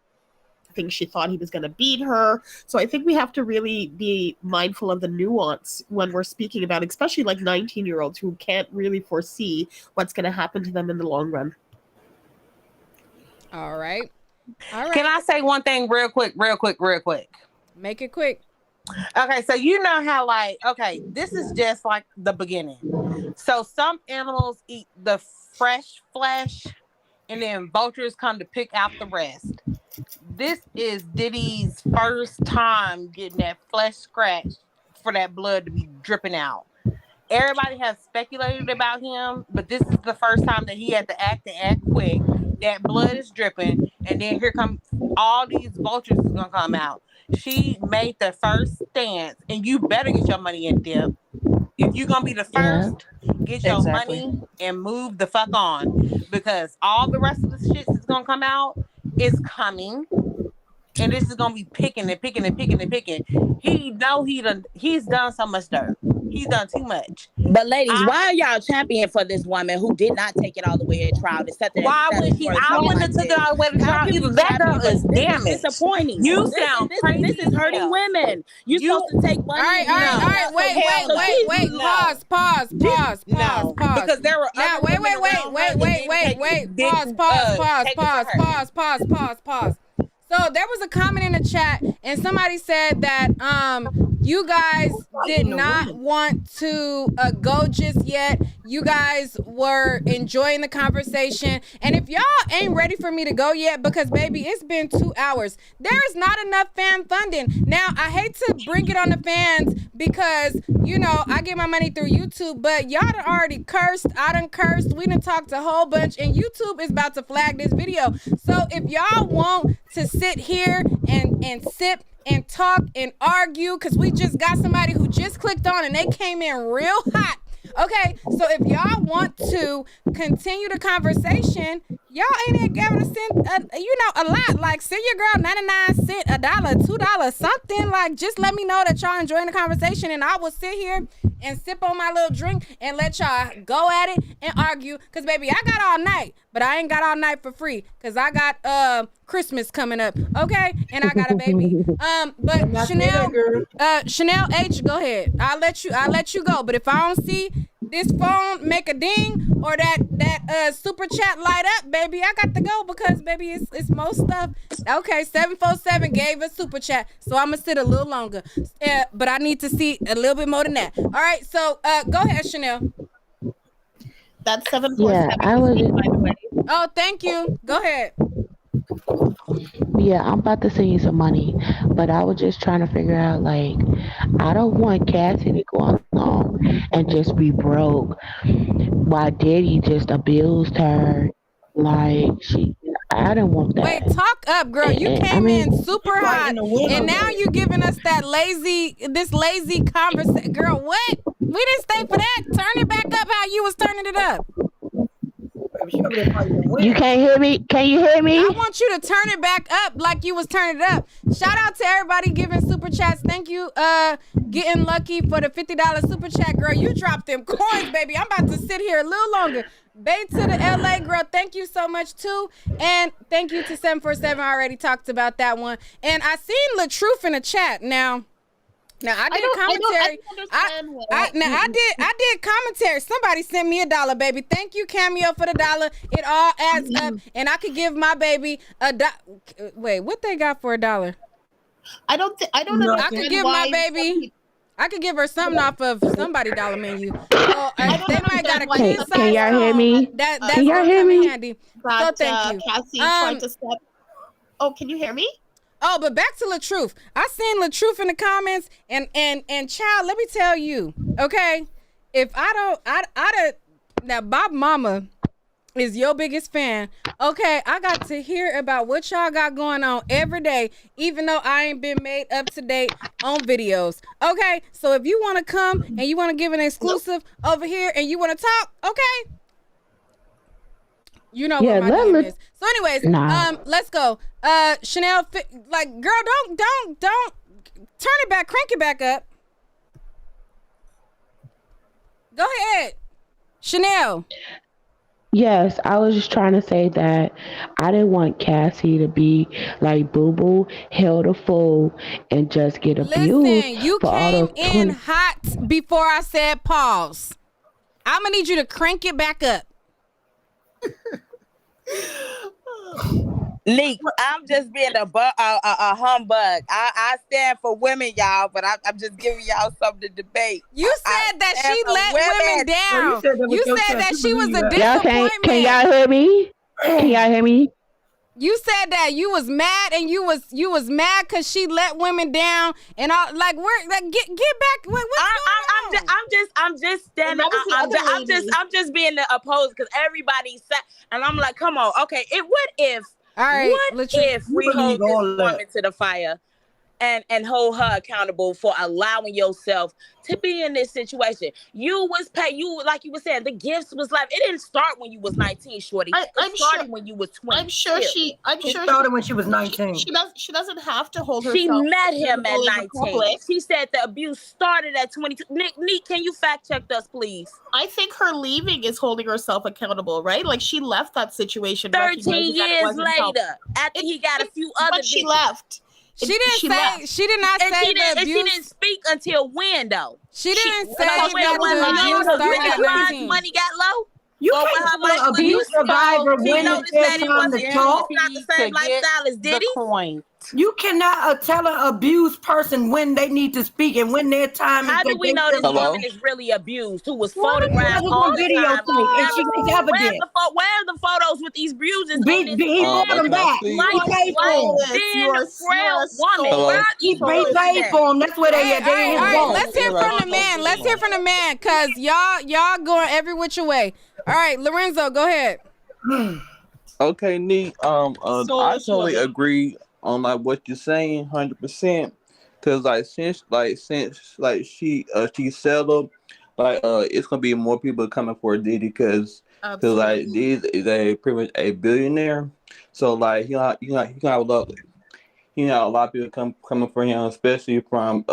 I think she thought he was going to beat her. So I think we have to really be mindful of the nuance when we're speaking about, especially like 19-year-olds who can't really foresee what's going to happen to them in the long run. All right. Can I say one thing real quick? Make it quick. Okay, so you know how this is just like the beginning. So some animals eat the fresh flesh and then vultures come to pick out the rest. This is Diddy's first time getting that flesh scratched for that blood to be dripping out. Everybody has speculated about him, but this is the first time that he had to act quick. That blood is dripping, and then here come all these vultures is gonna come out. She made the first stance, and you better get your money in dip. If you're gonna be the first, get your money and move the fuck on, because all the rest of the shit that's gonna come out is coming, and this is gonna be picking. He's done so much dirt. He's done too much. But ladies, why are y'all championing for this woman who did not take it all the way to trial? Why would she? I wouldn't have took it all the way to trial either. That girl is damaged. Disappointing. You sound crazy. This is hurting women. You're supposed to take money. All right. Wait. Pause. Because there were Pause. So there was a comment in the chat, and somebody said that you guys did not want to go just yet. You guys were enjoying the conversation, and if y'all ain't ready for me to go yet, because baby, it's been 2 hours, there is not enough fan funding. Now, I hate to bring it on the fans because, I get my money through YouTube, but y'all done already cursed. I done cursed. We done talked a whole bunch, and YouTube is about to flag this video. So if y'all want to sit here and sip and talk and argue, because we just got somebody who just clicked on and they came in real hot. Okay, so if y'all want to continue the conversation, y'all ain't giving a cent, a lot. Like, send your girl 99 cents, $1, $2, something. Like, just let me know that y'all enjoying the conversation, and I will sit here and sip on my little drink and let y'all go at it and argue. Because, baby, I got all night, but I ain't got all night for free because I got Christmas coming up, okay? And I got a baby. But Chanel H, go ahead. I'll let you go. But if I don't see this phone make a ding or that super chat light up, baby, I got to go because, baby, it's most stuff. Okay, 747 gave a super chat, so I'm gonna sit a little longer. But I need to see a little bit more than that. All right, so go ahead, Chanel. That's 747. Yeah, I was. By the way. Oh, thank you. Go ahead. Yeah, I'm about to send you some money, but I was just trying to figure out, like, I don't want Cassie to go along and just be broke while Diddy just abused her. Like, I don't want that. Wait, talk up, girl. You I came in mean, super hot, and now you giving us that lazy conversation. Girl, what? We didn't stay for that. Turn it back up how you was turning it up. you can't hear me? Can you hear me? I want you to turn it back up like you was turning it up. Shout out to everybody giving super chats. Thank you, getting lucky for the $50 super chat, girl. You dropped them coins, baby. I'm about to sit here a little longer. Bay to the LA girl, thank you so much too. And thank you to 747. I already talked about that one. And I seen LaTruth in the chat. Now I did commentary. I did commentary. Somebody sent me $1, baby. Thank you, Cameo, for the $1. It all adds up, and I could give my baby Wait, what they got for $1? I don't know. I could give my baby. I could give her something off of somebody dollar menu. So, they might got a kid size. Can y'all hear me? That's can y'all hear me? Handy. So thank you. Cassie tried to step. Oh, can you hear me? Oh, but back to LaTruth. I seen LaTruth in the comments, and child, let me tell you, okay? If now Bob Mama is your biggest fan. Okay, I got to hear about what y'all got going on every day, even though I ain't been made up to date on videos. Okay, so if you want to come and you want to give an exclusive over here and you want to talk, okay? You know what my name is. So anyways, let's go. Chanel, like, girl, don't turn it back, crank it back up. Go ahead, Chanel. Yes, I was just trying to say that I didn't want Cassie to be like Boo Boo, held a fool, and just get abused. Listen, you came in hot before I said pause. I'm gonna need you to crank it back up. Leak, I'm just being a humbug. I stand for women, y'all, but I'm just giving y'all something to debate. You said that she let women down. You said that she was a disappointment. Can y'all hear me? Can y'all hear me? You said that you was mad and you was mad because she let women down and all. Like, where? Like, get back. What's going on? I'm just standing. I'm just being the opposed because everybody said, and I'm like, come on, okay. What if? All right, what if we hold this woman to the fire and hold her accountable for allowing yourself to be in this situation? You was paid. Like you were saying, the gifts was like it didn't start when you was 19, shorty. It started when you was 20. I'm sure she started when she was 19. She doesn't have to hold herself. She met him at 19. She said the abuse started at 22. Nick, can you fact check us, please? I think her leaving is holding herself accountable, right? Like she left that situation 13 years later, after he got a few other. But she left. She did not say the abuse. And she didn't speak until when though? She didn't say that the abuse started at 19. Money got low. You can't tell an abuse survivor when it's their time to talk. Not the same lifestyle as Diddy. You cannot tell an abused person when they need to speak and when their time is. How do we know this woman is really abused? Who was photographed all the time? And she was evident. Where are the photos with these bruises? He brought them back. He paid for them. He paid for them. That's where they at. They all right, let's hear from the man. Let's hear from the man, cause y'all going every which way. All right, Lorenzo, go ahead. Okay, Neat. I totally agree on like what you're saying, 100%. Cause since she settled, it's gonna be more people coming for Diddy, cause like Diddy is pretty much a billionaire. So like you have a lot of people coming for him, especially from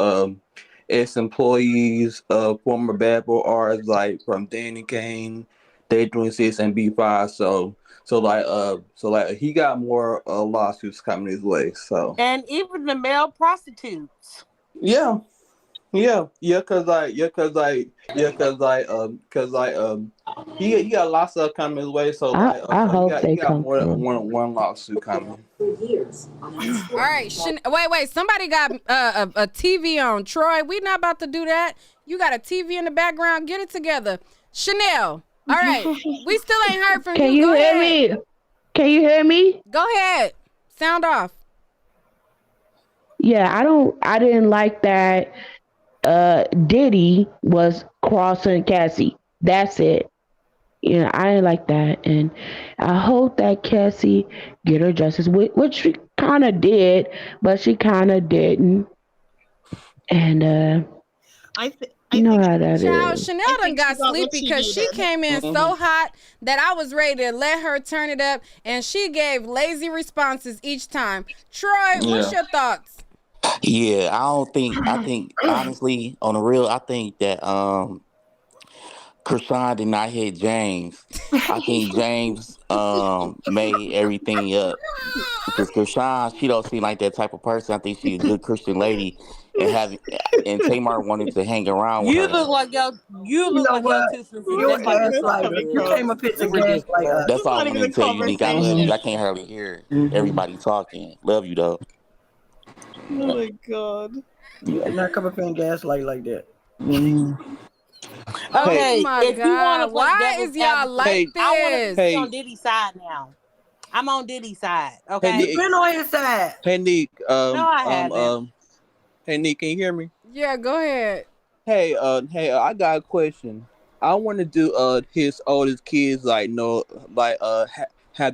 ex-employees, former bad boy artists like from Danny Kane, Day 26 and B5. So he got more lawsuits coming his way. So and even the male prostitutes. He got lots of coming his way. So I hope he got more than one lawsuit coming. All right, wait. Somebody got a TV on. Troy, we not about to do that. You got a TV in the background. Get it together. Chanel. All right, we still ain't heard from you. Can you hear me? Go ahead. Sound off. Yeah, I didn't like that Diddy was crossing Cassie. That's it. You know, I didn't like that, and I hope that Cassie get her justice, which she kind of did, but she kind of didn't, and you know how that Child, is. Chanel I done think she got got what sleepy she because she needed. came in so hot that I was ready to let her turn it up, and she gave lazy responses each time. Troy, what's Yeah. your thoughts? Yeah, I think honestly, on the real, I think that Krishan did not hit James. I think James made everything up. Because Krishan, she don't seem like that type of person. I think she's a good Christian lady, and having and Tamar wanted to hang around with You her. look like You know your what? two sisters You're a just like your gaslighter. You sister. came up here to You gaslight ridiculous. us. That's all I wanted to tell you, Nick. I love you. I can't hardly hear everybody talking. Love you though. Oh my god. You did not come up here and gaslight like that. Oh Okay, my if you want to God. play Why devil's is y'all advocate, like I want to this? be on Diddy's side now. I'm on Diddy's side. Okay. Nick. You've been on his side. Hey Nick, No, I haven't. hey Nick, can you hear me? Yeah, go ahead. Hey, I got a question. I want to do his oldest kids have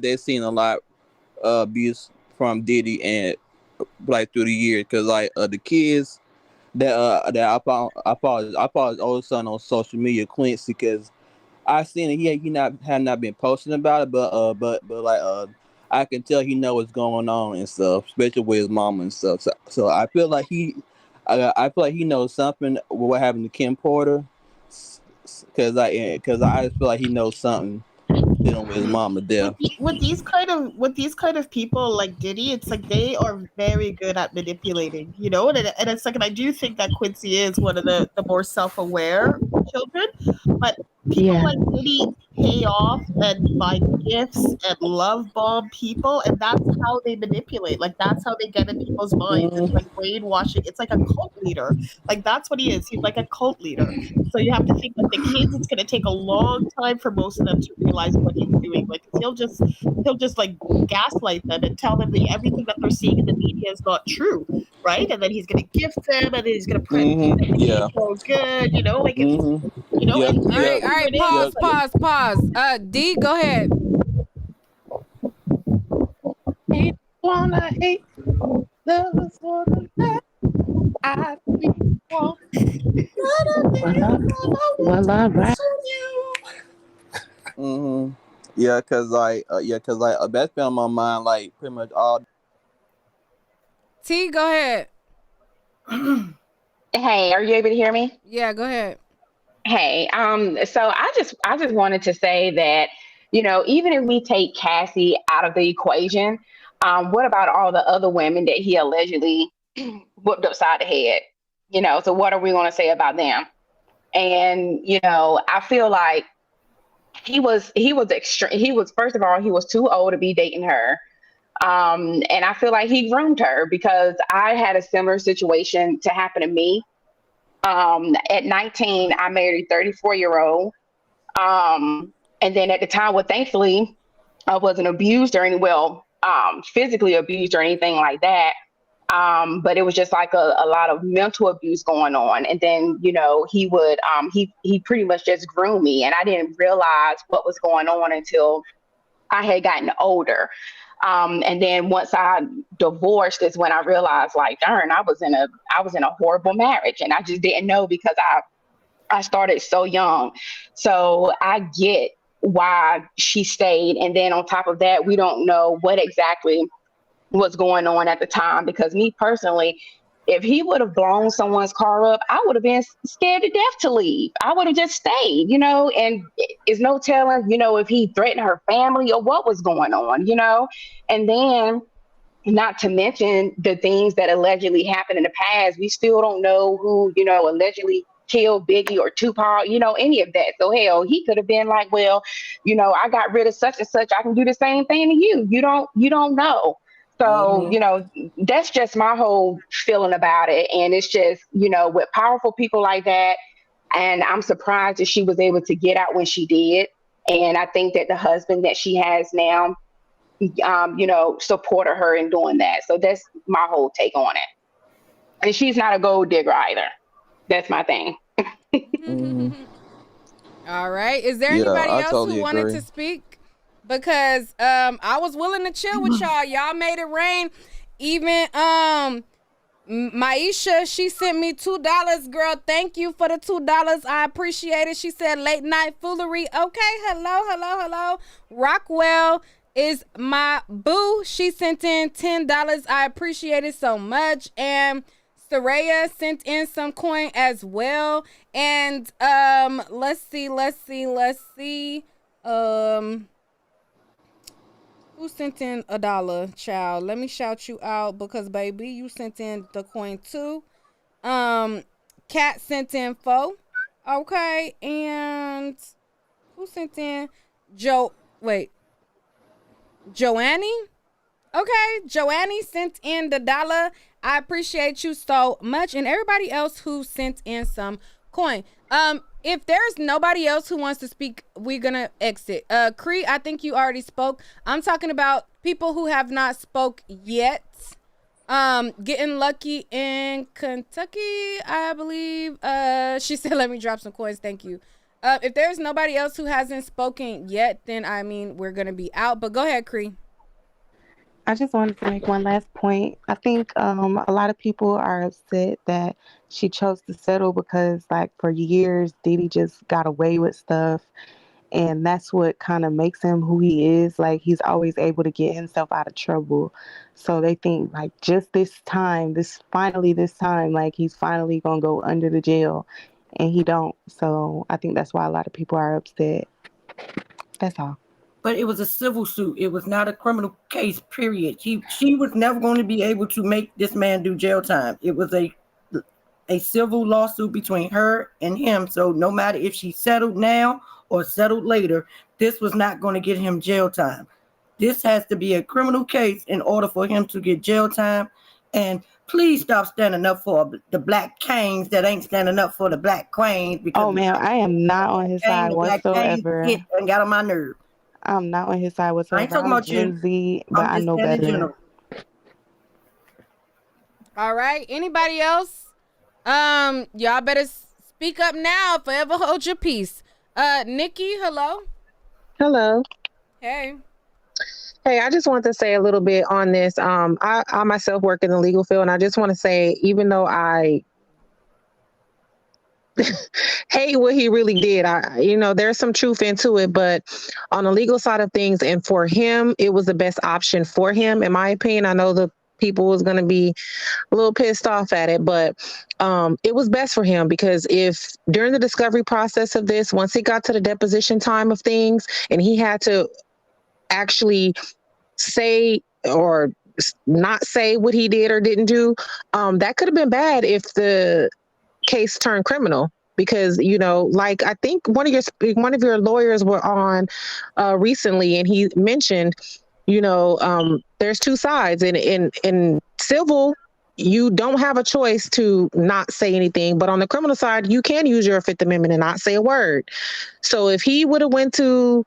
they seen a lot abuse from Diddy and like through the years? Cause the kids that I followed his oldest son on social media, Quincy, because I seen it. Had not been posting about it, but I can tell he know what's going on and stuff, especially with his mama and stuff. So I feel like I feel like he knows something with what happened to Kim Porter, because I just feel like he knows something dealing with his mama there. With these kind of people like Diddy, it's like they are very good at manipulating, you know, and it's like, and I do think that Quincy is one of the more self-aware children, but people Yeah. like Diddy pay off and buy gifts and love bomb people, and that's how they manipulate. Like that's how they get in people's minds. It's like brainwashing. It's like a cult leader. Like that's what he is. He's like a cult leader. So you have to think that the kids, it's going to take a long time for most of them to realize what he's doing. Like he'll just like gaslight them and tell them that everything that they're seeing in the media is not true, right? And then he's going to gift them, and then he's going to pretend that Yeah. it's so good, you know, like it's, you know, Yep. and All right, it is pause. D, go ahead. He wanna hate, love's wanna let. I want. Well, all right. Yeah, cause that's been on my mind like pretty much all. T, go ahead. Hey, are you able to hear me? Yeah, go ahead. Hey, so I just wanted to say that, you know, even if we take Cassie out of the equation, what about all the other women that he allegedly whooped upside the head? You know, so what are we going to say about them? And you know, I feel like he was extreme. He was, first of all, he was too old to be dating her. And I feel like he groomed her because I had a similar situation to happen to me. At 19, I married a 34-year-old. And then at the time, well, thankfully, I wasn't abused or physically abused or anything like that. But it was just like a lot of mental abuse going on. And then, you know, he would, he pretty much just groomed me, and I didn't realize what was going on until I had gotten older. And then once I divorced is when I realized, like, darn, I was in a horrible marriage, and I just didn't know because I started so young. So I get why she stayed. And then on top of that, we don't know what exactly was going on at the time, because me personally, if he would have blown someone's car up, I would have been scared to death to leave. I would have just stayed, you know, and it's no telling, you know, if he threatened her family or what was going on, you know. And then, not to mention the things that allegedly happened in the past, we still don't know who, you know, allegedly killed Biggie or Tupac, you know, any of that. So hell, he could have been like, well, you know, I got rid of such and such, I can do the same thing to you. You don't know. So, you know, that's just my whole feeling about it. And it's just, you know, with powerful people like that, and I'm surprised that she was able to get out when she did. And I think that the husband that she has now, you know, supported her in doing that. So that's my whole take on it. And she's not a gold digger either. That's my thing. All right. Is there Yeah, anybody I else who totally wanted agree. to speak? Because I was willing to chill with y'all. Y'all made it rain. Even Maisha, she sent me $2. Girl, thank you for the $2. I appreciate it. She said late night foolery. Okay, hello. Rockwell is my boo. She sent in $10. I appreciate it so much. And Saraya sent in some coin as well. And let's see. Who sent in $1, child? Let me shout you out because baby, you sent in the coin too. Kat sent in 4. Okay, and who sent in? Joannie? Okay, Joannie sent in the $1. I appreciate you so much. And everybody else who sent in some coin. If there's nobody else who wants to speak, we're gonna exit. Cree, I think you already spoke. I'm talking about people who have not spoke yet. Getting lucky in Kentucky, I believe. She said, let me drop some coins. Thank you. If there's nobody else who hasn't spoken yet, then I mean, we're gonna be out. But go ahead, Cree. I just wanted to make one last point. I think a lot of people are upset that she chose to settle because, like, for years, Diddy just got away with stuff. And that's what kind of makes him who he is. Like, he's always able to get himself out of trouble. So they think, like, just this time, like, he's finally going to go under the jail. And he don't. So I think that's why a lot of people are upset. That's all. But it was a civil suit. It was not a criminal case, period. She was never going to be able to make this man do jail time. It was a civil lawsuit between her and him. So no matter if she settled now or settled later, this was not going to get him jail time. This has to be a criminal case in order for him to get jail time. And please stop standing up for the black kings that ain't standing up for the black queens. Oh, man, I am not on his side whatsoever. And got on my nerve. I'm not on his side whatsoever. I ain't talking about Gen Z, but I know better. All right. Anybody else? Y'all better speak up now. Forever hold your peace. Nikki, hello. Hello. Hey. Hey, I just want to say a little bit on this. I myself work in the legal field, and I just want to say, even though I hate what he really did, there's some truth into it, but on the legal side of things, and for him, it was the best option for him, in my opinion. I know the people was going to be a little pissed off at it, but it was best for him, because if during the discovery process of this, once he got to the deposition time of things and he had to actually say or not say what he did or didn't do, that could have been bad if the case turned criminal. Because, like, I think one of your lawyers were on recently, and he mentioned, there's two sides. In civil, you don't have a choice to not say anything, but on the criminal side, you can use your Fifth Amendment and not say a word. So if he would have went to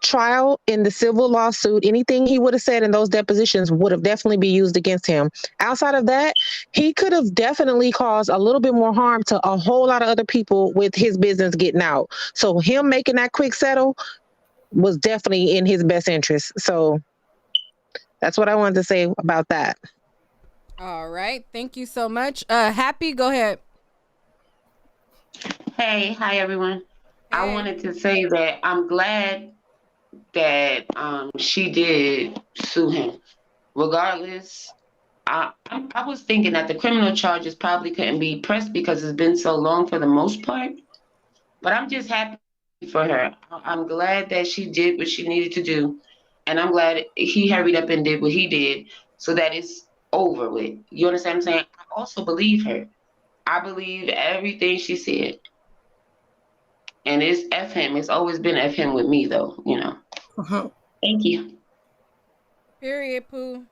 trial in the civil lawsuit, anything he would have said in those depositions would have definitely been used against him. Outside of that, he could have definitely caused a little bit more harm to a whole lot of other people with his business getting out. So him making that quick settle was definitely in his best interest. So that's what I wanted to say about that. All right. Thank you so much. Happy, go ahead. Hey, hi everyone. Hey. I wanted to say that I'm glad that she did sue him. Regardless, I was thinking that the criminal charges probably couldn't be pressed because it's been so long for the most part. But I'm just happy for her. I'm glad that she did what she needed to do. And I'm glad he hurried up and did what he did so that it's over with. You understand what I'm saying? I also believe her. I believe everything she said. And it's F him. It's always been F him with me, though, Thank you. Period, Pooh.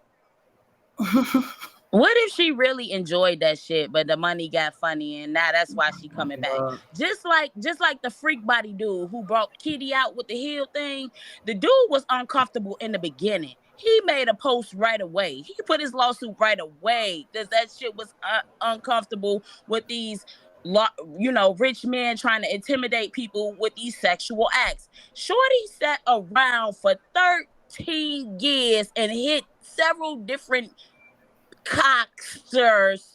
What if she really enjoyed that shit, but the money got funny, and now that's why she coming back? Just like the freak body dude who brought Kitty out with the heel thing. The dude was uncomfortable in the beginning. he made a post right away. He put his lawsuit right away because that shit was uncomfortable with these, rich men trying to intimidate people with these sexual acts. Shorty sat around for 13 years and hit several different cockarocks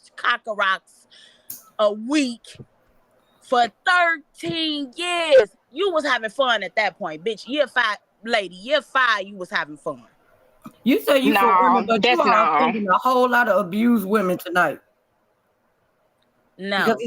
a week for 13 years. You was having fun at that point, bitch. Year 5, you was having fun. You say you for women, but you are offending a whole lot of abused women tonight. No. Because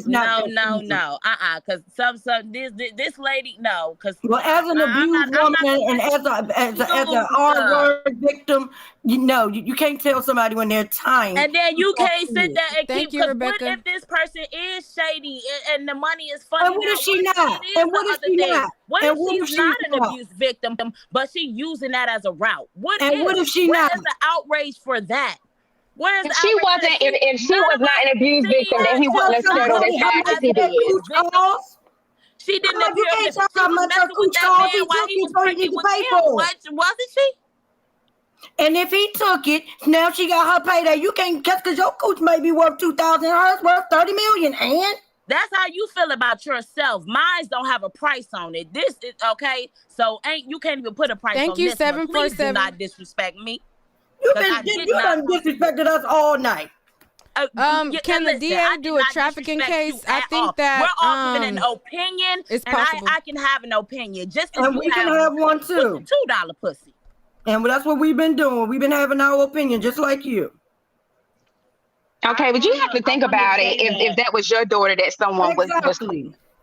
this lady, no. Because as an abused woman and as an R-word victim, you can't tell somebody when they're tying. And then you can't sit there and Thank keep. you, Rebecca. What if this person is shady and the money is funny? And what if she not? And what if she not? What if she's not an abuse victim, but she's using that as a route? What if she not? Where's the outrage for that? If she was not an abuse victim, then he wouldn't have settled as fast as he did. She didn't appear. You can't talk how much her cooch cost. He took it, so he needs to pay for it. Wasn't she? And if he took it, now she got her payday. You can't just because your cooch may be worth $2,000, hers worth $30 million, and that's how you feel about yourself. Mine don't have a price on it. This is okay. So you can't even put a price on this. Thank you, 747. Please do not disrespect me. You done disrespected us all night. Can the DA do a trafficking case? I think that we're all giving an opinion, it's and possible. I can have an opinion. Just as and we can have one too. $2 pussy. And that's what we've been doing. We've been having our opinion, just like you. Okay, but you have to think about it. If that was your daughter that someone was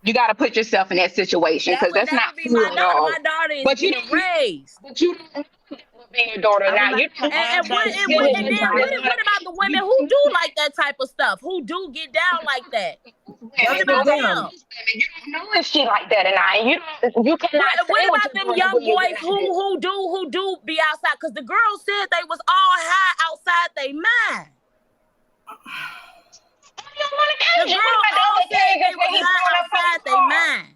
you got to put yourself in that situation because that's not cool at all. My daughter is being raised. But you don't be your daughter now. And what about the women who do like that type of stuff? Who do get down like that? What about them? You don't know if she like that or not. You cannot. What about them young boys who do be outside? Because the girls said they was all high outside they mind. The girl all said they was high outside they mind.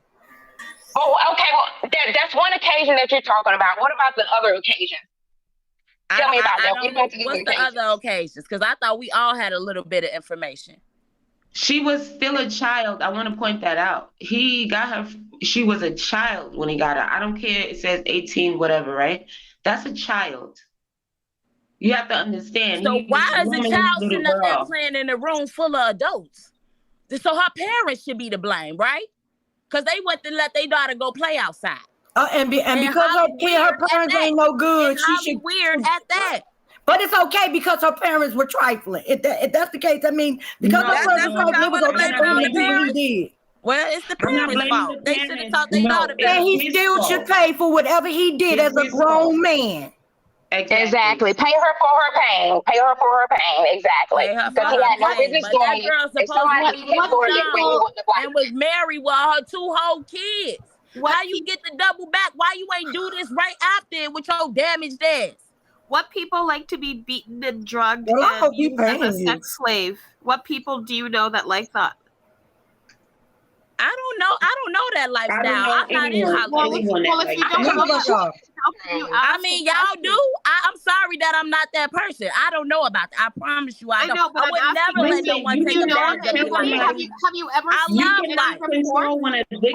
Oh, okay. Well, that's one occasion that you're talking about. What about the other occasions? Tell me about that. What's the other occasions? Because I thought we all had a little bit of information. She was still a child. I want to point that out. He got her. She was a child when he got her. I don't care. It says 18, whatever, right? That's a child. You have to understand. So why is the child sitting up there playing in a room full of adults? So her parents should be to blame, right? Because they went to let their daughter go play outside. And because her parents ain't no good, she should be weird at that. But it's okay because her parents were trifling. If that's the case, I mean, because her parents were trifling, it was okay for him to do what he did. Well, it's the parents' fault. They should have taught their daughter better. And he still should pay for whatever he did as a grown man. Exactly. Pay her for her pain. Pay her for her pain. Exactly. Because he had no business doing it. And was married with her 2 whole kids. How you get the double back? Why you ain't do this right after with your damaged ass? What people like to be beaten and drugged and used as a sex slave? What people do you know that like that? I don't know that lifestyle. I'm not in Hollywood. Well, if you don't know, I mean, y'all do. I'm sorry that I'm not that person. I don't know about that. I promise you, I don't. I know, but I would never let no one take advantage of me. Have you ever? I love life.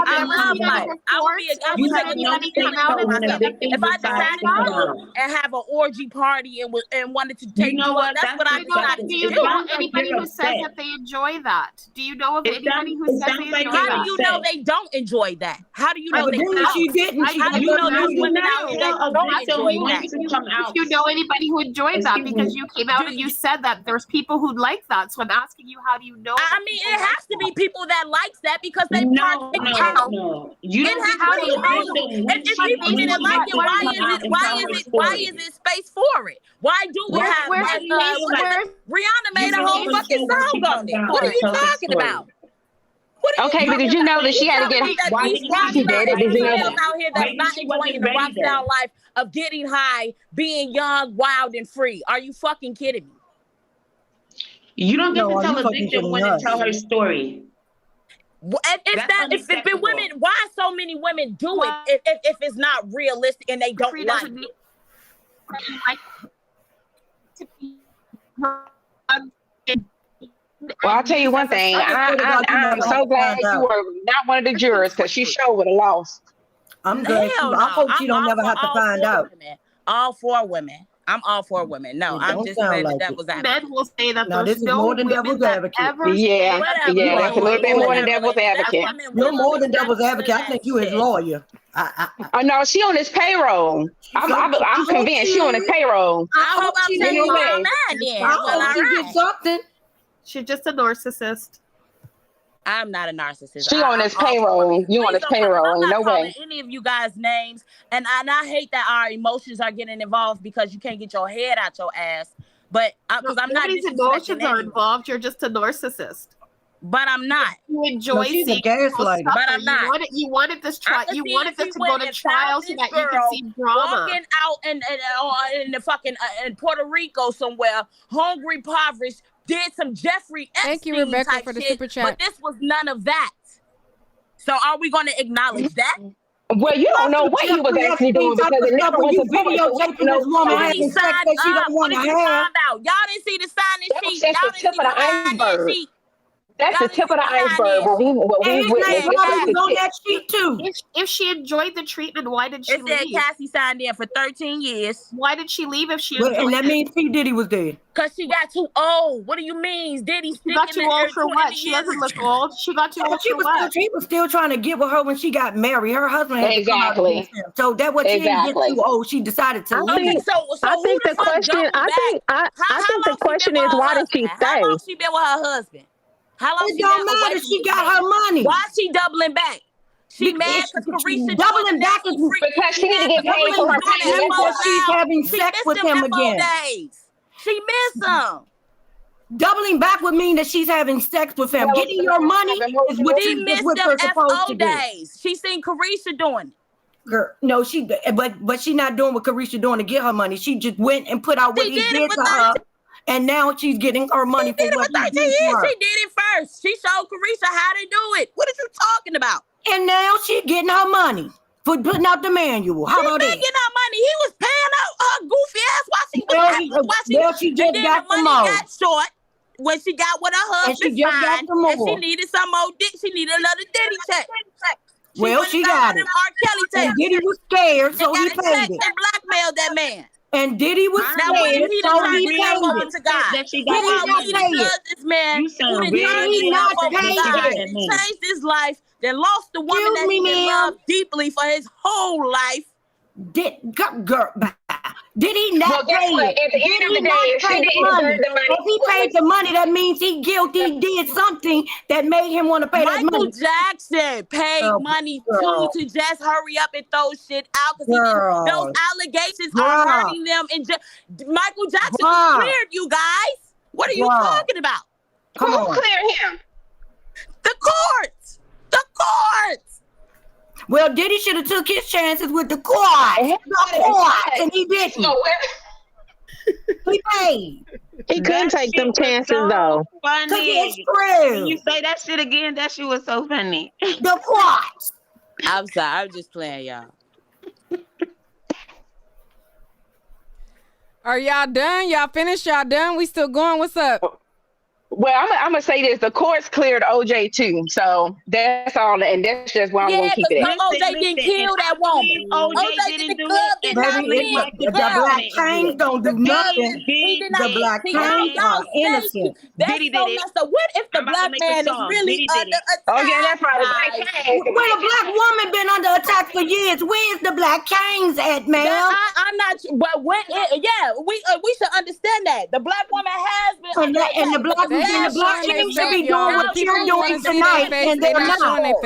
I love life. I would take anything for myself. If I decided to go and have an orgy party and wanted to take drugs, that's what I decided to do. Do you know anybody who says that they enjoy that? Do you know of anybody who says they enjoy that? How do you know they don't enjoy that? How do you know they don't? She didn't. How do you know there's women out here that don't enjoy that? If you know anybody who enjoyed that, because you came out and you said that there's people who like that. So I'm asking you, how do you know? I mean, it has to be people that likes that because they No. You don't have what do you mean? If people didn't like it, why is it space for it? Why do we have Rihanna made a whole fucking song on it? What are you talking about? Okay, but did you know that she had to get she did it? Did you know out here that's not enjoying the rock style life of getting high, being young, wild, and free? Are you fucking kidding me? You don't get to tell a victim when to tell her story. If women, why so many women do it if it's not realistic and they don't like it? Well, I'll tell you one thing. I'm so glad you were not one of the jurors because she sure would have lost. I'm glad. I hope she don't never have to find out. All for women. I'm all for women. No, I'm just saying that devil's advocate. Men will say that No, there's this is no more than women devil's that advocate. ever Yeah, yeah, that's a little bit more than devil's advocate. You're more than devil's advocate. I think you his lawyer. Oh no, she on his payroll. I'm convinced she on his payroll. I hope I'm telling you way. I'm I hope she did something. She's just a narcissist. I'm not a narcissist. She on his payroll. You on his payroll. I'm No not calling way. any of you guys names, and I hate that our emotions are getting involved because you can't get your head out your ass. But because I'm not Nobody's disrespecting emotions are anyone. involved. You're just a narcissist. But I'm not. You enjoy she's a seeing people gaslighter. suffer. But I'm not. You wanted this trial. You wanted this to go to trial so that you could see drama. Walking out in the fucking in Puerto Rico somewhere, hungry, impoverished, did some Jeffrey Epstein Thank you, Rebecca, type for the shit, super chat. but this was none of that. So are we going to acknowledge that? Well, you don't know what he was actually doing because it never was a videotaping this woman having sex that she don't want to have. Y'all didn't see the signing sheet. That's the tip of the iceberg. That's the tip of the iceberg. What we witnessed. on that sheet too. If she enjoyed the treatment, why did she It said leave? Cassie signed in for 13 years. Why did she leave if she Well, enjoyed and that it? means P. Diddy was there. Because she got too old. What do you mean? Diddy She got too old for what? She doesn't look old. She got too old for what? He was still trying to get with her when she got married. Her husband had to come out Exactly. against him. So that was she didn't get too old. She decided to Okay, leave. so I who think the fuck question. doubled I think. back? I think the question is why did she How stay? long she been with her husband? How long It she don't been matter. away She from got this her man? money. Why she doubling back? She mad because Carisha doubling back is because she need to get paid for her pain. because she's having sex with him again. She missed him. Doubling back would mean that she's having sex with him. Getting your money is what She you missed what them you're supposed FO to do. days. She seen Carisha doing it. Girl, no, but she not doing what Carisha doing to get her money. She just went and put out what he did to her, and now she's getting her money for what he did to her. She did it first. She showed Carisha how to do it. What are you talking about? And now she getting her money for putting out the manual. How about She that? getting her money. He was paying her goofy ass while she just got the money more. got short when she got with her And husband she just got signed, some more. and she needed some more dick. She needed another Diddy check. Well, she got it. R. Kelly And tapes. Diddy was scared, so They he got a paid check it. and blackmailed that man. And Diddy was Now when scared, he so done he turned paid over it. to God, Did he who are not we pay to it? judge this man You who sound done very turned Did he himself not over pay to God, it? changed his life, then lost the woman Excuse that me, he ma'am. loved deeply for his whole life. Did he not guess pay what? it? At the end of the day, if she Pay the didn't money? deserve the money, If he paid the money, that means he guilty. He did something that made him want to pay that Michael money. Jackson paid money too to just hurry up and throw shit out because those allegations are hurting them. And Michael Jackson was cleared, you guys. What are you talking about? Who cleared him? The courts. The courts. Well, Diddy should have took his chances with the court. And he didn't. He paid. He couldn't take them chances though. Funny. It's true. When you say that shit again, that shit was so funny. The court. I'm sorry. I'm just playing, y'all. Are y'all done? Y'all finished? Y'all done? We still going? What's up? Well, I'm gonna say this: the courts cleared OJ too, so that's all, and that's just where I'm gonna keep it at. OJ didn't kill that woman. OJ didn't do it. The black chains don't do nothing. The black chains are innocent. Diddy did it. So what if the black man is really under attack? Oh yeah, that's right. The black chains. When a black woman been under attack for years, where's the black chains at, ma'am? I'm not. But when? We should understand that the black woman has been under attack. And the black chains should be doing what you're doing tonight, and they're not.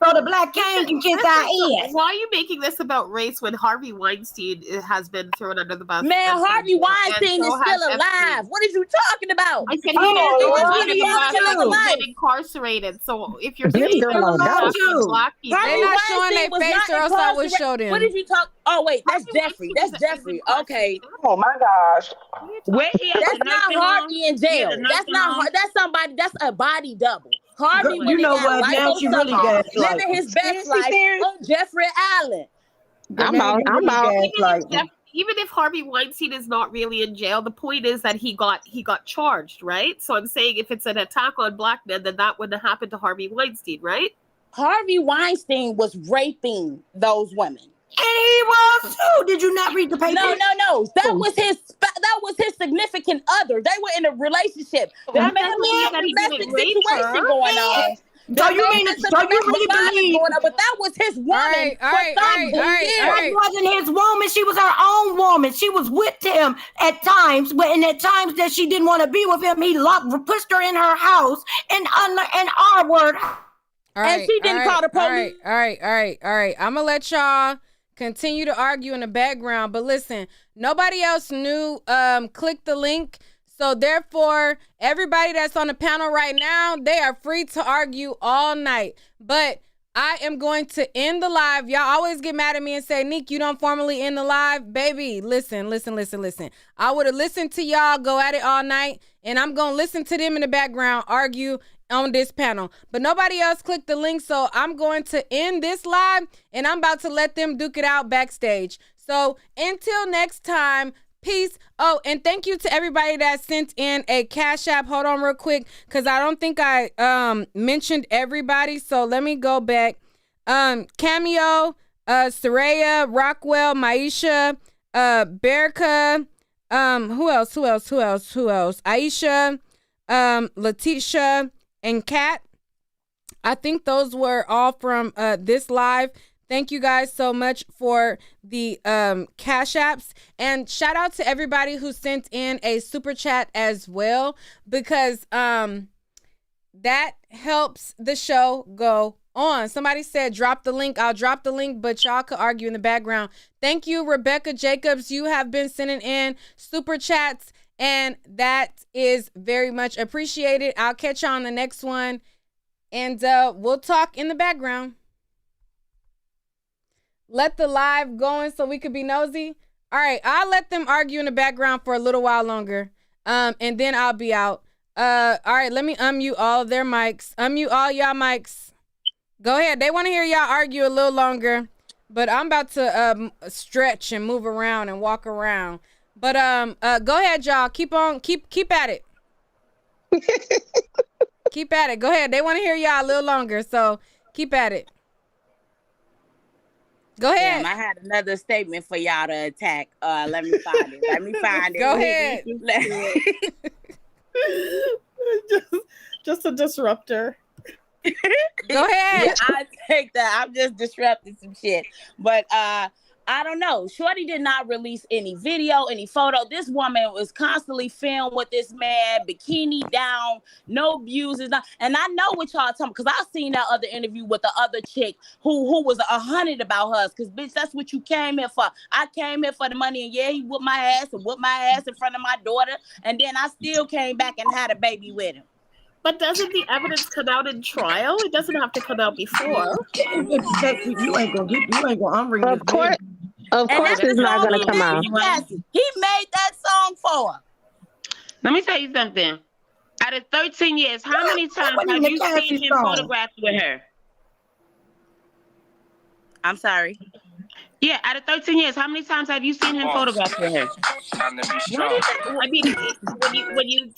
So the black king can kiss our ass. Why are you making this about race when Harvey Weinstein has been thrown under the bus? Man, Harvey Weinstein is still alive. What are you talking about? I said he's been incarcerated. So if you're saying black people, They're not showing their face, or else I would show them. What did you talk? Oh wait, that's Jeffrey. That's Jeffrey. Okay. Oh my gosh. That's not Harvey in jail. That's not. That's somebody. That's a body double. Harvey, you know what? Now she really living his best life on Jeffrey Island. I'm out. even if Harvey Weinstein is not really in jail, the point is that he got charged, right? So I'm saying if it's an attack on black men, then that wouldn't have happened to Harvey Weinstein, right? Harvey Weinstein was raping those women. And he was too. Did you not read the paper? No. That was his significant other. They were in a relationship. There may have been a domestic situation going on. So you really believe? But that was his woman. All right. That wasn't his woman. She was her own woman. She was with him at times, but in at times that she didn't want to be with him, he pushed her in her house and our word. And she didn't call the police. All right. I'm gonna let y'all continue to argue in the background, but listen, nobody else knew. Click the link. So therefore, everybody that's on the panel right now, they are free to argue all night. But I am going to end the live. Y'all always get mad at me and say, Nick, you don't formally end the live. Baby, listen. I would have listened to y'all go at it all night, and I'm going to listen to them in the background argue on this panel. But nobody else clicked the link, so I'm going to end this live, and I'm about to let them duke it out backstage. So until next time, peace. Oh, and thank you to everybody that sent in a Cash App. Hold on real quick, because I don't think I mentioned everybody. So let me go back. Cameo, Saraya, Rockwell, Maisha, Berica, who else? Aisha, Letitia, and Kat. I think those were all from this live. Thank you guys so much for the Cash Apps. And shout out to everybody who sent in a super chat as well, because that helps the show go on. Somebody said drop the link. I'll drop the link, but y'all could argue in the background. Thank you, Rebecca Jacobs. You have been sending in super chats, and that is very much appreciated. I'll catch you on the next one, and we'll talk in the background. Let the live going so we could be nosy. All right, I'll let them argue in the background for a little while longer, and then I'll be out. All right, let me unmute all of their mics. Unmute all y'all mics. Go ahead. They want to hear y'all argue a little longer, but I'm about to stretch and move around and walk around. But go ahead, y'all. Keep at it. Keep at it. Go ahead. They want to hear y'all a little longer, so keep at it. Go ahead. Damn, I had another statement for y'all to attack. Let me find it. Go ahead. just a disruptor. Go ahead. Yeah, I take that. I'm just disrupting some shit. But I don't know. Shorty did not release any video, any photo. This woman was constantly filmed with this man, bikini down, no views. And I know what y'all talking, because I seen that other interview with the other chick who was 100 about hers. Because, bitch, that's what you came here for. I came here for the money, and yeah, he whooped my ass in front of my daughter. And then I still came back and had a baby with him. But doesn't the evidence come out in trial? It doesn't have to come out before. You ain't gonna unring this baby. Of course it's not going to come out. He made that song for her. Let me tell you something. Out of 13 years, how many times have you seen him photographed with her? I'm sorry. Yeah, out of 13 years, how many times have you seen him photographed with her? I mean, when you